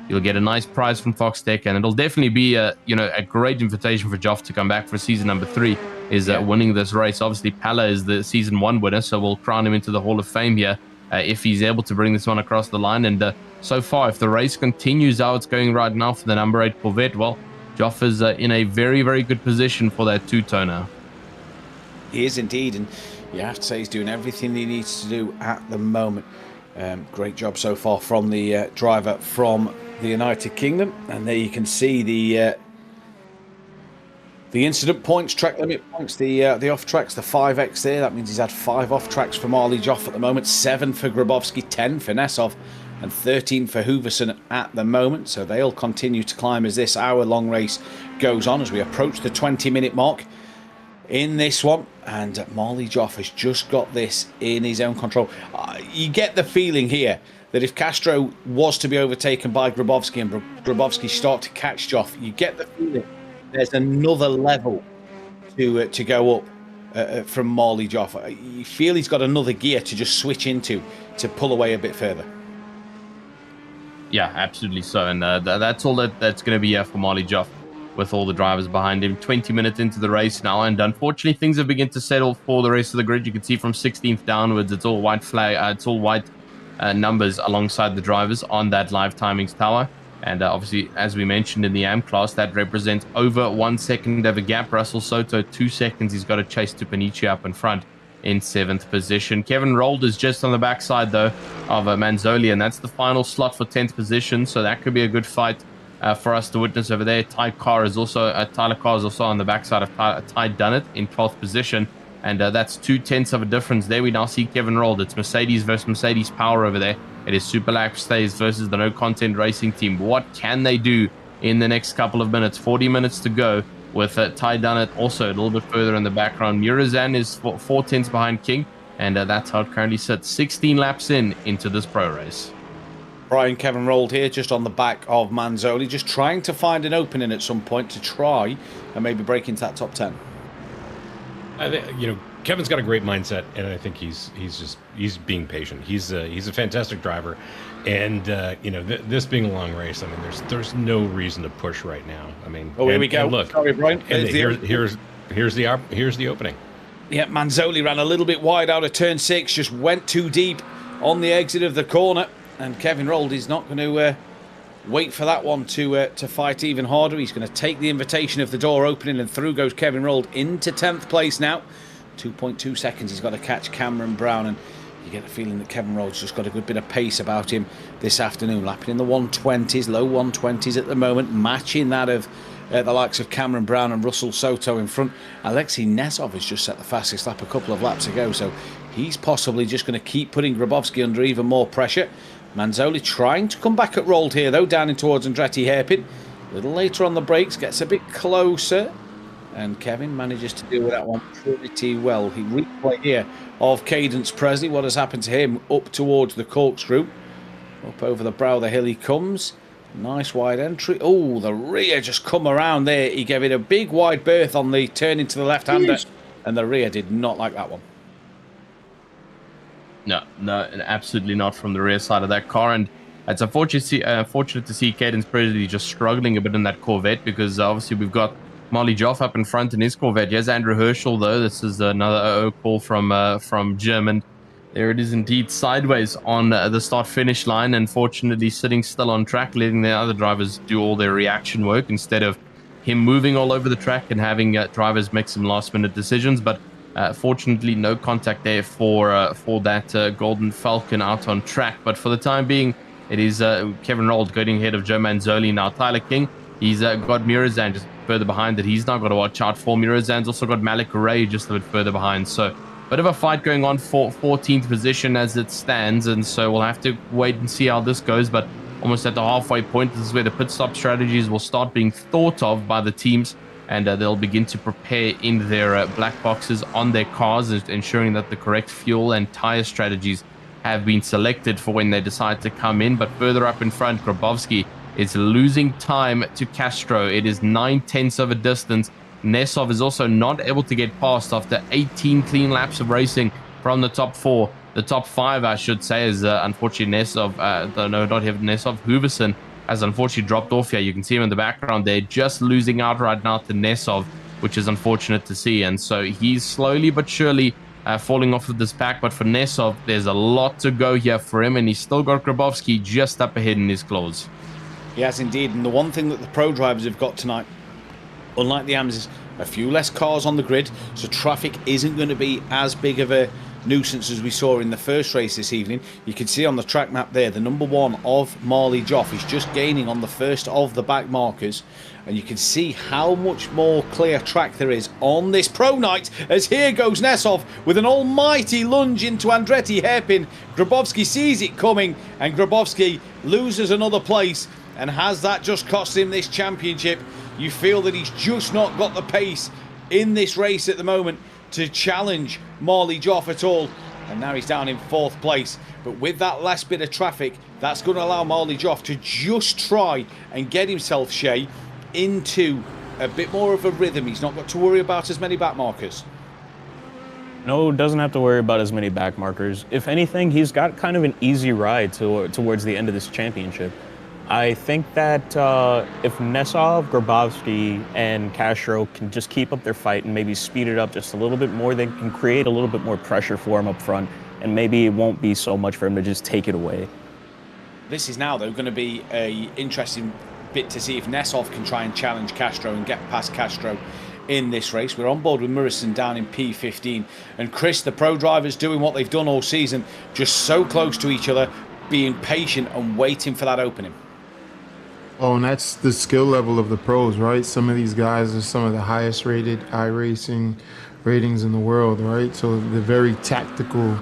Speaker 1: You'll get a nice prize from Foxxtecca, and it'll definitely be a great invitation for Joff to come back for season number 3. Winning this race. Obviously, Pala is the season 1 winner, so we'll crown him into the Hall of Fame here if he's able to bring this one across the line. And so far, if the race continues how it's going right now for the number 8 Corvette, well, Joff is in a very, very good position for that two-toner.
Speaker 4: He is indeed, and you have to say he's doing everything he needs to do at the moment. Great job so far from the driver from the United Kingdom. And there you can see the incident points, track limit points, the off tracks, the 5x there. That means he's had 5 off tracks for Marley Joff at the moment, 7 for Grabowski, 10 for Nesov, and 13 for Hooverson at the moment. So they'll continue to climb as this hour-long race goes on, as we approach the 20-minute mark in this one. And Marley Joff has just got this in his own control. You get the feeling here that if Castro was to be overtaken by Grabowski and Grabowski start to catch Joff, you get the feeling there's another level to go up from Marley Joff. You feel he's got another gear to just switch into to pull away a bit further.
Speaker 1: Yeah, absolutely so. And that's all that's going to be for Marley Joff, with all the drivers behind him. 20 minutes into the race now, and unfortunately things have begun to settle for the rest of the grid. You can see from 16th downwards, it's all white flag, it's all white numbers alongside the drivers on that live timings tower. And obviously, as we mentioned in the AM class, that represents over 1 second of a gap. Russell Soto, 2 seconds. He's got to chase Tupanichi up in front in 7th position. Kevin Rold is just on the backside, though, of Manzoli, and that's the final slot for 10th position. So that could be a good fight for us to witness over there. Tyler Carr is also on the backside of Ty Dunnett in 12th position. And that's 0.2 of a difference there. We now see Kevin Rold. It's Mercedes versus Mercedes Power over there. It is Super Lap Stays versus the No Content Racing team. What can they do in the next couple of minutes? 40 minutes to go, with Ty Dunnett also a little bit further in the background. Murazan is 0.4 behind King, and that's how it currently sits. 16 laps into this pro race.
Speaker 4: Brian, Kevin Rold here, just on the back of Manzoli, just trying to find an opening at some point to try and maybe break into that top 10.
Speaker 7: I think, Kevin's got a great mindset, and I think he's being patient. He's a fantastic driver, and this being a long race, I mean, there's no reason to push right now. I mean,
Speaker 4: here we go.
Speaker 7: Look,
Speaker 4: sorry, Brian.
Speaker 7: Here's the opening.
Speaker 4: Yeah, Manzoli ran a little bit wide out of turn 6, just went too deep on the exit of the corner, and Kevin Rold is not going to wait for that one to fight even harder. He's going to take the invitation of the door opening, and through goes Kevin Rold into 10th place now. 2.2 seconds he's got to catch Cameron Brown, and you get the feeling that Kevin Rold's just got a good bit of pace about him this afternoon, lapping in the 120s, low 120s at the moment, matching that of the likes of Cameron Brown and Russell Soto in front. Alexei Nesov has just set the fastest lap a couple of laps ago, so he's possibly just going to keep putting Grabowski under even more pressure. Manzoli trying to come back at Rold here, though, down in towards Andretti hairpin. A little later on the brakes, gets a bit closer, and Kevin manages to deal with that one pretty well. He replay here of Cadence Presley. What has happened to him up towards the corkscrew? Up over the brow of the hill he comes. Nice wide entry. Oh, the rear just come around there. He gave it a big wide berth on the turn into the left-hander, and the rear did not like that one.
Speaker 1: No, absolutely not from the rear side of that car. And it's unfortunate to see Cadence Presley just struggling a bit in that Corvette, because obviously we've got Marley Joff up in front in his Corvette. Here's Andrew Herschel, though. This is another 0 call from German. There it is indeed, sideways on the start-finish line, unfortunately sitting still on track, letting the other drivers do all their reaction work instead of him moving all over the track and having drivers make some last-minute decisions. But fortunately, no contact there for that Golden Falcon out on track. But for the time being, it is Kevin Rold getting ahead of Joe Manzoli now. Tyler King, he's got Murazan just further behind that he's now got to watch out for. Murazan's also got Malik Ray just a bit further behind. So bit of a fight going on for 14th position as it stands, and so we'll have to wait and see how this goes. But almost at the halfway point, this is where the pit stop strategies will start being thought of by the teams, and they'll begin to prepare in their black boxes on their cars, ensuring that the correct fuel and tire strategies have been selected for when they decide to come in. But further up in front, Grabowski is losing time to Castro. It is 9/10 of a distance. Nesov is also not able to get past after 18 clean laps of racing from the top 4. The top 5, I should say, is unfortunately Nesov, no, not Nesov, Hooverson has unfortunately dropped off here. You can see him in the background there, just losing out right now to Nesov, which is unfortunate to see. And so he's slowly but surely falling off of this pack. But for Nesov, there's a lot to go here for him, and he's still got Grabowski just up ahead in his claws.
Speaker 4: He has indeed, and the one thing that the pro drivers have got tonight, unlike the AMs, is a few less cars on the grid, so traffic isn't going to be as big of a nuisance as we saw in the first race this evening. You can see on the track map there, the number 1 of Marley Joff is just gaining on the first of the back markers, and you can see how much more clear track there is on this pro night, as here goes Nesov with an almighty lunge into Andretti hairpin. Grabowski sees it coming, and Grabowski loses another place, and has that just cost him this championship? You feel that he's just not got the pace in this race at the moment to challenge Marley Joff at all, and now he's down in 4th place. But with that last bit of traffic, that's going to allow Marley Joff to just try and get himself, Shay, into a bit more of a rhythm. He's not got to worry about as many back markers.
Speaker 6: No, doesn't have to worry about as many back markers. If anything, he's got kind of an easy ride towards the end of this championship. I think that if Nesov, Grabowski, and Castro can just keep up their fight and maybe speed it up just a little bit more, they can create a little bit more pressure for him up front, and maybe it won't be so much for him to just take it away.
Speaker 4: This is now, though, going to be a interesting bit to see if Nesov can try and challenge Castro and get past Castro in this race. We're on board with Murison down in P15, and Chris, the pro drivers doing what they've done all season, just so close to each other, being patient and waiting for that opening.
Speaker 5: Oh, and that's the skill level of the pros, right? Some of these guys are some of the highest rated iRacing ratings in the world, right? So they're very tactical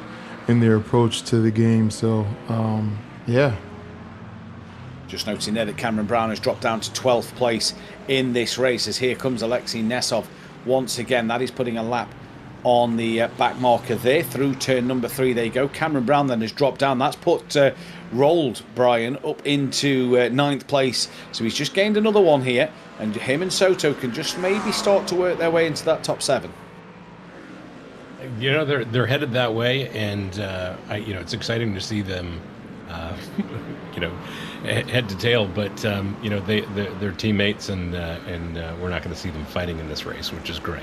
Speaker 5: in their approach to the game. So, yeah.
Speaker 4: Just noticing there that Cameron Brown has dropped down to 12th place in this race, as here comes Alexei Nesov once again. That is putting a lap on the back marker there through turn number 3. There you go. Cameron Brown then has dropped down. That's put rolled Brian up into 9th place, so he's just gained another one here, and him and Soto can just maybe start to work their way into that top 7.
Speaker 7: You know, they're headed that way, and it's exciting to see them head to tail, but they're teammates, and we're not going to see them fighting in this race, which is great.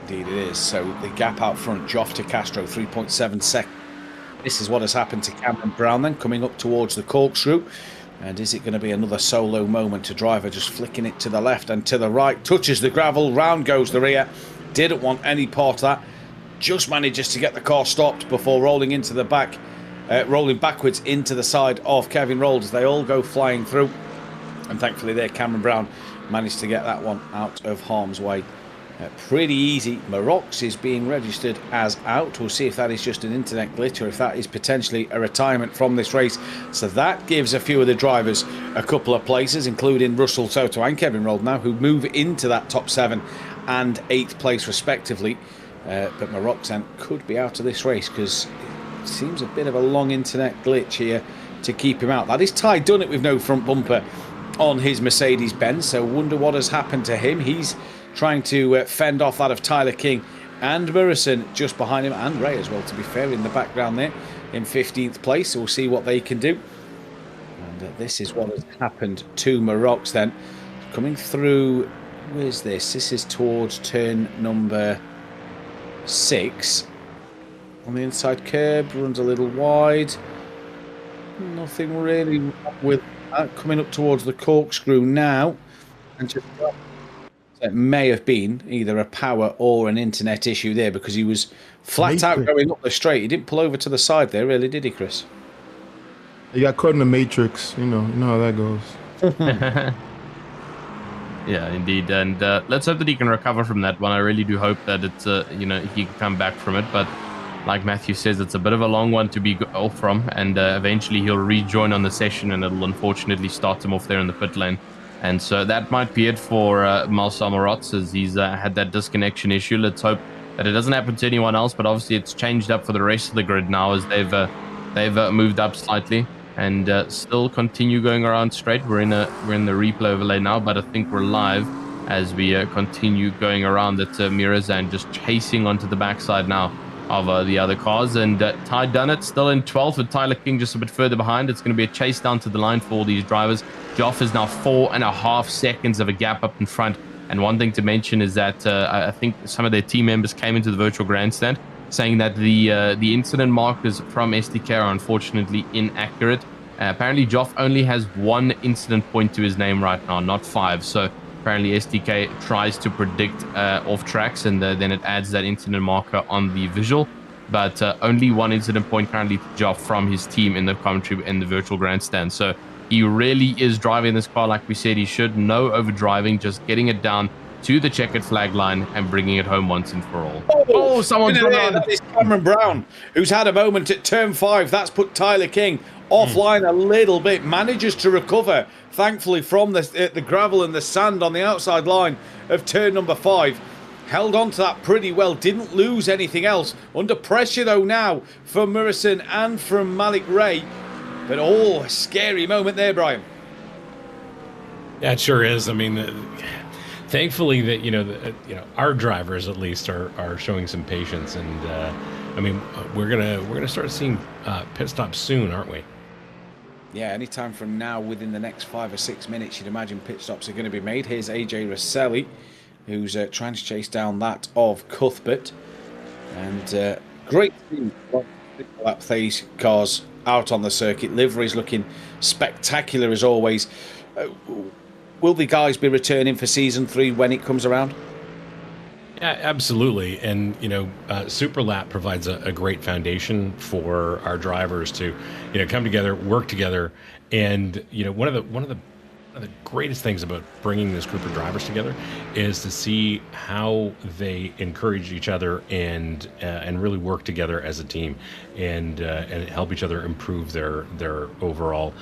Speaker 4: Indeed it is. So the gap out front, Joff to Castro, 3.7 seconds. This is what has happened to Cameron Brown then, coming up towards the corkscrew. And is it going to be another solo moment? A driver just flicking it to the left and to the right, touches the gravel, round goes the rear. Didn't want any part of that. Just manages to get the car stopped before rolling into the back, rolling backwards into the side of Kevin Rolls as they all go flying through. And thankfully there, Cameron Brown managed to get that one out of harm's way. Pretty easy. Marox is being registered as out. We'll see if that is just an internet glitch or if that is potentially a retirement from this race. So that gives a few of the drivers a couple of places, including Russell Soto and Kevin Rold now, who move into that top 7 and 8th place respectively. But Marox then could be out of this race because it seems a bit of a long internet glitch here to keep him out. That is Ty Dunnett with no front bumper on his Mercedes-Benz, so wonder what has happened to him. He's trying to fend off that of Tyler King and Murison just behind him, and Ray as well, to be fair, in the background there in 15th place. So we'll see what they can do. And this is what has happened to Marox then. Coming through, where's this? This is towards turn number 6. On the inside curb, runs a little wide. Nothing really with that. Coming up towards the corkscrew now. And just it may have been either a power or an internet issue there, because he was flat out going up the straight. He didn't pull over to the side there, really, did he, Chris?
Speaker 5: He got caught in the matrix. You know how that goes.
Speaker 1: Yeah, indeed. And let's hope that he can recover from that one. I really do hope that it's, he can come back from it. But like Matthew says, it's a bit of a long one to be off from. And eventually he'll rejoin on the session, and it'll unfortunately start him off there in the pit lane. And so that might be it for Marcel Marotz, as he's had that disconnection issue. Let's hope that it doesn't happen to anyone else. But obviously it's changed up for the rest of the grid now, as they've moved up slightly. And still continue going around straight. We're in the replay overlay now, but I think we're live as we continue going around at Mirazan, just chasing onto the backside now of the other cars. And Ty Dunnett still in 12th with Tyler King just a bit further behind. It's going to be a chase down to the line for all these drivers. Joff is now 4.5 seconds of a gap up in front. And one thing to mention is that I think some of their team members came into the virtual grandstand saying that the incident markers from SDK are unfortunately inaccurate. Apparently, Joff only has 1 incident point to his name right now, not 5. So apparently SDK tries to predict off tracks, and then it adds that incident marker on the visual. But only 1 incident point currently to Joff from his team in the commentary in the virtual grandstand. So he really is driving this car like we said he should. No overdriving, just getting it down to the checkered flag line and bringing it home once and for all.
Speaker 4: Oh, someone's gone on. That is Cameron Brown, who's had a moment at turn 5. That's put Tyler King offline a little bit. Manages to recover, thankfully, from the gravel and the sand on the outside line of turn number 5. Held on to that pretty well. Didn't lose anything else. Under pressure, though, now from Murison and from Malik Ray. But, a scary moment there, Brian.
Speaker 7: Yeah, it sure is. I mean... Thankfully, that our drivers at least are showing some patience, and I mean we're gonna start seeing pit stops soon, aren't we?
Speaker 4: Yeah, anytime from now, within the next 5 or 6 minutes, you'd imagine pit stops are going to be made. Here's AJ Rosselli, who's trying to chase down that of Cuthbert, and great to see that these cars out on the circuit. Livery's looking spectacular as always. Will the guys be returning for season 3 when it comes around?
Speaker 7: Yeah, absolutely. And Super Lap provides a great foundation for our drivers to come together, work together, and one of the greatest things about bringing this group of drivers together is to see how they encourage each other and really work together as a team and help each other improve their overall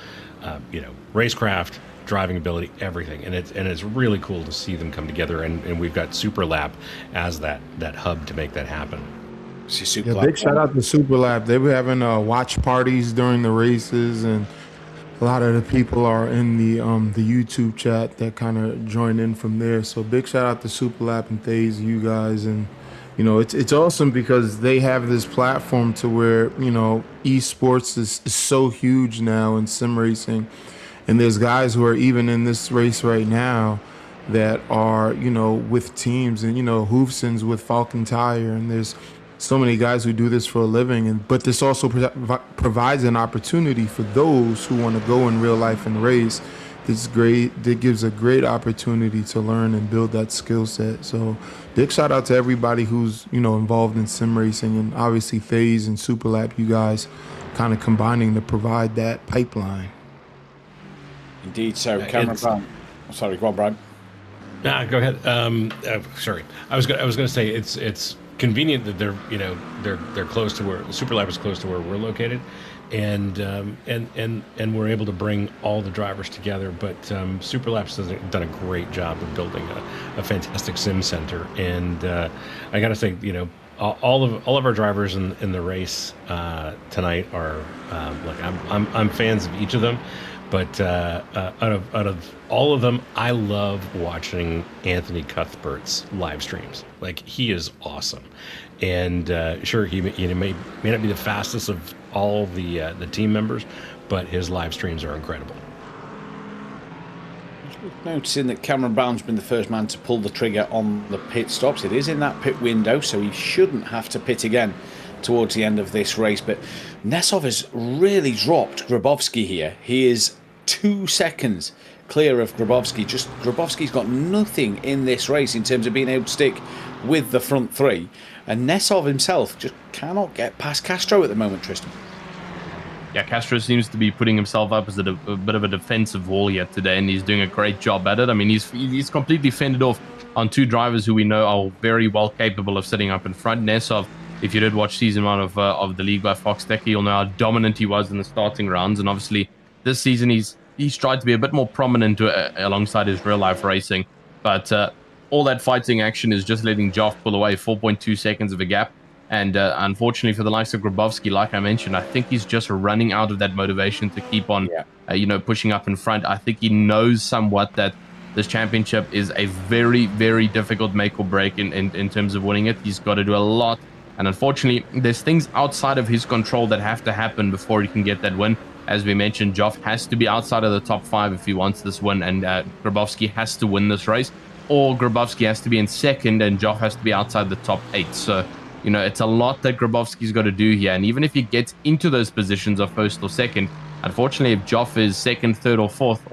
Speaker 7: racecraft, driving ability, everything, and it's really cool to see them come together, and we've got Super Lap as that hub to make that happen.
Speaker 5: Big shout out to Super Lap. They were having watch parties during the races, and a lot of the people are in the YouTube chat that kind of join in from there. So big shout out to Super Lap and Thays, you guys, and it's awesome because they have this platform to where esports is so huge now in sim racing. And there's guys who are even in this race right now that are, with teams, and, Hoofson's with Falcon Tire, and there's so many guys who do this for a living. But this also provides an opportunity for those who want to go in real life and race. It gives a great opportunity to learn and build that skill set. So big shout out to everybody who's, involved in sim racing, and obviously Thays and Superlap, you guys kind of combining to provide that pipeline.
Speaker 4: Indeed, so Cameron Brown. Sorry, go on, Brian.
Speaker 7: Go ahead. Sorry, I was going to say it's convenient that they're close to where Super Lab is close to where we're located, and we're able to bring all the drivers together. But Super Lab's done a great job of building a fantastic sim center, and I got to say, all of our drivers in the race tonight are I'm fans of each of them. But out of all of them, I love watching Anthony Cuthbert's live streams. Like, he is awesome, and sure, he may not be the fastest of all the team members, but his live streams are incredible.
Speaker 4: Noticing that Cameron Brown's been the first man to pull the trigger on the pit stops. It is in that pit window, so he shouldn't have to pit again towards the end of this race. But Nesov has really dropped Grabowski here. He is 2 seconds clear of Grabowski. Grabowski's got nothing in this race in terms of being able to stick with the front three, and Nesov himself just cannot get past Castro at the moment, Tristan.
Speaker 1: yeah, Castro seems to be putting himself up as a bit of a defensive wall here today, and he's doing a great job at it. I mean, he's completely fended off on two drivers who we know are very well capable of sitting up in front. Nesov, if you did watch season 1 of the league by Foxxtecca, you'll know how dominant he was in the starting rounds, and obviously this season he's tried to be a bit more prominent alongside his real life racing, but all that fighting action is just letting Joff pull away 4.2 seconds of a gap. And unfortunately for the likes of Grabowski, like I mentioned, I think he's just running out of that motivation to keep on, pushing up in front. I think he knows somewhat that this championship is a very, very difficult make or break in terms of winning it. He's got to do a lot. And unfortunately, there's things outside of his control that have to happen before he can get that win. As we mentioned, Joff has to be outside of the top 5 if he wants this win, and Grabowski has to win this race, or Grabowski has to be in second and Joff has to be outside the top 8. So, it's a lot that Grabowski's got to do here. And even if he gets into those positions of first or second, unfortunately, if Joff is second, third, or fourth,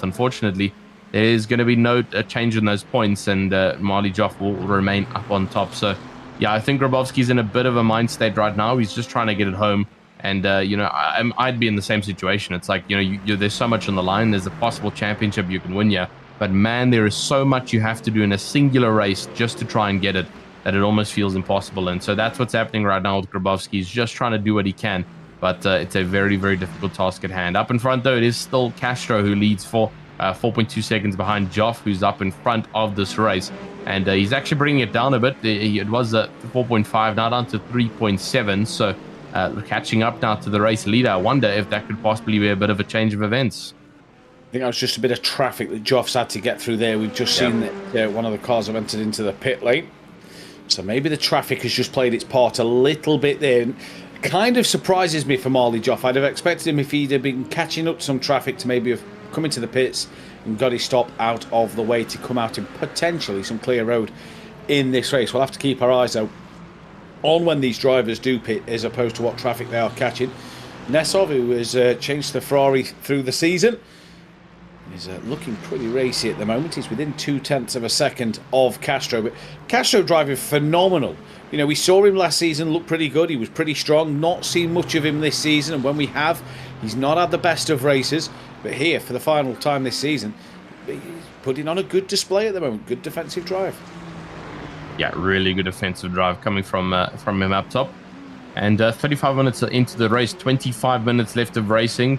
Speaker 1: unfortunately, there is going to be no change in those points, and Marley Joff will remain up on top. So, yeah, I think Grabowski's in a bit of a mind state right now. He's just trying to get it home. And, I'd be in the same situation. It's like, there's so much on the line. There's a possible championship you can win here. But, man, there is so much you have to do in a singular race just to try and get it, that it almost feels impossible. And so that's what's happening right now with Grabowski. He's just trying to do what he can, but it's a very, very difficult task at hand. Up in front, though, it is still Castro who leads for 4.2 seconds behind Joff, who's up in front of this race. And he's actually bringing it down a bit. It was 4.5, now down to 3.7. So catching up now to the race leader. I wonder if that could possibly be a bit of a change of events.
Speaker 4: I think that was just a bit of traffic that Joff's had to get through there. We've just seen that one of the cars have entered into the pit lane. So maybe the traffic has just played its part a little bit there. And kind of surprises me for Marley Joff. I'd have expected him, if he'd have been catching up some traffic, to maybe have come into the pits and got his stop out of the way to come out in potentially some clear road in this race. We'll have to keep our eyes out on when these drivers do pit as opposed to what traffic they are catching. Nesov, who has changed the Ferrari through the season, is looking pretty racy at the moment. He's within 0.2 of a second of Castro, but Castro driving phenomenal. We saw him last season look pretty good. He was pretty strong. Not seen much of him this season, and when we have, he's not had the best of races. But here, for the final time this season, he's putting on a good display at the moment. Good defensive drive.
Speaker 1: Yeah, really good defensive drive coming from him up top. And 35 minutes into the race, 25 minutes left of racing.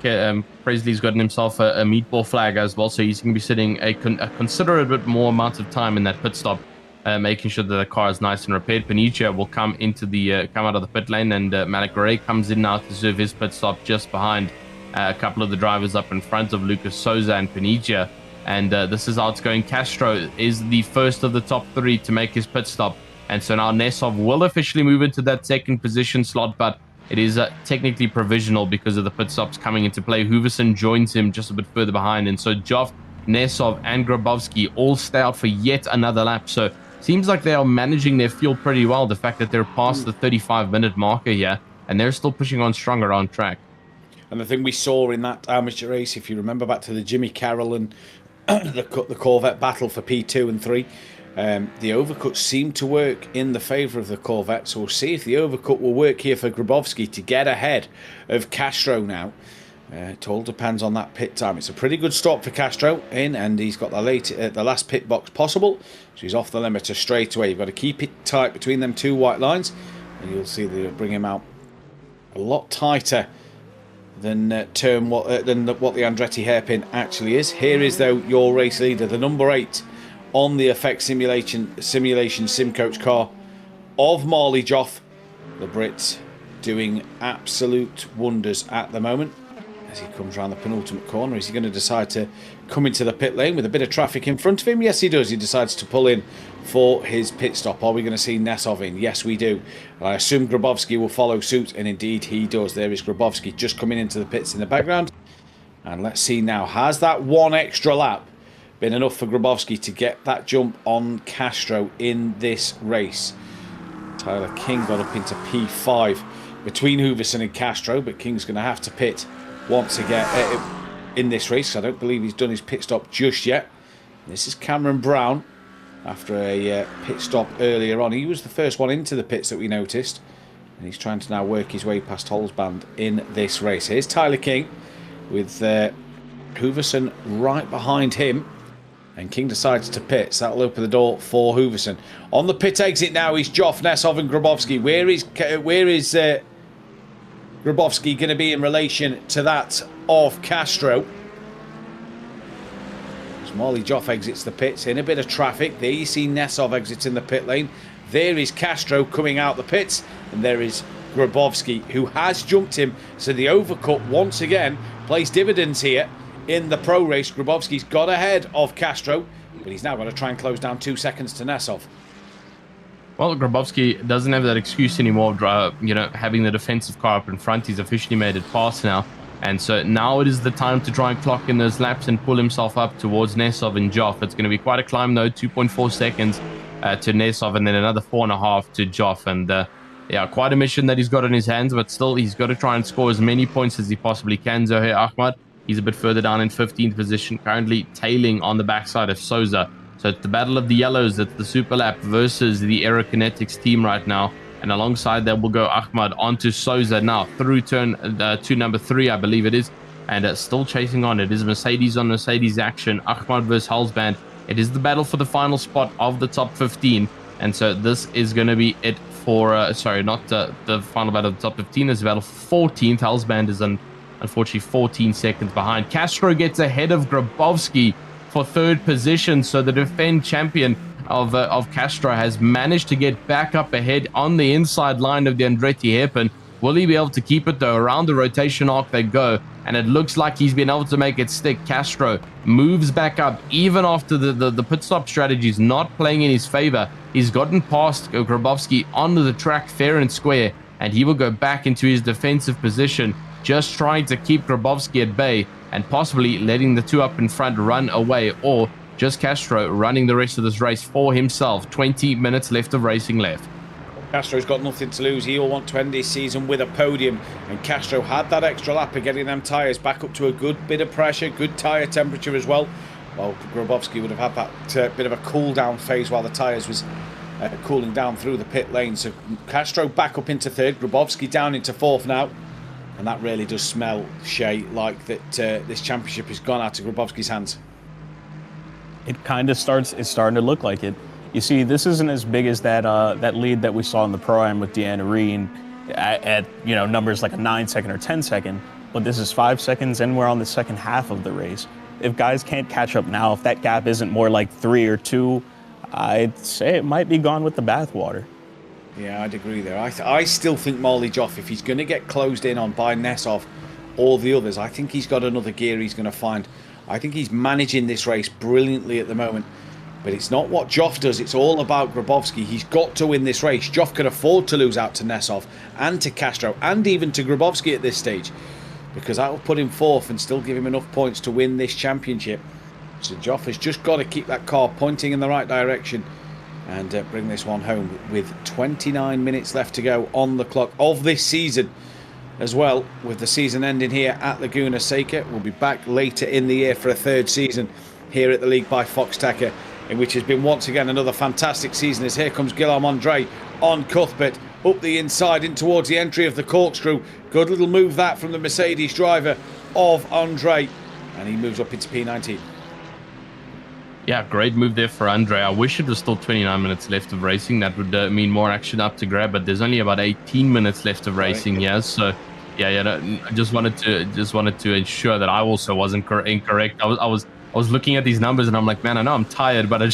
Speaker 1: Presley's gotten himself a meatball flag as well, so he's going to be sitting a considerable bit more amount of time in that pit stop, making sure that the car is nice and repaired. Panicia will come out of the pit lane, and Malik Ray comes in now to serve his pit stop just behind a couple of the drivers up in front of Lucas Souza and Panicia. And this is how it's going. Castro is the first of the top 3 to make his pit stop. And so now Nesov will officially move into that second position slot, but it is technically provisional because of the pit stops coming into play. Hooverson joins him just a bit further behind. And so Joff, Nesov, and Grabowski all stay out for yet another lap. So seems like they are managing their field pretty well. The fact that they're past the 35-minute marker here, and they're still pushing on strong around track.
Speaker 4: And the thing we saw in that amateur race, if you remember back to the Jimmy Carroll and the Corvette battle for P2 and 3, the overcut seemed to work in the favour of the Corvette, so we'll see if the overcut will work here for Grabowski to get ahead of Castro now. It all depends on that pit time. It's a pretty good stop for Castro in, and he's got the last pit box possible, so he's off the limiter straight away. You've got to keep it tight between them two white lines, and you'll see they'll bring him out a lot tighter than what the Andretti hairpin actually is. Here is, though, your race leader, the number 8 on the Effect Simulation SimCoach car of Marley Joff. The Brit doing absolute wonders at the moment. As he comes around the penultimate corner, is he going to decide to come into the pit lane with a bit of traffic in front of him? Yes, he does. He decides to pull in for his pit stop. Are we going to see Nesov in? Yes, we do. And I assume Grabowski will follow suit, and indeed he does. There is Grabowski just coming into the pits in the background. And let's see now, has that one extra lap been enough for Grabowski to get that jump on Castro in this race? Tyler King got up into P5 between Hooverson and Castro, but King's going to have to pit once again in this race. I don't believe he's done his pit stop just yet. This is Cameron Brown after a pit stop earlier on. He was the first one into the pits that we noticed. And he's trying to now work his way past Holzband in this race. Here's Tyler King with Hooverson right behind him. And King decides to pit, so that'll open the door for Hooverson. On the pit exit now is Joff, Nesov and Grabowski. Where is Grabowski going to be in relation to that of Castro? As Molly Joff exits the pits in a bit of traffic. There you see Nesov exiting the pit lane. There is Castro coming out the pits. And there is Grabowski, who has jumped him. So the overcut once again plays dividends here in the pro race. Grabowski's got ahead of Castro, but he's now got to try and close down 2 seconds to Nesov.
Speaker 1: Well, Grabowski doesn't have that excuse anymore, having the defensive car up in front. He's officially made it past now. And so now it is the time to try and clock in those laps and pull himself up towards Nesov and Joff. It's going to be quite a climb, though. 2.4 seconds to Nesov and then another 4.5 to Joff. And yeah, quite a mission that he's got on his hands, but still he's got to try and score as many points as he possibly can. Zohair Ahmad, he's a bit further down in 15th position, currently tailing on the backside of Souza. So it's the battle of the yellows. It's the super lap versus the Aerokinetics team right now. And alongside that will go Ahmad onto Souza now through turn to number 3, I believe it is. And still chasing on. It is Mercedes on Mercedes action. Ahmad versus Halsband. It is the battle for the final spot of the top 15. And so this is going to be it for, sorry, not the final battle of the top 15. This is battle for 14th. Halsband is unfortunately 14 seconds behind. Castro gets ahead of Grabowski for 3rd position. So the defend champion of Castro has managed to get back up ahead on the inside line of the Andretti hairpin. Will he be able to keep it, though? Around the rotation arc they go, and it looks like he's been able to make it stick. Castro moves back up, even after the pit stop strategy is not playing in his favor. He's gotten past Grabowski onto the track fair and square, and he will go back into his defensive position, just trying to keep Grabowski at bay and possibly letting the two up in front run away, or just Castro running the rest of this race for himself. 20 minutes left of racing left.
Speaker 4: Castro's got nothing to lose. He'll want to end his season with a podium. And Castro had that extra lap of getting them tyres back up to a good bit of pressure, good tyre temperature as well. Well, Grabowski would have had that bit of a cool down phase while the tyres was cooling down through the pit lane. So Castro back up into 3rd, Grabowski down into 4th now. And that really does smell, Shay, like that this championship has gone out of Grabowski's hands.
Speaker 6: It kind of it's starting to look like it. You see, this isn't as big as that lead that we saw in the Pro-Am with Deanna Reen at numbers like a 9-second or 10-second, but this is 5 seconds and we're on the second half of the race. If guys can't catch up now, if that gap isn't more like 3 or 2, I'd say it might be gone with the bathwater.
Speaker 4: Yeah, I'd agree there. I still think Molly Joff, if he's going to get closed in on by Nesov or the others, I think he's got another gear he's going to find. I think he's managing this race brilliantly at the moment. But it's not what Joff does, it's all about Grabowski. He's got to win this race. Joff can afford to lose out to Nesov and to Castro and even to Grabowski at this stage, because that will put him 4th and still give him enough points to win this championship. So Joff has just got to keep that car pointing in the right direction and bring this one home with 29 minutes left to go on the clock of this season as well, with the season ending here at Laguna Seca. We'll be back later in the year for a 3rd season here at the League by Foxxtecca, in which has been once again another fantastic season, as here comes Guillaume Andre on Cuthbert, up the inside in towards the entry of the corkscrew. Good little move that from the Mercedes driver of Andre, and he moves up into P19.
Speaker 1: Yeah, great move there for Andre. I wish it was still 29 minutes left of racing. That would mean more action up to grab, but there's only about 18 minutes left of racing here. So yeah, I just wanted to ensure that I also wasn't incorrect. I was looking at these numbers and I'm like, man, I know I'm tired, but I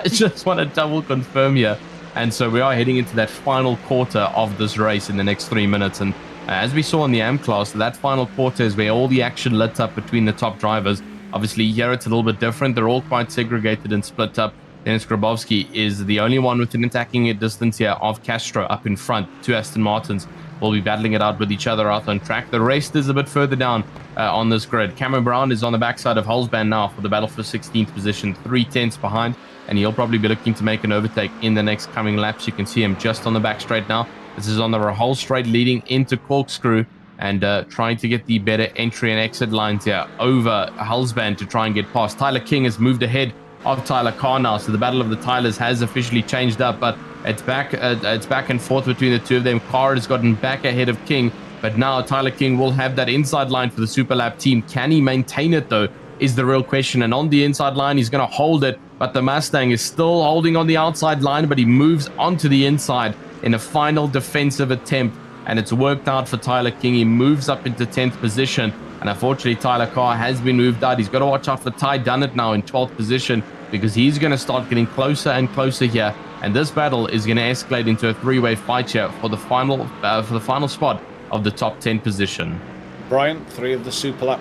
Speaker 1: just want to double confirm here. And so we are heading into that final quarter of this race in the next 3 minutes. And as we saw in the AM class, that final quarter is where all the action lit up between the top drivers. Obviously, here it's a little bit different. They're all quite segregated and split up. Dennis Grabowski is the only one within attacking distance here of Castro up in front. 2 Aston Martins will be battling it out with each other out on track. The rest is a bit further down on this grid. Cameron Brown is on the backside of Holzband now for the battle for 16th position, 3/10 behind, and he'll probably be looking to make an overtake in the next coming laps. You can see him just on the back straight now. This is on the Rahal straight leading into Corkscrew, and trying to get the better entry and exit lines here over Halsband to try and get past. Tyler King has moved ahead of Tyler Carr now. So the battle of the Tylers has officially changed up, but it's back and forth between the two of them. Carr has gotten back ahead of King, but now Tyler King will have that inside line for the Super Lap team. Can he maintain it though, is the real question. And on the inside line, he's going to hold it, but the Mustang is still holding on the outside line, but he moves onto the inside in a final defensive attempt, and it's worked out for Tyler King. He moves up into 10th position, and unfortunately Tyler Carr has been moved out. He's got to watch out for Ty Dunnett now in 12th position, because he's going to start getting closer and closer here, and this battle is going to escalate into a three-way fight here for the final spot of the top 10 position.
Speaker 4: Brian, 3 of the Super Lap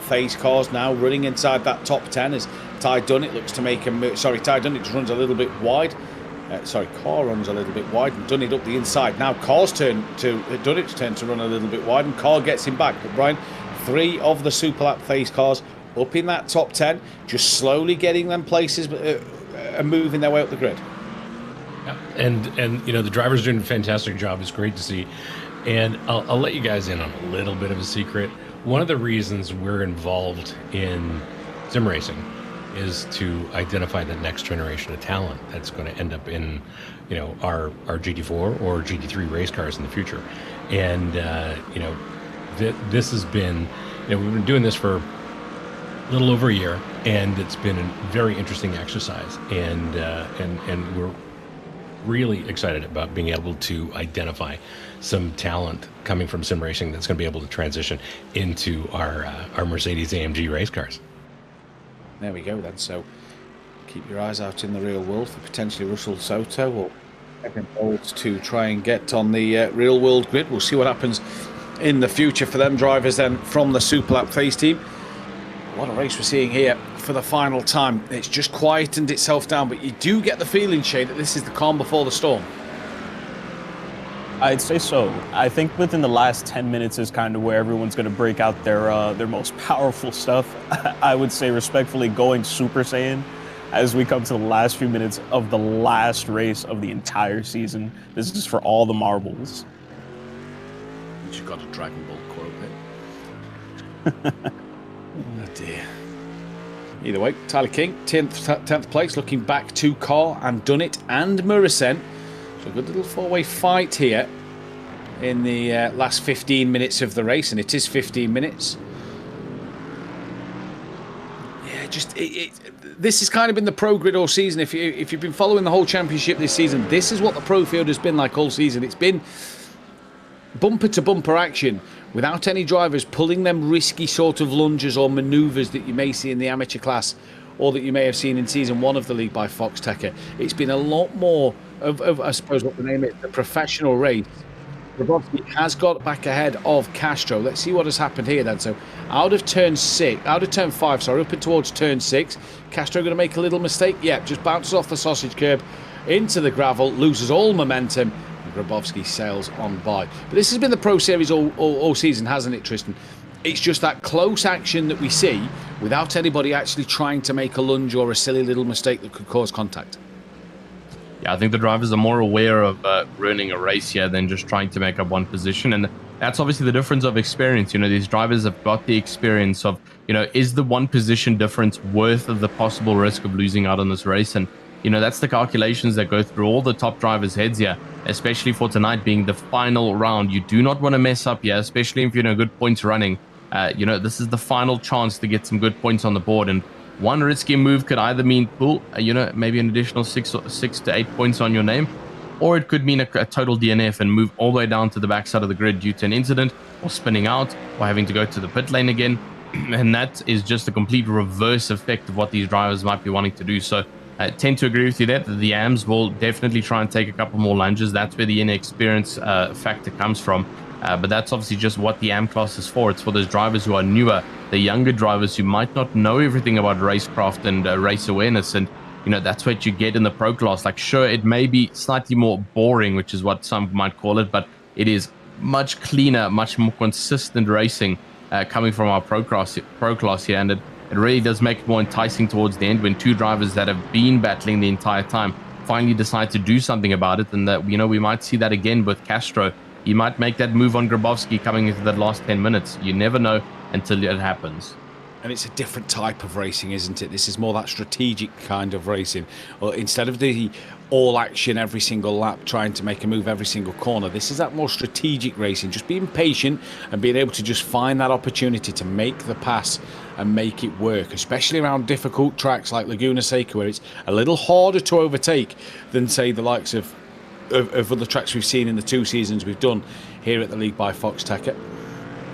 Speaker 4: phase cars now running inside that top 10 as Ty Dunnett looks to make a sorry, Ty Dunnett just runs a little bit wide. Carr runs a little bit wide and Dunnett up the inside. Now Carr's turn to Dunnett's turn to run a little bit wide, and Carr gets him back. But Brian, 3 of the Super Lap phase cars up in that top 10, just slowly getting them places and moving their way up the grid.
Speaker 7: Yeah. And you know, the drivers doing a fantastic job. It's great to see. And I'll let you guys in on a little bit of a secret. One of the reasons we're involved in sim racing is to identify the next generation of talent that's going to end up in, you know, our GT4 or GT3 race cars in the future. And you know, this has been, you know, we've been doing this for a little over a year, and it's been a very interesting exercise. And we're really excited about being able to identify some talent coming from sim racing that's going to be able to transition into our Mercedes AMG race cars.
Speaker 4: There we go then. So keep your eyes out in the real world for potentially Russell Soto or Kevin Bolts to try and get on the real world grid. We'll see what happens in the future for them drivers then from the Super Lap phase team. What a race we're seeing here for the final time. It's just quietened itself down, but you do get the feeling, Shane, that this is the calm before the storm.
Speaker 6: I'd say so. I think within the last 10 minutes is kind of where everyone's going to break out their most powerful stuff. I would say respectfully going Super Saiyan as we come to the last few minutes of the last race of the entire season. This is for all the marbles.
Speaker 4: You got a Dragon Ball quote there. Oh dear. Either way, Tyler King, 10th place, looking back to Carr and Dunnett and Murison. So a good little 4-way fight here in the last 15 minutes of the race, and it is 15 minutes. Yeah, just this has kind of been the pro grid all season. If you've been following the whole championship this season, this is what the pro field has been like all season. It's been bumper to bumper action without any drivers pulling them risky sort of lunges or manoeuvres that you may see in the amateur class or that you may have seen in season 1 of the league by Foxxtecca. It's been a lot more of I suppose what the name is, the professional race. Grabowski has got back ahead of Castro. Let's see what has happened here then. So out of turn 5, sorry, up and towards turn 6, Castro going to make a little mistake. Yeah, just bounces off the sausage curb into the gravel, loses all momentum. Grabowski sails on by. But this has been the Pro Series all season, hasn't it, Tristan? It's just that close action that we see without anybody actually trying to make a lunge or a silly little mistake that could cause contact.
Speaker 1: Yeah, I think the drivers are more aware of ruining a race here than just trying to make up one position. And that's obviously the difference of experience. You know, these drivers have got the experience of, you know, is the one position difference worth of the possible risk of losing out on this race? And, you know, that's the calculations that go through all the top drivers' heads here, especially for tonight being the final round. You do not want to mess up here, especially if you're in a good points running. You know, this is the final chance to get some good points on the board. And one risky move could either mean, you know, maybe an additional 6 to 8 points on your name, or it could mean a total DNF and move all the way down to the backside of the grid due to an incident or spinning out or having to go to the pit lane again. And that is just a complete reverse effect of what these drivers might be wanting to do. So I tend to agree with you there that the AMs will definitely try and take a couple more lunges. That's where the inexperience factor comes from. But that's obviously just what the AM class is for. It's for those drivers who are newer, the younger drivers who might not know everything about racecraft and race awareness. And, you know, that's what you get in the pro class. Like, sure, it may be slightly more boring, which is what some might call it, but it is much cleaner, much more consistent racing coming from our pro class here. And it really does make it more enticing towards the end when two drivers that have been battling the entire time finally decide to do something about it. And that, you know, we might see that again with Castro. He might make that move on Grabowski coming into the last 10 minutes. You never know until it happens.
Speaker 4: And it's a different type of racing, isn't it? This is more that strategic kind of racing. Or instead of the all action every single lap, trying to make a move every single corner, this is that more strategic racing, just being patient and being able to just find that opportunity to make the pass and make it work, especially around difficult tracks like Laguna Seca, where it's a little harder to overtake than, say, the likes of other tracks we've seen in the 2 seasons we've done here at the League by Foxxtecca.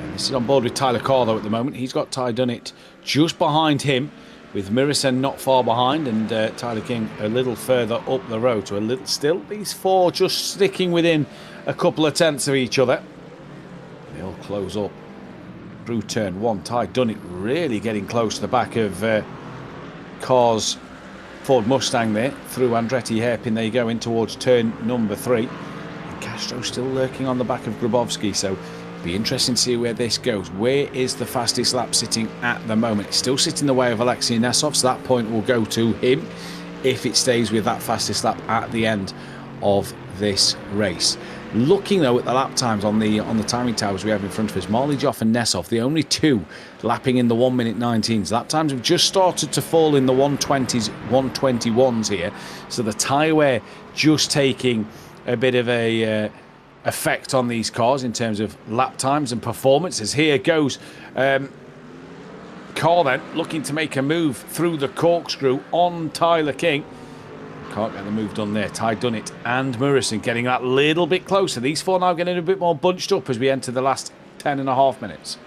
Speaker 4: And this is on board with Tyler Carr, though, at the moment. He's got Ty Dunnett just behind him, with Mirisen not far behind, and Tyler King a little further up the road. So a little still, these 4 just sticking within a couple of tenths of each other. They all close up through turn 1. Ty Dunnett really getting close to the back of Carr's Ford Mustang there, through Andretti hairpin. There you go, in towards turn number 3. And Castro still lurking on the back of Grabowski, so be interesting to see where this goes. Where is the fastest lap sitting at the moment? It's still sitting in the way of Alexei Nesov, so that point will go to him if it stays with that fastest lap at the end of this race. Looking though at the lap times on the timing towers we have in front of us, Marley Joff and Nesov, the only 2 lapping in the 1:19s. Lap times have just started to fall in the 1:20s, 1:21s here, so the tyre wear just taking a bit of a effect on these cars in terms of lap times and performances. Here goes Carr then, looking to make a move through the corkscrew on Tyler King. Can't get the move done there. Ty Dunnett and Murison getting that little bit closer. These 4 now getting a bit more bunched up as we enter the last 10.5 minutes.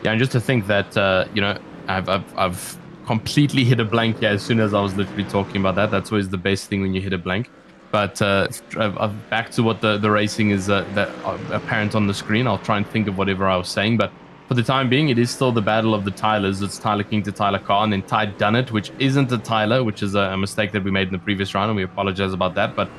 Speaker 1: Yeah, and just to think that, you know, I've completely hit a blank here as soon as I was literally talking about that. That's always the best thing when you hit a blank. But back to what the racing is that apparent on the screen. I'll try and think of whatever I was saying. But for the time being, it is still the battle of the Tylers. It's Tyler King to Tyler Carr, and then Ty Dunnett, which isn't a Tyler, which is a mistake that we made in the previous round, and we apologize about that. But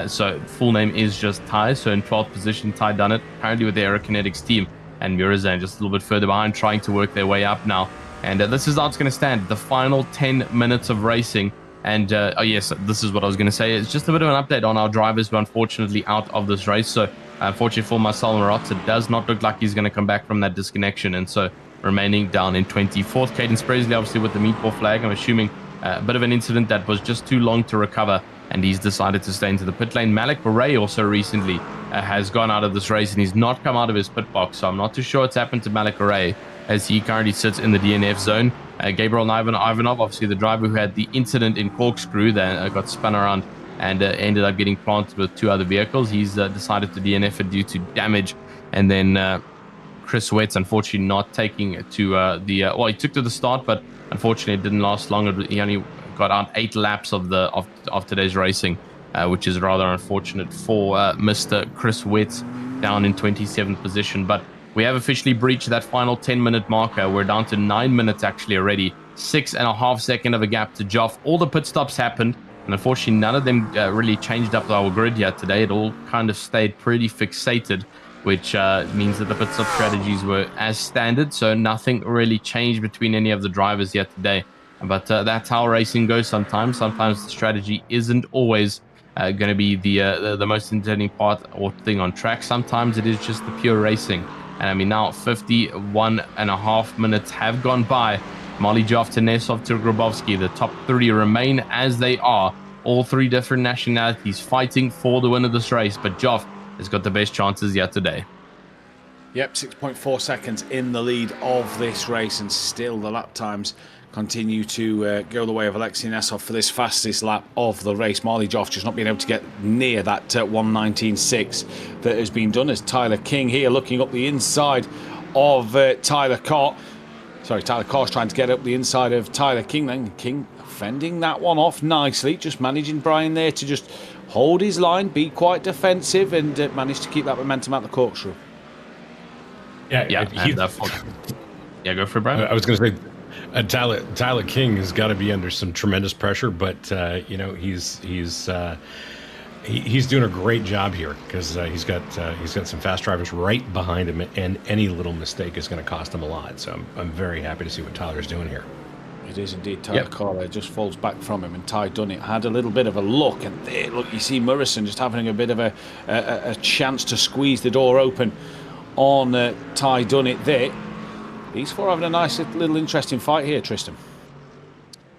Speaker 1: so full name is just Ty. So in 12th position, Ty Dunnett, apparently with the Aerokinetics team, and Murazan just a little bit further behind, trying to work their way up now. And this is how it's going to stand. The final 10 minutes of racing. And oh yes, this is what I was going to say. It's just a bit of an update on our drivers who are unfortunately out of this race. So unfortunately for Marcel Marotta, it does not look like he's going to come back from that disconnection. And so remaining down in 24th, Cadence Presley, obviously with the meatball flag. I'm assuming a bit of an incident that was just too long to recover, and he's decided to stay into the pit lane. Malik Beret also recently has gone out of this race, and he's not come out of his pit box. So I'm not too sure what's happened to Malik Beret, as he currently sits in the DNF zone. Gabriel Ivanov, obviously the driver who had the incident in Corkscrew that got spun around and ended up getting planted with 2 other vehicles. He's decided to DNF it due to damage. And then Chris Wetz, unfortunately, not taking it to well, he took to the start, but unfortunately it didn't last long. He only got out 8 laps of today's racing, which is rather unfortunate for Mr. Chris Wetz, down in 27th position. But we have officially breached that final 10-minute marker. We're down to 9 minutes actually already. 6.5 seconds of a gap to Joff. All the pit stops happened, and unfortunately none of them really changed up our grid yet today. It all kind of stayed pretty fixated, which means that the pit stop strategies were as standard, so nothing really changed between any of the drivers yet today. But that's how racing goes sometimes. Sometimes the strategy isn't always going to be the most entertaining part or thing on track. Sometimes it is just the pure racing. And I mean, now 51.5 minutes have gone by. Molly Joff to Nesov to Grabowski. The top 3 remain as they are. All 3 different nationalities fighting for the win of this race. But Joff has got the best chances yet today.
Speaker 4: Yep, 6.4 seconds in the lead of this race. And still the lap times continue to go the way of Alexei Nesov for this fastest lap of the race. Marley Joff just not being able to get near that 1:19.6 that has been done, as Tyler King here looking up the inside of Tyler Carr. Sorry, Tyler Carr's trying to get up the inside of Tyler King. Then King fending that one off nicely, just managing Brian there to just hold his line, be quite defensive, and manage to keep that momentum out the corkscrew.
Speaker 7: Yeah,
Speaker 1: yeah, go for it, Brian.
Speaker 7: I was going to say, Tyler King has got to be under some tremendous pressure, but you know, he's doing a great job here, because he's got some fast drivers right behind him, and any little mistake is going to cost him a lot. So I'm very happy to see what Tyler's doing here.
Speaker 4: It is indeed. Tyler Carr just falls back from him, and Ty Dunnett had a little bit of a look, and there, look, you see Murison just having a bit of a chance to squeeze the door open on Ty Dunnett there. these four having a nice little interesting fight here, Tristan.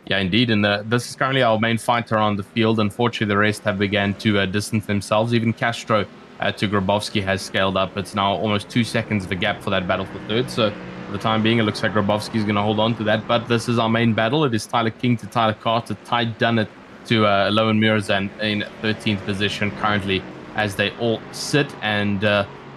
Speaker 1: Yeah, indeed. And this is currently our main fighter on the field. Unfortunately, the rest have began to distance themselves. Even Castro to Grabowski has scaled up. It's now almost 2 seconds of a gap for that battle for third. So for the time being, it looks like Grabowski is going to hold on to that. But this is our main battle. It is Tyler King to Tyler Carter, Ty Dunnett to Lowen Mirzan in 13th position currently as they all sit. And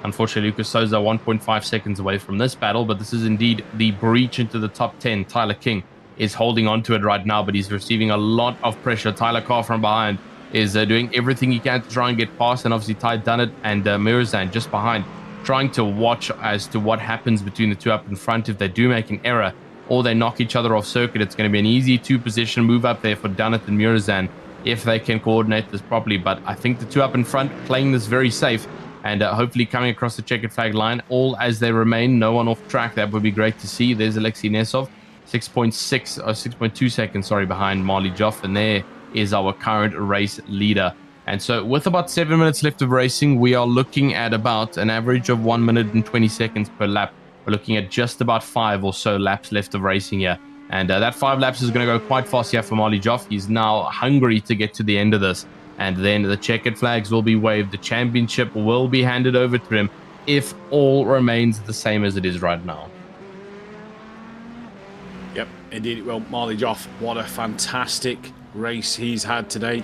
Speaker 1: unfortunately, Lucas Souza 1.5 seconds away from this battle. But this is indeed the breach into the top 10. Tyler King is holding on to it right now, but he's receiving a lot of pressure. Tyler Carr from behind is doing everything he can to try and get past, and obviously Ty Dunnett and Mirzan just behind, trying to watch as to what happens between the two up in front. If they do make an error or they knock each other off circuit, it's going to be an easy two-position move up there for Dunnett and Mirzan if they can coordinate this properly. But I think the two up in front playing this very safe and hopefully coming across the checkered flag line, all as they remain, no one off track. That would be great to see. There's Alexei Nesov, 6.6 or 6.2 seconds, behind Marley Joff, and there is our current race leader. And so with about 7 minutes left of racing, we are looking at about an average of 1 minute and 20 seconds per lap. We're looking at just about 5 or so laps left of racing here. And that 5 laps is going to go quite fast here for Marley Joff. He's now hungry to get to the end of this. And then the checkered flags will be waved. The championship will be handed over to him if all remains the same as it is right now.
Speaker 4: Yep, indeed it will. Marley Joff, what a fantastic race he's had today.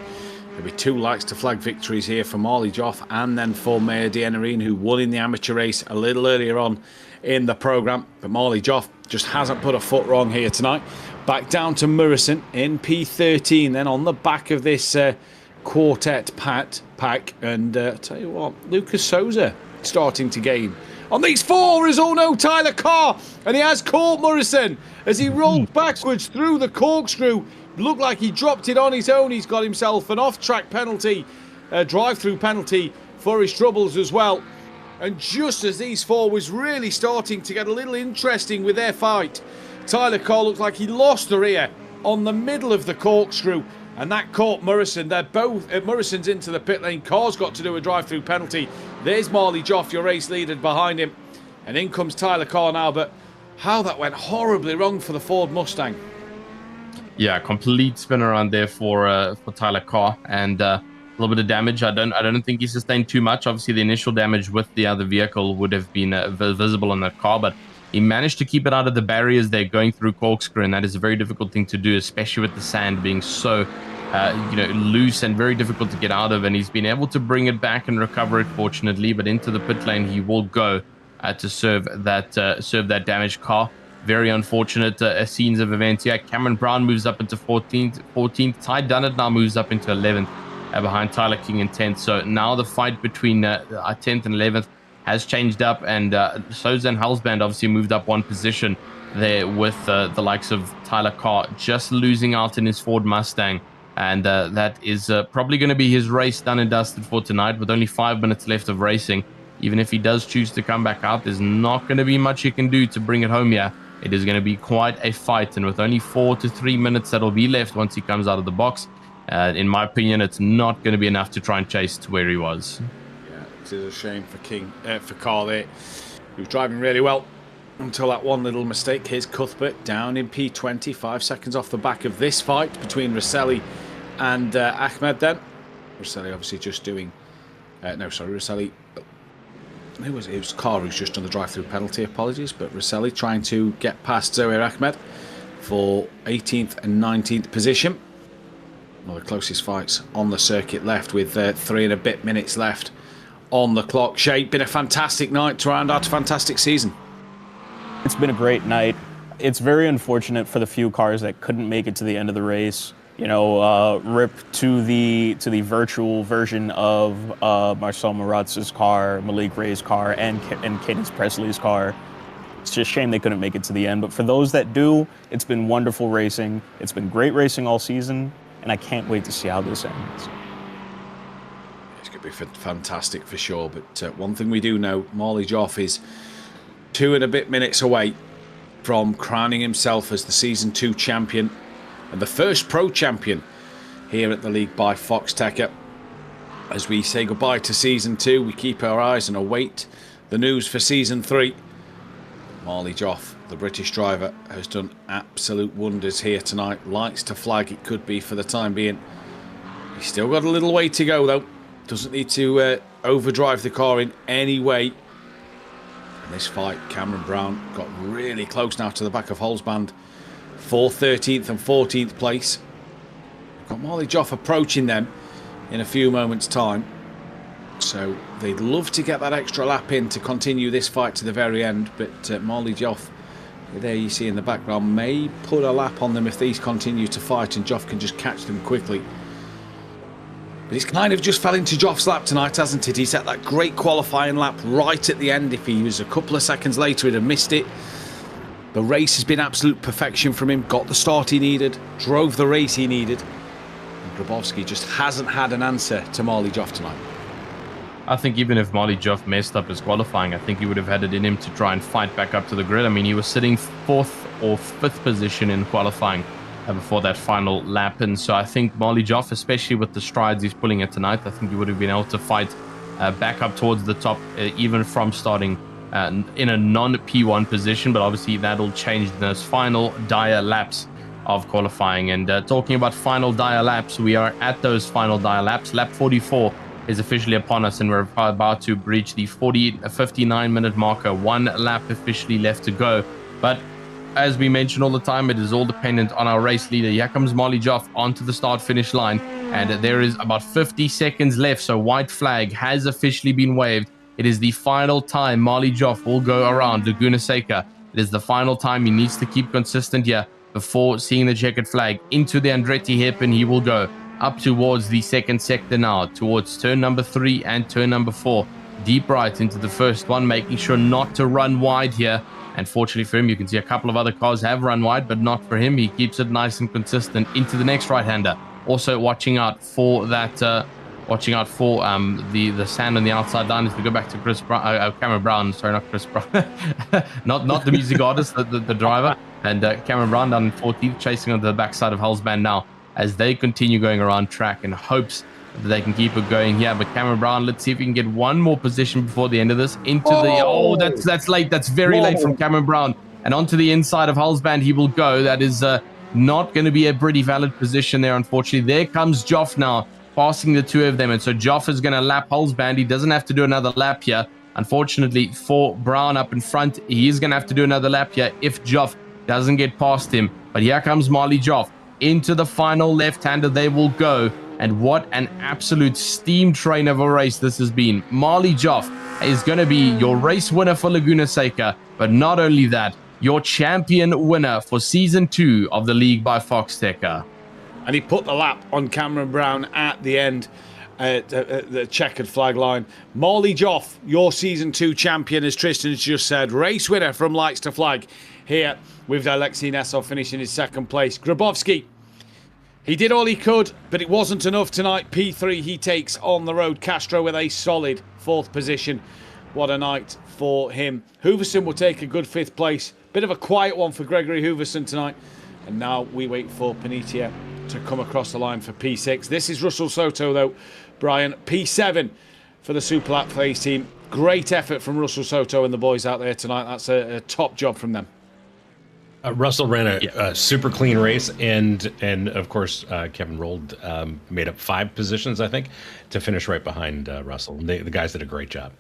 Speaker 4: There'll be 2 likes to flag victories here for Marley Joff and then for Mayor Dianarine, who won in the amateur race a little earlier on in the programme. But Marley Joff just hasn't put a foot wrong here tonight. Back down to Murison in P13 then on the back of this quartet pack. And tell you what, Lucas Souza starting to gain on these 4 is, oh no, Tyler Carr, and he has caught Murison as he rolled backwards through the corkscrew. Looked like he dropped it on his own. He's got himself an off-track penalty, a drive-through penalty for his troubles as well. And just as these 4 was really starting to get a little interesting with their fight, Tyler Carr looked like he lost the rear on the middle of the corkscrew, and that caught Murison. They're both Murison's into the pit lane. Carr's got to do a drive-through penalty. There's Marley Joff, your race leader, behind him, and in comes Tyler Carr now. But how that went horribly wrong for the Ford Mustang.
Speaker 1: Yeah, complete spin around there for Tyler Carr, and a little bit of damage. I don't think he sustained too much. Obviously, the initial damage with the other vehicle would have been visible on that car, but he managed to keep it out of the barriers there going through corkscrew, and that is a very difficult thing to do, especially with the sand being so loose and very difficult to get out of. And he's been able to bring it back and recover it, fortunately. But into the pit lane he will go to serve that damaged car. Very unfortunate scenes of events here. Cameron Brown moves up into 14th. Ty Dunnett now moves up into 11th behind Tyler King in 10th. So now the fight between 10th and 11th has changed up, and Souza and Halsband obviously moved up 1 position there with the likes of Tyler Carr just losing out in his Ford Mustang. And that is probably going to be his race done and dusted for tonight, with only 5 minutes left of racing. Even if he does choose to come back out, there's not going to be much he can do to bring it home here. It is going to be quite a fight, and with only 4 to 3 minutes that'll be left once he comes out of the box, in my opinion, it's not going to be enough to try and chase to where he was.
Speaker 4: Yeah, it is a shame for Carr there. He was driving really well until that one little mistake. Here's Cuthbert down in P20, 5 seconds off the back of this fight between Rosselli and Ahmed then. Rosselli obviously just doing... Rosselli... It was Carr who's just done the drive-through penalty, apologies, but Rosselli trying to get past Zohair Ahmed for 18th and 19th position. One of the closest fights on the circuit left, with 3 and a bit minutes left on the clock. Shay, been a fantastic night to round out a fantastic season.
Speaker 6: It's been a great night. It's very unfortunate for the few cars that couldn't make it to the end of the race. Rip to the virtual version of Marcel Maratz's car, Malik Ray's car, and Cadence Presley's car. It's just a shame they couldn't make it to the end. But for those that do, it's been wonderful racing. It's been great racing all season, and I can't wait to see how this ends.
Speaker 4: It's going to be fantastic for sure. But one thing we do know, Marley Joff is 2 and a bit minutes away from crowning himself as the Season 2 champion and the first pro champion here at the league by Foxxtecca. As we say goodbye to Season 2, we keep our eyes and await the news for Season 3. Marley Joff, the British driver, has done absolute wonders here tonight. Lights to flag it could be for the time being. He's still got a little way to go though. Doesn't need to overdrive the car in any way. In this fight, Cameron Brown got really close now to the back of Holzband for 13th and 14th place. We've got Marley Joff approaching them in a few moments' time. So they'd love to get that extra lap in to continue this fight to the very end. But Marley Joff, there you see in the background, may put a lap on them if these continue to fight and Joff can just catch them quickly. But he's kind of just fell into Joff's lap tonight, hasn't it? He set that great qualifying lap right at the end. If he was a couple of seconds later, he'd have missed it. The race has been absolute perfection from him. Got the start he needed, drove the race he needed. And Grabowski just hasn't had an answer to Marley Joff tonight.
Speaker 1: I think even if Marley Joff messed up his qualifying, I think he would have had it in him to try and fight back up to the grid. I mean, he was sitting 4th or 5th position in qualifying before that final lap. And so I think Marley Joff, especially with the strides he's pulling at tonight, I think he would have been able to fight back up towards the top, even from starting in a non-P1 position. But obviously that'll change in those final dire laps of qualifying. And talking about final dire laps, we are at those final dire laps. Lap 44 is officially upon us, and we're about to breach the 59-minute marker. 1 lap officially left to go. But as we mention all the time, it is all dependent on our race leader. Here comes Marley Joff onto the start-finish line, and there is about 50 seconds left, so white flag has officially been waved. It is the final time Marley Joff will go around Laguna Seca. It is the final time he needs to keep consistent here before seeing the checkered flag. Into the Andretti hairpin he will go, up towards the second sector now, towards turn number 3 and turn number 4. Deep right into the first one, making sure not to run wide here. And fortunately for him, you can see a couple of other cars have run wide, but not for him. He keeps it nice and consistent into the next right-hander. Also watching out for that, the sand on the outside line. As we go back to Cameron Brown, sorry, not Chris Brown, not the music artist, the driver. And Cameron Brown down in 14th, chasing on the backside of Holzband now, as they continue going around track in hopes that they can keep it going here. But Cameron Brown, let's see if we can get one more position before the end of this. That's late. That's very late from Cameron Brown. And onto the inside of Holzband he will go. That is not going to be a pretty valid position there, unfortunately. There comes Joff now, passing the two of them. And so Joff is going to lap Holzband. He doesn't have to do another lap here. Unfortunately for Brown up in front, he is going to have to do another lap here if Joff doesn't get past him. But here comes Marley Joff. Into the final left-hander they will go. And what an absolute steam train of a race this has been. Marley Joff is going to be your race winner for Laguna Seca. But not only that, your champion winner for Season 2 of the League by Foxxtecca.
Speaker 4: And he put the lap on Cameron Brown at the end, at the checkered flag line. Marley Joff, your Season 2 champion, as Tristan has just said. Race winner from lights to flag here with Alexei Nesov finishing in 2nd place. Grabowski, he did all he could, but it wasn't enough tonight. P3 he takes on the road. Castro with a solid 4th position. What a night for him. Hooverson will take a good 5th place. Bit of a quiet one for Gregory Hooverson tonight. And now we wait for Panitia to come across the line for P6. This is Russell Soto, though, Brian. P7 for the Super Lap Phase team. Great effort from Russell Soto and the boys out there tonight. That's a top job from them.
Speaker 7: Russell ran a super clean race, and of course Kevin Rold made up 5 positions, I think, to finish right behind Russell. The guys did a great job.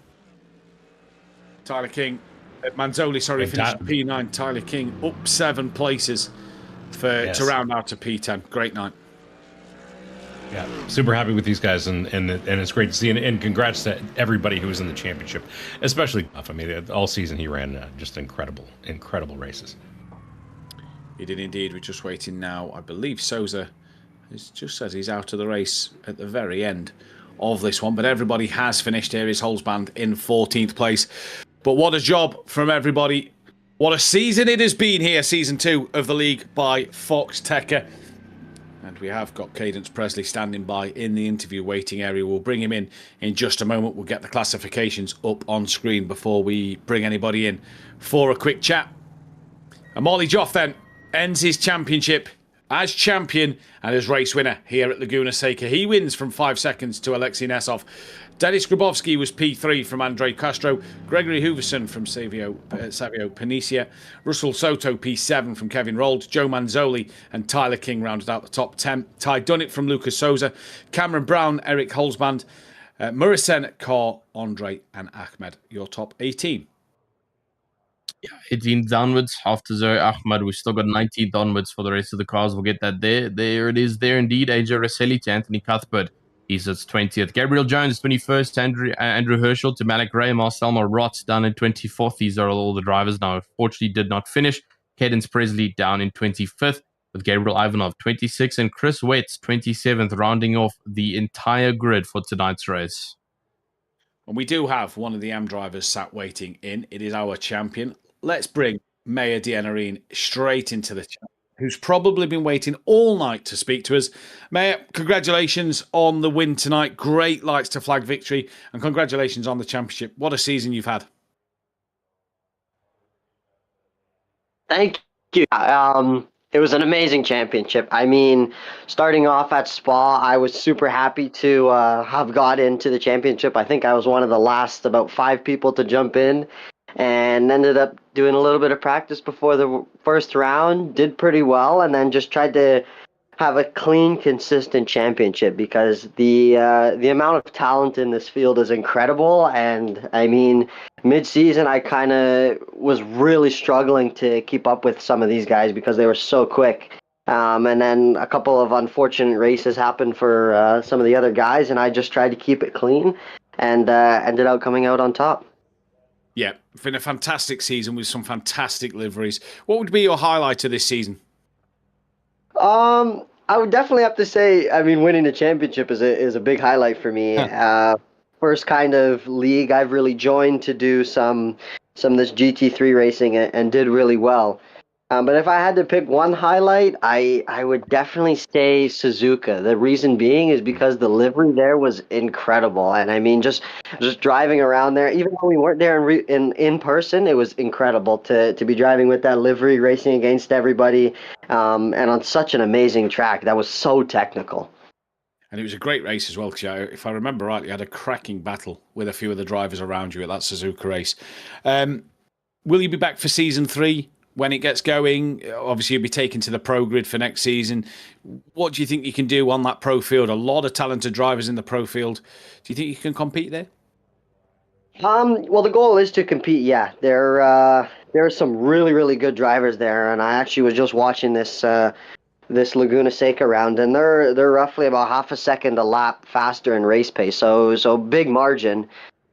Speaker 4: Tyler King, Manzoli, sorry, finished P9. Tyler King up 7 places to round out to P10. Great night.
Speaker 7: Yeah, super happy with these guys, and it's great to see. And congrats to everybody who was in the championship, especially. I mean, all season he ran just incredible races.
Speaker 4: He did indeed. We're just waiting now. I believe Souza has just said he's out of the race at the very end of this one. But everybody has finished here. Is Holzband in 14th place. But what a job from everybody. What a season it has been here. Season 2 of the League by Foxxtecca. And we have got Cadence Presley standing by in the interview waiting area. We'll bring him in just a moment. We'll get the classifications up on screen before we bring anybody in for a quick chat. And Marley Joff then ends his championship as champion and as race winner here at Laguna Seca. He wins from 5 seconds to Alexei Nesov. Denis Grabowski was P3 from Andrei Castro. Gregory Hooverson from Savio Panicia. Russell Soto P7 from Kevin Rold. Joe Manzoli and Tyler King rounded out the top 10. Ty Dunnett from Lucas Souza. Cameron Brown, Eric Holzband. Murisen, Carr, Andre and Ahmed, your top 18.
Speaker 1: Yeah, 18 downwards after Zoe Ahmed. We've still got 19 downwards for the rest of the cars. We'll get that there. There it is there indeed. AJ Rosselli to Anthony Cuthbert. He's at 20th. Gabriel Jones, 21st. Andrew Herschel to Malik Ray. Marcel Marot down in 24th. These are all the drivers now. Unfortunately, did not finish. Cadence Presley down in 25th with Gabriel Ivanov 26th and Chris Wetz 27th, rounding off the entire grid for tonight's race.
Speaker 4: And we do have one of the AM drivers sat waiting in. It is our champion. Let's bring Maya Dianarine straight into the chat, who's probably been waiting all night to speak to us. Maya, congratulations on the win tonight. Great lights to flag victory. And congratulations on the championship. What a season you've had.
Speaker 18: Thank you. It was an amazing championship. I mean, starting off at Spa, I was super happy to have got into the championship. I think I was one of the last about 5 people to jump in, and ended up doing a little bit of practice before the first round. Did pretty well, and then just tried to have a clean, consistent championship, because the amount of talent in this field is incredible. And I mean, mid-season, I kind of was really struggling to keep up with some of these guys because they were so quick. And then a couple of unfortunate races happened for some of the other guys, and I just tried to keep it clean, and ended up coming out on top.
Speaker 4: Yeah, it's been a fantastic season with some fantastic liveries. What would be your highlight of this season?
Speaker 18: I would definitely have to say, I mean, winning the championship is a big highlight for me. First kind of league I've really joined to do some of this GT3 racing, and did really well. But if I had to pick one highlight, I would definitely say Suzuka. The reason being is because the livery there was incredible. And I mean, just driving around there, even though we weren't there in person, it was incredible to be driving with that livery, racing against everybody, and on such an amazing track. That was so technical.
Speaker 4: And it was a great race as well, because if I remember rightly, you had a cracking battle with a few of the drivers around you at that Suzuka race. Will you be back for season 3? When it gets going? Obviously you'll be taken to the pro grid for next season. What do you think you can do on that pro field? A lot of talented drivers in the pro field. Do you think you can compete there?
Speaker 18: Well, the goal is to compete. Yeah, there are some really, really good drivers there, and I actually was just watching this Laguna Seca round, and they're roughly about half a second a lap faster in race pace. So big margin.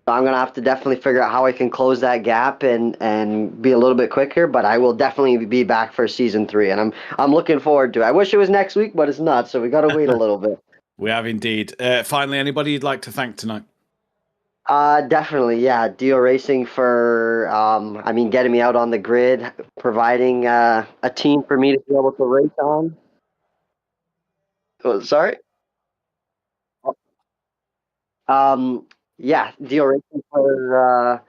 Speaker 18: So I'm going to have to definitely figure out how I can close that gap and be a little bit quicker, but I will definitely be back for season 3, and I'm looking forward to it. I wish it was next week, but it's not, so we got to wait a little bit.
Speaker 4: We have indeed. Finally, anybody you'd like to thank tonight?
Speaker 18: Definitely, yeah. Dio Racing for, getting me out on the grid, providing a team for me to be able to race on. Oh, sorry? Yeah, Dio Racing for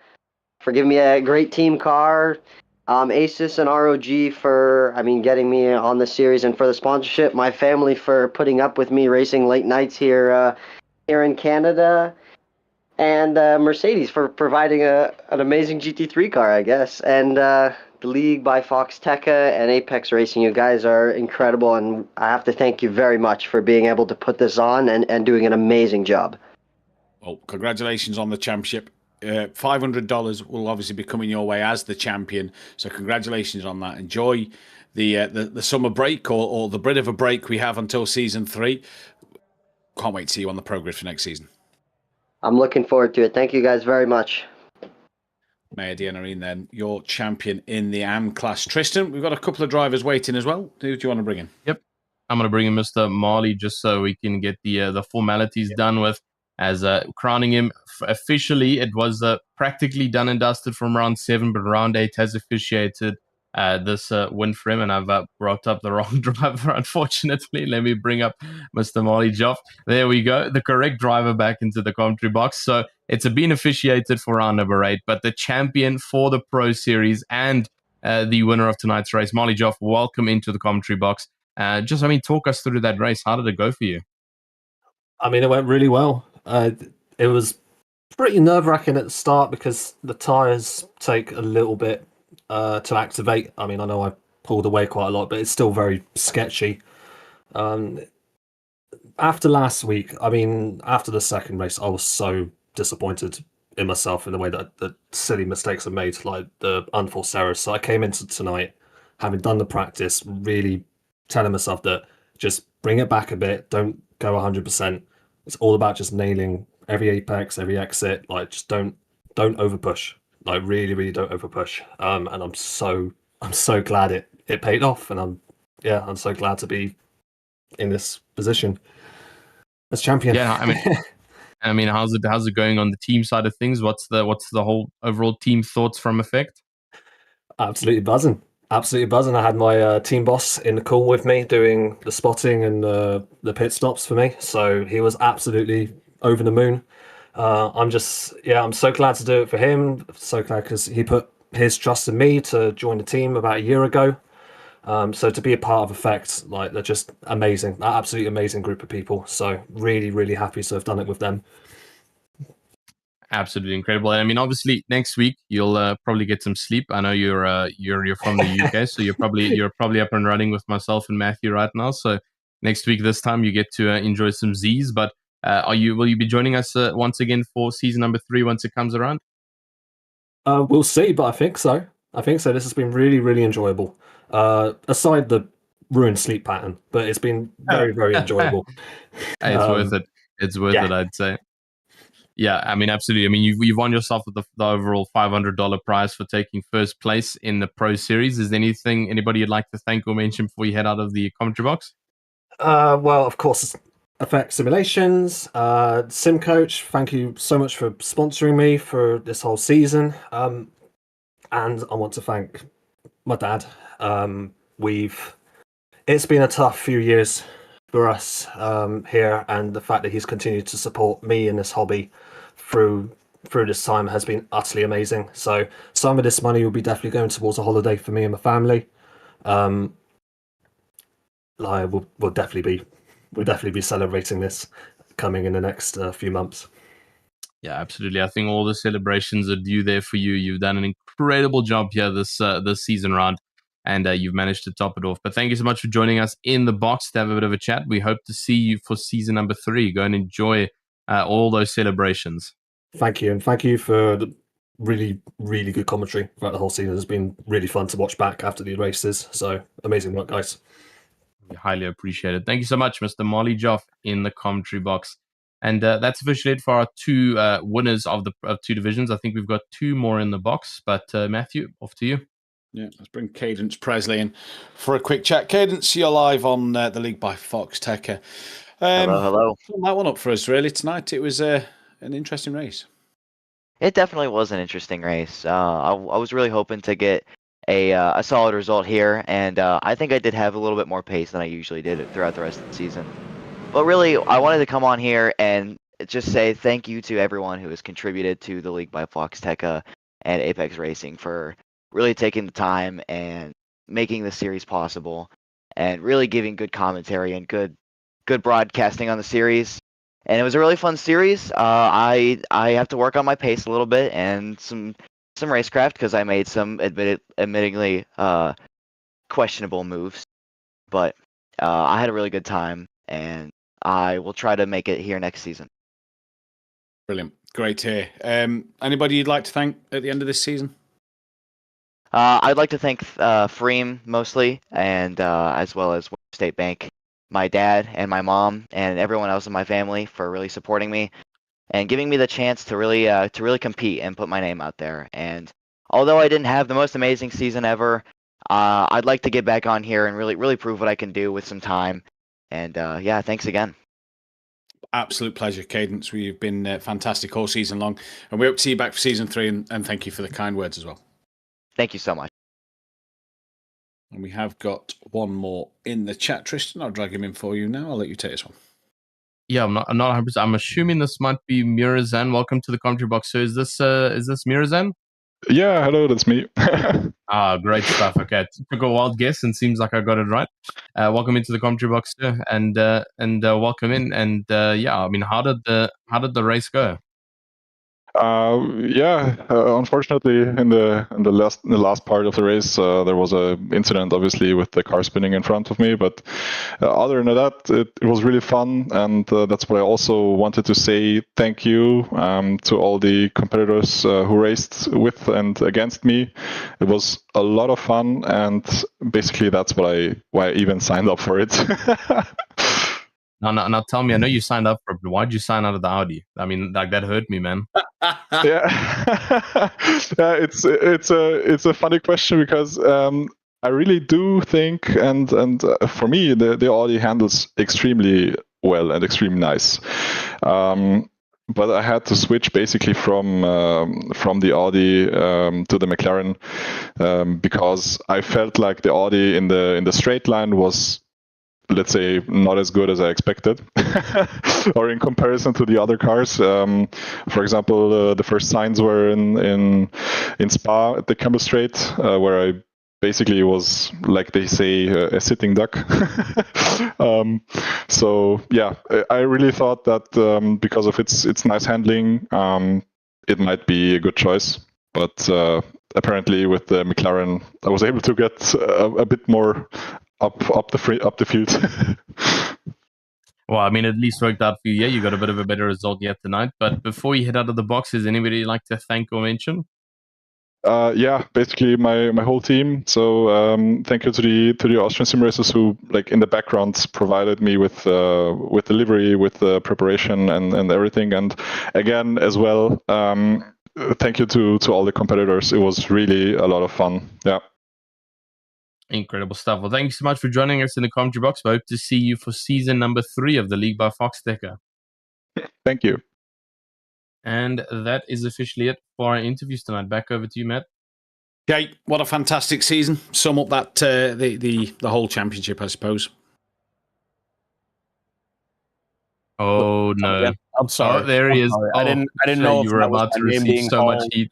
Speaker 18: giving me a great team car. Asus and ROG for, getting me on the series, and for the sponsorship. My family for putting up with me racing late nights here in Canada. And Mercedes for providing an amazing GT3 car, I guess. And the league by Foxxtecca and Apex Racing. You guys are incredible, and I have to thank you very much for being able to put this on and doing an amazing job.
Speaker 4: Well, congratulations on the championship. $500 will obviously be coming your way as the champion. So congratulations on that. Enjoy the summer break or the bit of a break we have until season 3. Can't wait to see you on the pro grid for next season.
Speaker 18: I'm looking forward to it. Thank you guys very much.
Speaker 4: Maya Dianarine, then, your champion in the AM class. Tristan, we've got a couple of drivers waiting as well. Who do you want to bring in?
Speaker 1: Yep. I'm going to bring in Mr. Marley just so we can get the formalities done with. As crowning him officially, it was practically done and dusted from round 7, but round 8 has officiated this win for him, and I've brought up the wrong driver, unfortunately. Let me bring up Mr. Marley Joff. There we go, the correct driver back into the commentary box. So it's been officiated for round number 8, but the champion for the Pro Series and the winner of tonight's race, Marley Joff, welcome into the commentary box. Just, I mean, talk us through that race. How did it go for you?
Speaker 19: I mean, it went really well. It was pretty nerve-wracking at the start because the tyres take a little bit to activate. I mean, I know I pulled away quite a lot, but it's still very sketchy. After last week, I mean, after the second race, I was so disappointed in myself in the way that the silly mistakes I made, like the unforced errors. So I came into tonight, having done the practice, really telling myself that just bring it back a bit, don't go 100%. It's all about just nailing every apex, every exit. Like, just don't over push. Like, really don't over push. And I'm so glad it paid off, and I'm so glad to be in this position as champion.
Speaker 1: Yeah, I mean, how's it going on the team side of things? What's the whole overall team thoughts from Effect?
Speaker 19: Absolutely buzzing. I had my team boss in the call with me doing the spotting and the pit stops for me. So he was absolutely over the moon. I'm so glad to do it for him. So glad because he put his trust in me to join the team about a year ago. So to be a part of Effect, like, they're just amazing, absolutely amazing group of people. So really happy to have done it with them.
Speaker 1: Absolutely incredible. And I mean, obviously, next week you'll probably get some sleep. I know you're from the UK, so you're probably up and running with myself and Matthew right now. So next week, this time, you get to enjoy some Z's. But will you be joining us once again for season number 3 once it comes around?
Speaker 19: We'll see, but I think so. This has been really enjoyable. Aside the ruined sleep pattern, but it's been very enjoyable.
Speaker 1: Hey, it's worth it. It's worth it, I'd say. Yeah, I mean, absolutely. I mean, you've won yourself with the overall $500 prize for taking first place in the Pro Series. Is there anybody you'd like to thank or mention before you head out of the commentary box?
Speaker 19: Well, of course, Effect Simulations, Sim Coach. Thank you so much for sponsoring me for this whole season. And I want to thank my dad. It's been a tough few years for us here, and the fact that he's continued to support me in this hobby through this time has been utterly amazing. So some of this money will be definitely going towards a holiday for me and my family. We'll definitely be celebrating this coming in the next few months.
Speaker 1: Yeah, absolutely. I think all the celebrations are due there for you. You've done an incredible job here this season round, and you've managed to top it off. But thank you so much for joining us in the box to have a bit of a chat. We hope to see you for season number 3. Go and enjoy all those celebrations.
Speaker 19: Thank you, and thank you for the really good commentary throughout the whole season. It's been really fun to watch back after the races. So amazing work, guys.
Speaker 1: We highly appreciate it. Thank you so much, Mr. Molly Joff in the commentary box. And that's officially it for our 2 winners of 2 divisions. I think we've got 2 more in the box. But Matthew, off to you.
Speaker 4: Yeah, let's bring Cadence Presley in for a quick chat. Cadence, you're live on the League by Foxxtecca.
Speaker 20: Hello.
Speaker 4: That one up for us, really, tonight. It was an interesting race.
Speaker 20: It definitely was an interesting race. I was really hoping to get a solid result here, and I think I did have a little bit more pace than I usually did throughout the rest of the season. But really, I wanted to come on here and just say thank you to everyone who has contributed to the League by Foxxtecca and Apex Racing for really taking the time and making the series possible, and really giving good commentary and good broadcasting on the series. And it was a really fun series. I have to work on my pace a little bit and some racecraft because I made some admittingly questionable moves, but I had a really good time, and I will try to make it here next season.
Speaker 4: Brilliant, great to hear. Anybody you'd like to thank at the end of this season?
Speaker 20: I'd like to thank Freem mostly, and as well as State Bank, my dad and my mom, and everyone else in my family for really supporting me and giving me the chance to really compete and put my name out there. And although I didn't have the most amazing season ever, I'd like to get back on here and really prove what I can do with some time. And yeah, thanks again.
Speaker 4: Absolute pleasure, Cadence. We've been fantastic all season long, and we hope to see you back for season 3. And thank you for the kind words as well.
Speaker 20: Thank you so much.
Speaker 4: And we have got one more in the chat. Tristan, I'll drag him in for you now. I'll let you take this one.
Speaker 1: Yeah, I'm not 100%. I'm assuming this might be Mirazan. Welcome to the commentary box. So is this Mirazan?
Speaker 21: Yeah, hello, that's me.
Speaker 1: Ah, great stuff. Okay, took a wild guess and seems like I got it right. Welcome into the commentary box, sir, and welcome in. And yeah, I mean, how did the race go?
Speaker 21: Unfortunately, in the last part of the race, there was a incident, obviously, with the car spinning in front of me. But other than that, it was really fun, and that's what I also wanted to say. Thank you to all the competitors who raced with and against me. It was a lot of fun, and basically that's why I even signed up for it.
Speaker 1: Now tell me, I know you signed up for it, but why'd you sign out of the Audi? I mean, like, that hurt me, man.
Speaker 21: Yeah, it's a funny question because I really do think, and for me, the Audi handles extremely well and extremely nice. But I had to switch basically from the Audi to the McLaren because I felt like the Audi in the straight line was, let's say, not as good as I expected, or in comparison to the other cars. For example, the first signs were in Spa at the Campbell Straight, where I basically was, like they say, a sitting duck. So yeah, I really thought that because of its nice handling, it might be a good choice. But apparently, with the McLaren, I was able to get a bit more up the field.
Speaker 1: Well, I mean, at least worked out for you. Yeah, you got a bit of a better result yet tonight. But before you head out of the box, is anybody you'd like to thank or mention?
Speaker 21: Yeah, basically my whole team. So thank you to the Austrian sim racers who, like, in the background, provided me with the livery, with the preparation and everything. And again, as well, thank you to all the competitors. It was really a lot of fun. Yeah.
Speaker 1: Incredible stuff. Well, thank you so much for joining us in the commentary box. We hope to see you for season number 3 of the League by Foxxtecca.
Speaker 21: Thank you.
Speaker 1: And that is officially it for our interviews tonight. Back over to you, Matt.
Speaker 4: Okay, what a fantastic season. Sum up that the whole championship, I suppose.
Speaker 1: Oh no!
Speaker 6: I'm sorry.
Speaker 1: Oh, there he is.
Speaker 6: Sorry.
Speaker 1: Oh,
Speaker 6: I didn't know
Speaker 1: you
Speaker 6: if
Speaker 1: were
Speaker 6: that was
Speaker 1: about to
Speaker 6: my name
Speaker 1: receive
Speaker 6: being
Speaker 1: so much
Speaker 6: called.
Speaker 1: heat.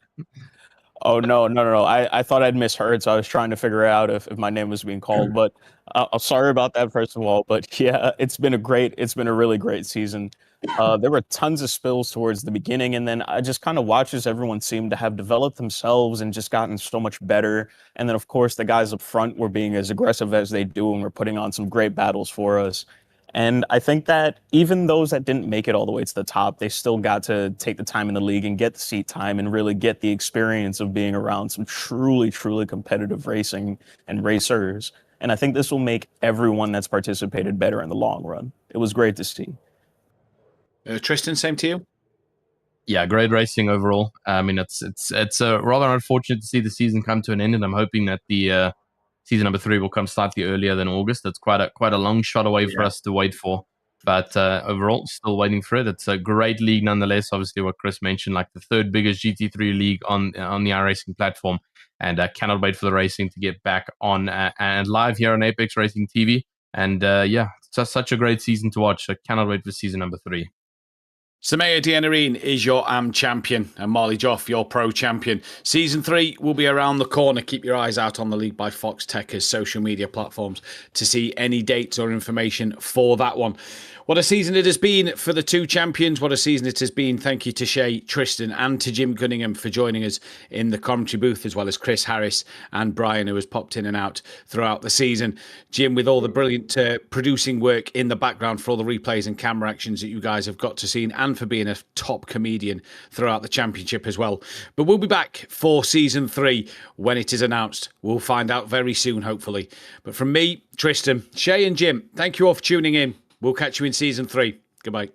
Speaker 6: Oh no. I thought I'd misheard, so I was trying to figure out if my name was being called. But I'm sorry about that, first of all. But yeah, it's been a really great season. There were tons of spills towards the beginning, and then I just kind of watched as everyone seemed to have developed themselves and just gotten so much better. And then, of course, the guys up front were being as aggressive as they do and were putting on some great battles for us. And I think that even those that didn't make it all the way to the top, they still got to take the time in the league and get the seat time and really get the experience of being around some truly, truly competitive racing and racers. And I think this will make everyone that's participated better in the long run. It was great to see.
Speaker 4: Tristan, same to you?
Speaker 1: Yeah, great racing overall. I mean, it's rather unfortunate to see the season come to an end, and I'm hoping that the season number 3 will come slightly earlier than August. That's quite a long shot away for us to wait for. But overall, still waiting for it. It's a great league nonetheless. Obviously, what Chris mentioned, like the 3rd biggest GT3 league on the iRacing platform. And I cannot wait for the racing to get back on and live here on Apex Racing TV. And yeah, it's just such a great season to watch. I cannot wait for season number 3.
Speaker 4: Samaya Dianarine is your AM champion and Marley Joff your pro champion. Season 3 will be around the corner. Keep your eyes out on the League by Foxxtecca's social media platforms to see any dates or information for that one. What a season it has been for the 2 champions. What a season it has been. Thank you to Shay, Tristan and to Jim Cunningham for joining us in the commentary booth, as well as Chris Harris and Brian, who has popped in and out throughout the season. Jim, with all the brilliant producing work in the background for all the replays and camera actions that you guys have got to see, and for being a top comedian throughout the championship as well. But we'll be back for season 3 when it is announced. We'll find out very soon, hopefully. But from me, Tristan, Shay and Jim, thank you all for tuning in. We'll catch you in season 3. Goodbye.